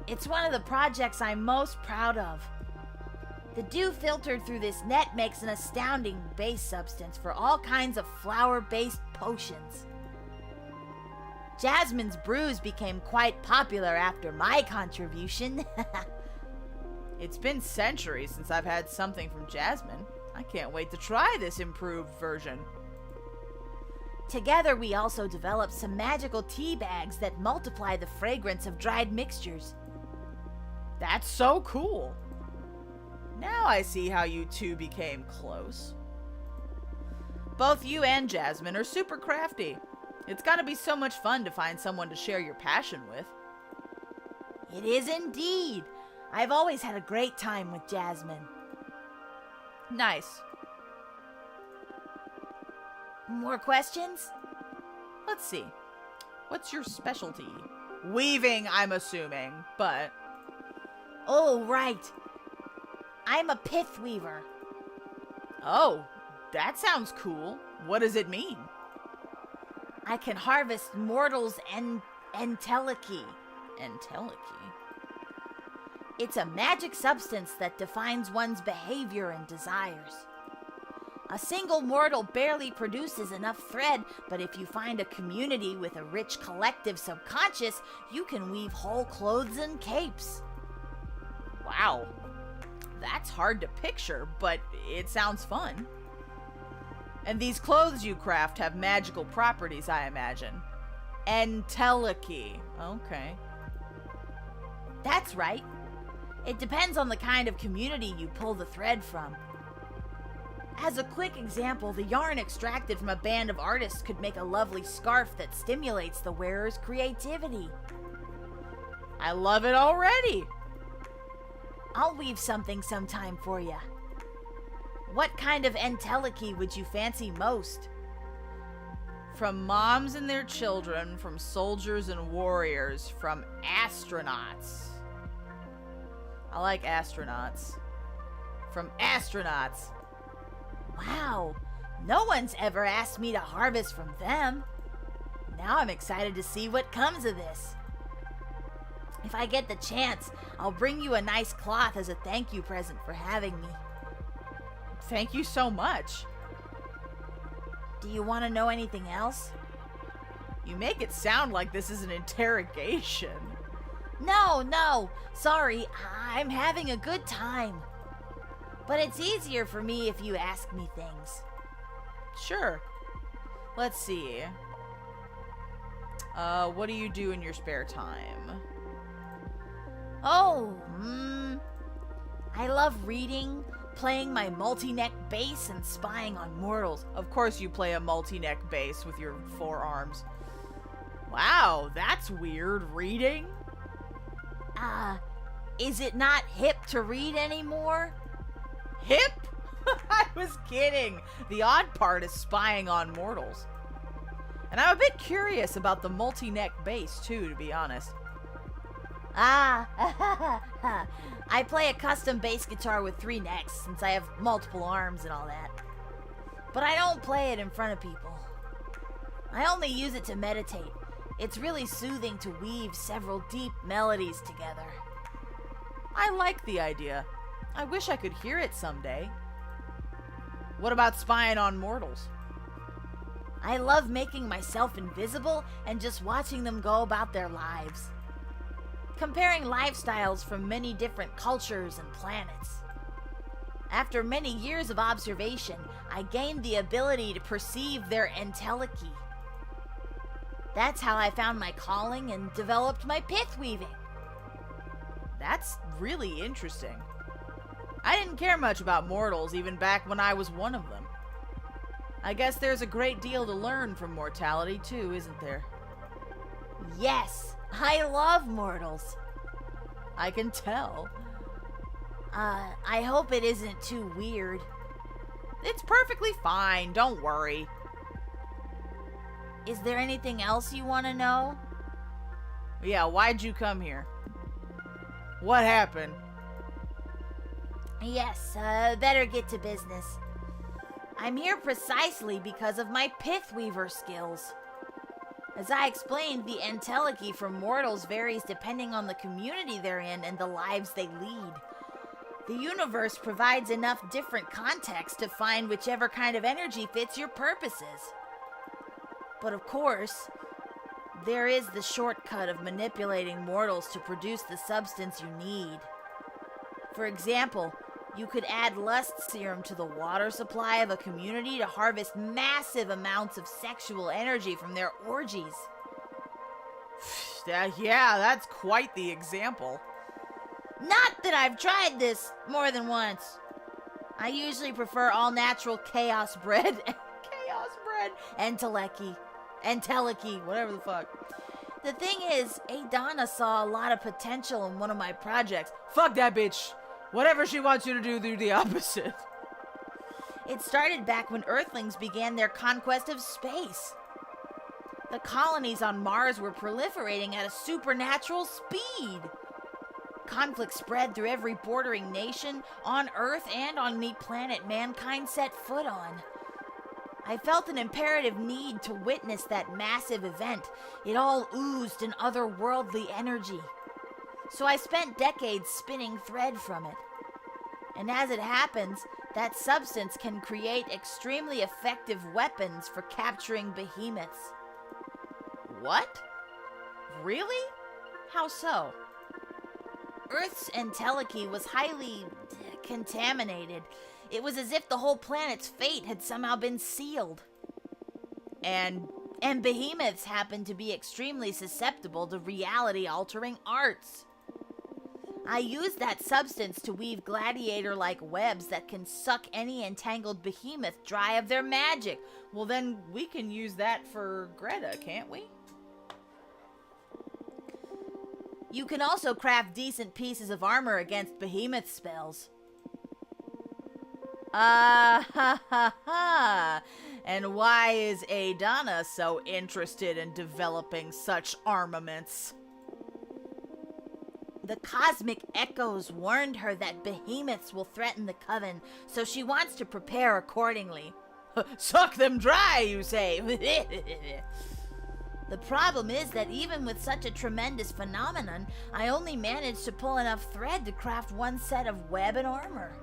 It's one of the projects I'm most proud of. The dew filtered through this net makes an astounding base substance for all kinds of flower-based potions. Jasmine's brews became quite popular after my contribution. It's been centuries since I've had something from Jasmine. I can't wait to try this improved version. Together, we also developed some magical tea bags that multiply the fragrance of dried mixtures. That's so cool. Now I see how you two became close. Both you and Jasmine are super crafty. It's gotta be so much fun to find someone to share your passion with. It is indeed. I've always had a great time with Jasmine. Nice. More questions? Let's see. What's your specialty? Weaving, I'm assuming, but... Oh, right. I'm a pith weaver. Oh, that sounds cool. What does it mean? I can harvest mortals and entelechy. Entelechy? It's a magic substance that defines one's behavior and desires. A single mortal barely produces enough thread, but if you find a community with a rich collective subconscious, you can weave whole clothes and capes. Wow. That's hard to picture, but it sounds fun. And these clothes you craft have magical properties, I imagine. Entelechy. Okay. That's right. It depends on the kind of community you pull the thread from. As a quick example, the yarn extracted from a band of artists could make a lovely scarf that stimulates the wearer's creativity. I love it already! I'll weave something sometime for you. What kind of entelechy would you fancy most? From moms and their children, from soldiers and warriors, from astronauts. I like astronauts. From astronauts. Wow, no one's ever asked me to harvest from them. Now I'm excited to see what comes of this. If I get the chance, I'll bring you a nice cloth as a thank you present for having me. Thank you so much. Do you want to know anything else? You make it sound like this is an interrogation. No, sorry, I'm having a good time. But it's easier for me if you ask me things. Sure. Let's see. What do you do in your spare time? Oh, I love reading, playing my multi-neck bass, and spying on mortals. Of course you play a multi-neck bass with your forearms. Wow, that's weird. Reading? Is it not hip to read anymore? Hip? I was kidding. The odd part is spying on mortals. And I'm a bit curious about the multi-neck bass too, to be honest. I play a custom bass guitar with 3 necks since I have multiple arms and all that. But I don't play it in front of people. I only use it to meditate. It's really soothing to weave several deep melodies together. I like the idea. I wish I could hear it someday. What about spying on mortals? I love making myself invisible and just watching them go about their lives. Comparing lifestyles from many different cultures and planets. After many years of observation, I gained the ability to perceive their entelechy. That's how I found my calling and developed my pith weaving. That's really interesting. I didn't care much about mortals even back when I was one of them. I guess there's a great deal to learn from mortality too, isn't there? Yes, I love mortals. I can tell. I hope it isn't too weird. It's perfectly fine, don't worry. Is there anything else you want to know? Yeah, why'd you come here? What happened? Yes, better get to business. I'm here precisely because of my pith weaver skills. As I explained, the entelechy from mortals varies depending on the community they're in and the lives they lead. The universe provides enough different context to find whichever kind of energy fits your purposes. But of course, there is the shortcut of manipulating mortals to produce the substance you need. For example, You could add lust serum to the water supply of a community to harvest massive amounts of sexual energy from their orgies. Yeah, that's quite the example. Not that I've tried this more than once. I usually prefer all-natural chaos bread. Chaos bread. And teleki, whatever the fuck. The thing is, Adana saw a lot of potential in one of my projects. Fuck that bitch. Whatever she wants you to do the opposite. It started back when Earthlings began their conquest of space. The colonies on Mars were proliferating at a supernatural speed. Conflict spread through every bordering nation on Earth and on the planet mankind set foot on. I felt an imperative need to witness that massive event. It all oozed an otherworldly energy. So I spent decades spinning thread from it. And as it happens, that substance can create extremely effective weapons for capturing behemoths. What? Really? How so? Earth's entelechy was highly contaminated. It was as if the whole planet's fate had somehow been sealed. And behemoths happen to be extremely susceptible to reality-altering arts. I used that substance to weave gladiator-like webs that can suck any entangled behemoth dry of their magic. Well, then we can use that for Greta, can't we? You can also craft decent pieces of armor against behemoth spells. Ha ha. And why is Adana so interested in developing such armaments? The cosmic echoes warned her that behemoths will threaten the coven, so she wants to prepare accordingly. Suck them dry, you say? The problem is that even with such a tremendous phenomenon, I only managed to pull enough thread to craft one set of web and armor.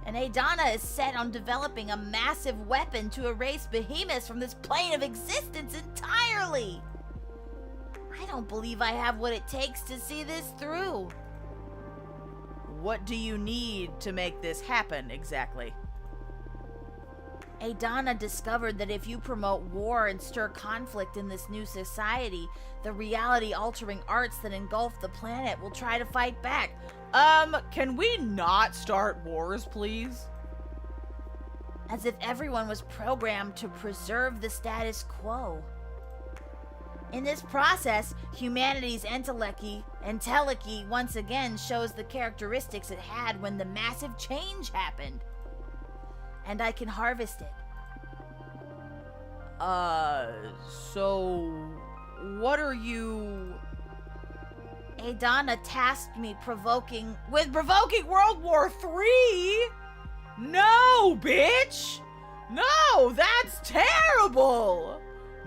And Adana is set on developing a massive weapon to erase behemoths from this plane of existence entirely. I don't believe I have what it takes to see this through. What do you need to make this happen, exactly? Adana discovered that if you promote war and stir conflict in this new society, the reality-altering arts that engulf the planet will try to fight back. Can we not start wars, please? As if everyone was programmed to preserve the status quo. In this process, humanity's entelechy once again shows the characteristics it had when the massive change happened. And I can harvest it. So what are you... Adana tasked me with provoking World War III? No, bitch! No, that's terrible!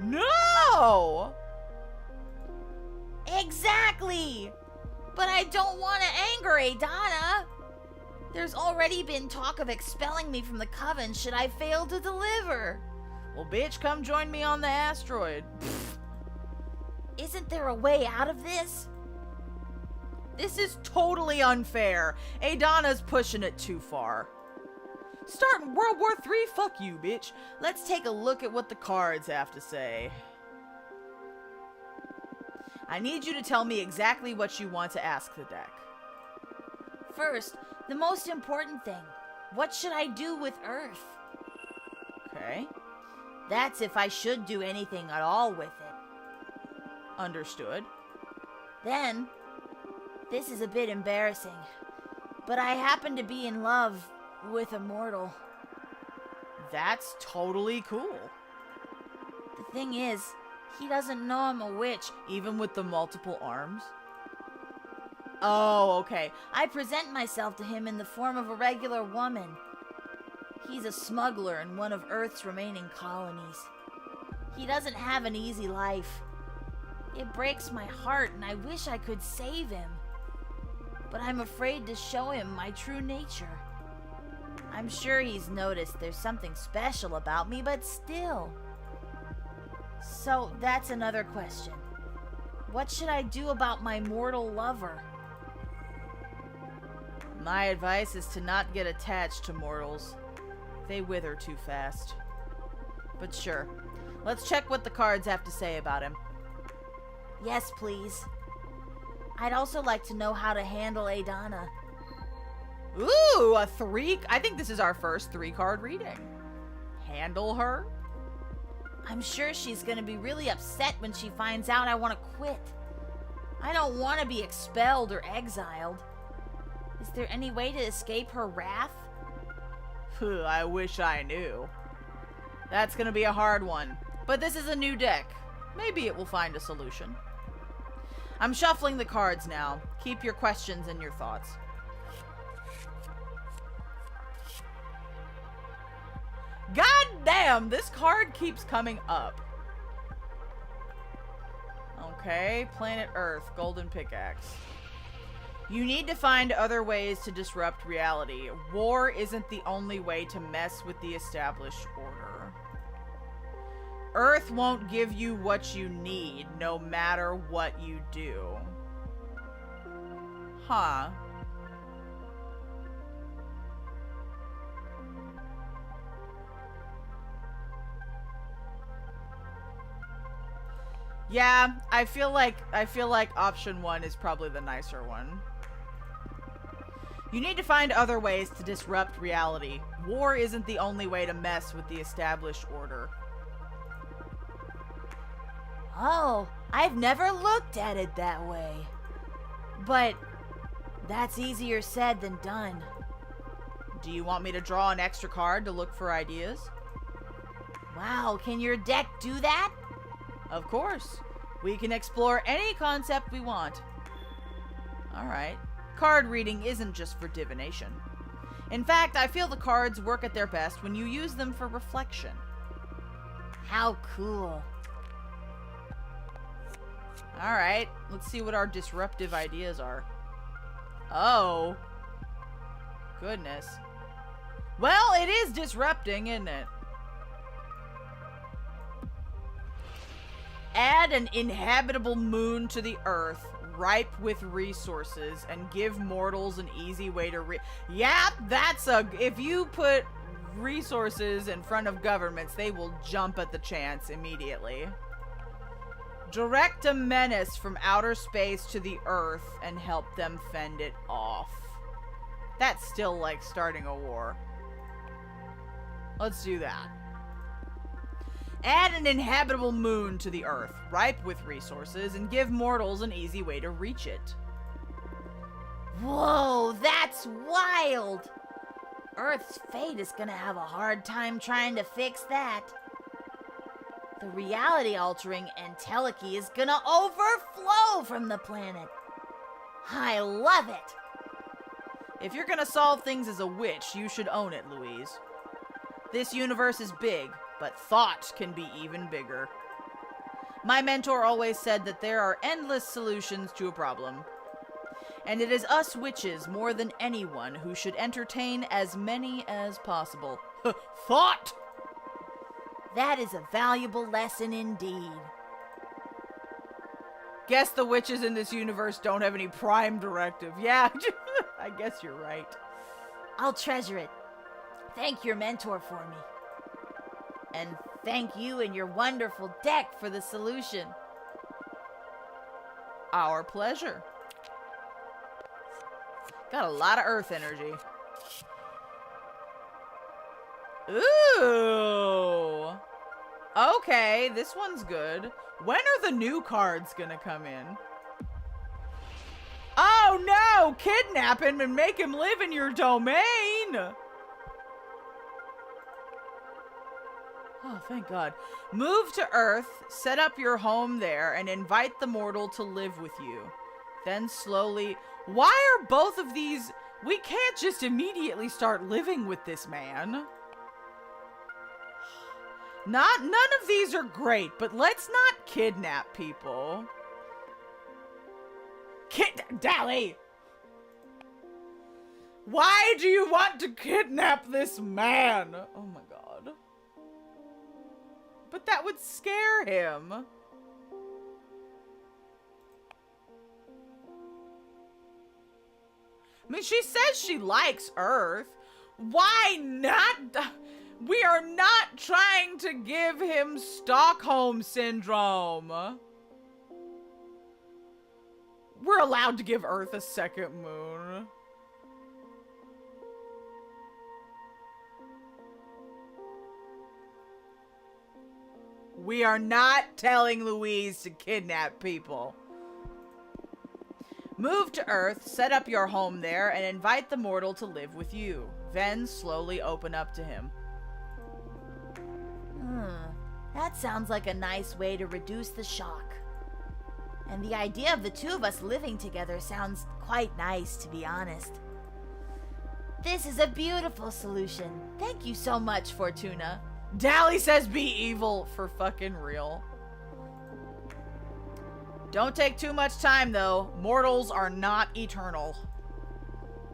No! Exactly! But I don't want to anger Adana. There's already been talk of expelling me from the coven should I fail to deliver. Well, bitch, come join me on the asteroid. Isn't there a way out of this? This is totally unfair. Adana's pushing it too far. Starting World War III? Fuck you, bitch. Let's take a look at what the cards have to say. I need you to tell me exactly what you want to ask the deck. First, the most important thing. What should I do with Earth? Okay. That's if I should do anything at all with it. Understood. Then, this is a bit embarrassing, but I happen to be in love with a mortal. That's totally cool. The thing is, he doesn't know I'm a witch. Even with the multiple arms? Oh, okay. I present myself to him in the form of a regular woman. He's a smuggler in one of Earth's remaining colonies. He doesn't have an easy life. It breaks my heart and I wish I could save him. But I'm afraid to show him my true nature. I'm sure he's noticed there's something special about me, but still. So that's another question. What should I do about my mortal lover? My advice is to not get attached to mortals. They wither too fast. But sure, let's check what the cards have to say about him. Yes, please. I'd also like to know how to handle Adana. Ooh, a 3. I think this is our first 3-card reading. Handle her? I'm sure she's gonna be really upset when she finds out I want to quit. I don't want to be expelled or exiled. Is there any way to escape her wrath? I wish I knew. That's gonna be a hard one. But this is a new deck. Maybe it will find a solution. I'm shuffling the cards now. Keep your questions and your thoughts. God damn, this card keeps coming up. Okay, planet Earth, golden pickaxe. You need to find other ways to disrupt reality. War isn't the only way to mess with the established order. Earth won't give you what you need, no matter what you do. Huh. Yeah, I feel like option 1 is probably the nicer one. You need to find other ways to disrupt reality. War isn't the only way to mess with the established order. Oh, I've never looked at it that way. But that's easier said than done. Do you want me to draw an extra card to look for ideas? Wow, can your deck do that? Of course. We can explore any concept we want. Alright. Card reading isn't just for divination. In fact, I feel the cards work at their best when you use them for reflection. How cool. Alright, let's see what our disruptive ideas are. Oh. Goodness. Well, it is disrupting, isn't it? Add an inhabitable moon to the earth, ripe with resources, and give mortals an easy way to Yeah, that's a... If you put resources in front of governments, they will jump at the chance immediately. Direct a menace from outer space to the earth and help them fend it off. That's still like starting a war. Let's do that. Add an inhabitable moon to the earth, ripe with resources, and give mortals an easy way to reach it. Whoa, that's wild! Earth's fate is gonna have a hard time trying to fix that. The reality-altering entelechy is gonna overflow from the planet. I love it! If you're gonna solve things as a witch, you should own it, Louise. This universe is big, but thought can be even bigger. My mentor always said that there are endless solutions to a problem. And it is us witches more than anyone who should entertain as many as possible. Thought! That is a valuable lesson indeed. Guess the witches in this universe don't have any prime directive. Yeah, I guess you're right. I'll treasure it. Thank your mentor for me. And thank you and your wonderful deck for the solution. Our pleasure. Got a lot of earth energy. Ooh. Okay, this one's good. When are the new cards gonna come in? Oh no! Kidnap him and make him live in your domain! Oh, thank God. Move to Earth, set up your home there, and invite the mortal to live with you. Then slowly... Why are both of these... We can't just immediately start living with this man. None of these are great, but let's not kidnap people. Dally! Why do you want to kidnap this man? Oh my God. But that would scare him. I mean, she says she likes Earth. Why not? We are not trying to give him Stockholm Syndrome. We're allowed to give Earth a second moon. We are not telling Louise to kidnap people. Move to Earth, set up your home there, and invite the mortal to live with you. Then slowly open up to him. That sounds like a nice way to reduce the shock. And the idea of the two of us living together sounds quite nice, to be honest. This is a beautiful solution. Thank you so much, Fortuna. Dally says be evil for fucking real. Don't take too much time, though. Mortals are not eternal.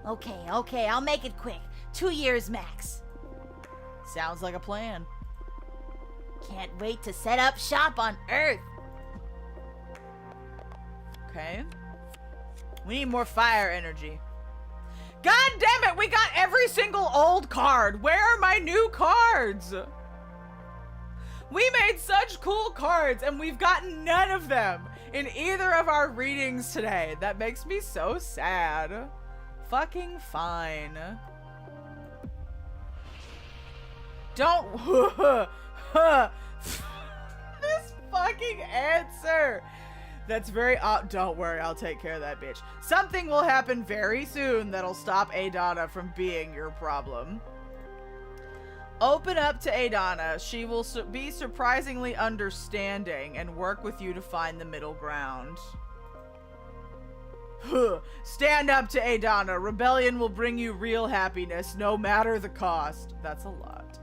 Okay, I'll make it quick. 2 years max. Sounds like a plan. Can't wait to set up shop on Earth. Okay. We need more fire energy. God damn it, we got every single old card. Where are my new cards? We made such cool cards and we've gotten none of them in either of our readings today. That makes me so sad. Fucking fine. Don't... This fucking answer. That's very... don't worry, I'll take care of that bitch. Something will happen very soon that'll stop Adana from being your problem. Open up to Adana. She will be surprisingly understanding and work with you to find the middle ground. Stand up to Adana. Rebellion will bring you real happiness, no matter the cost. That's a lot.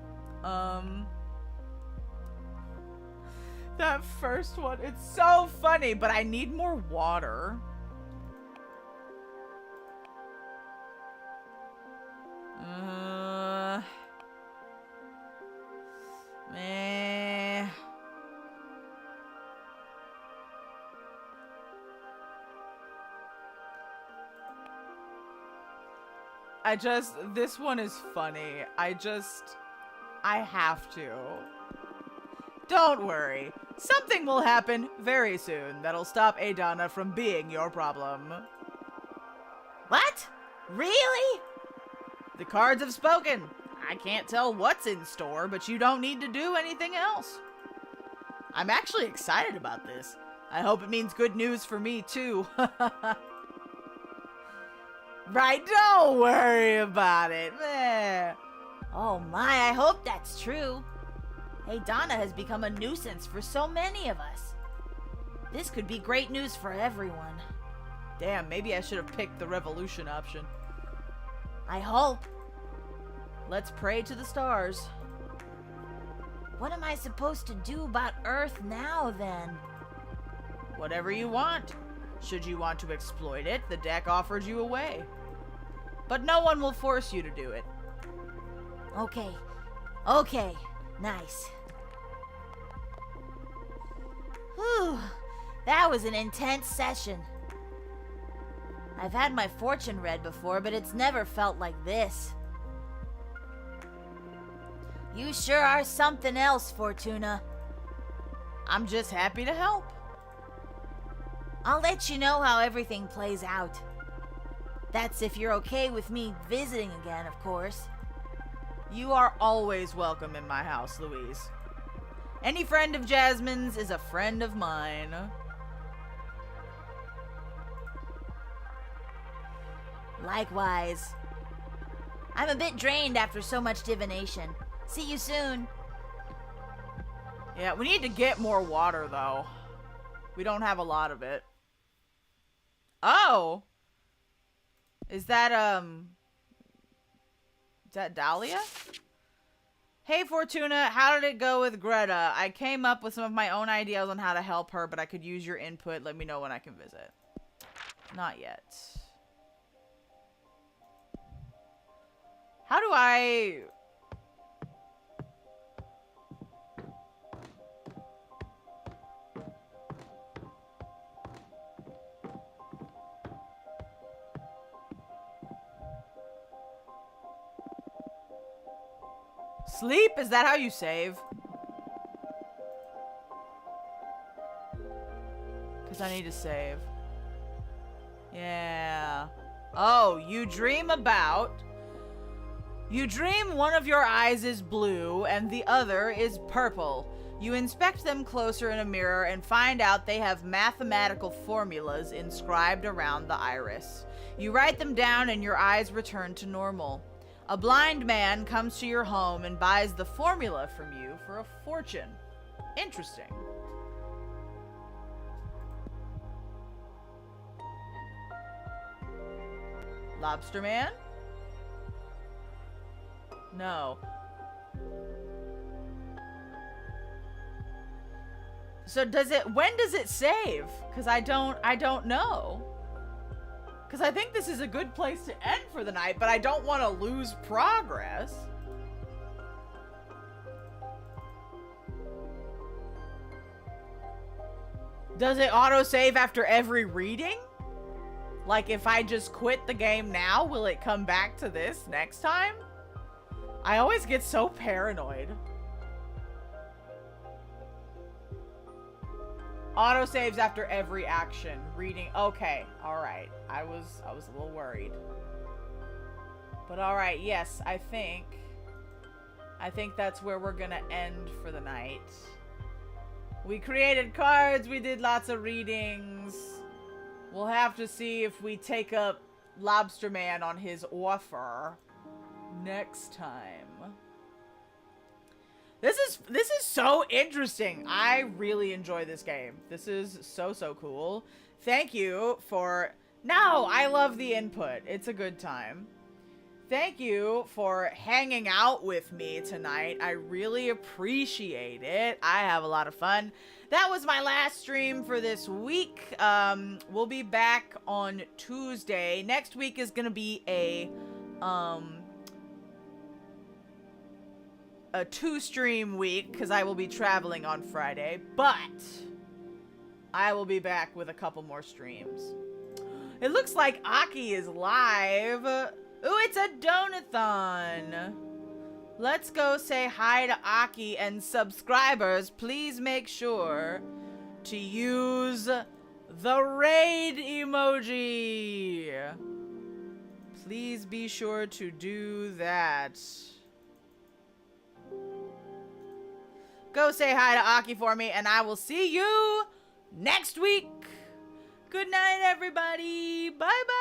That first one, it's so funny, but I need more water. Meh. This one is funny. I have to. Don't worry. Something will happen very soon that'll stop Adana from being your problem. What? Really? The cards have spoken. I can't tell what's in store, but you don't need to do anything else. I'm actually excited about this. I hope it means good news for me, too. Right, don't worry about it. Meh. Oh my, I hope that's true. Adana has become a nuisance for so many of us. This could be great news for everyone. Damn, maybe I should have picked the revolution option. I hope. Let's pray to the stars. What am I supposed to do about Earth now, then? Whatever you want. Should you want to exploit it, the deck offers you a way. But no one will force you to do it. Okay. Nice. Whew. That was an intense session. I've had my fortune read before, but it's never felt like this. You sure are something else, Fortuna. I'm just happy to help. I'll let you know how everything plays out. That's if you're okay with me visiting again, of course. You are always welcome in my house, Louise. Any friend of Jasmine's is a friend of mine. Likewise. I'm a bit drained after so much divination. See you soon. Yeah, we need to get more water, though. We don't have a lot of it. Oh! Is that Dahlia? Hey, Fortuna, how did it go with Greta? I came up with some of my own ideas on how to help her, but I could use your input. Let me know when I can visit. Not yet. How do I... Sleep? Is that how you save? Because I need to save. Yeah. Oh, you dream one of your eyes is blue and the other is purple. You inspect them closer in a mirror and find out they have mathematical formulas inscribed around the iris. You write them down and your eyes return to normal. A blind man comes to your home and buys the formula from you for a fortune. Interesting. Lobster Man? No. So when does it save? Cause I don't know. Cause I think this is a good place to end for the night, but I don't want to lose progress. Does it autosave after every reading? Like, if I just quit the game now, will it come back to this next time? I always get so paranoid. Autosaves after every action. Reading. Okay. Alright. I was a little worried. But alright, yes, I think that's where we're gonna end for the night. We created cards, we did lots of readings. We'll have to see if we take up Lobster Man on his offer next time. This is so interesting. I really enjoy this game. This is so cool. Thank you for... No, I love the input. It's a good time. Thank you for hanging out with me tonight. I really appreciate it. I have a lot of fun. That was my last stream for this week. We'll be back on Tuesday. Next week is gonna be a 2-stream week because I will be traveling on Friday, but I will be back with a couple more streams. It looks like Aki is live. Ooh, it's a donathon. Let's go say hi to Aki, and subscribers, please make sure to use the raid emoji. Please be sure to do that. Go say hi to Aki for me, and I will see you next week. Good night, everybody. Bye-bye.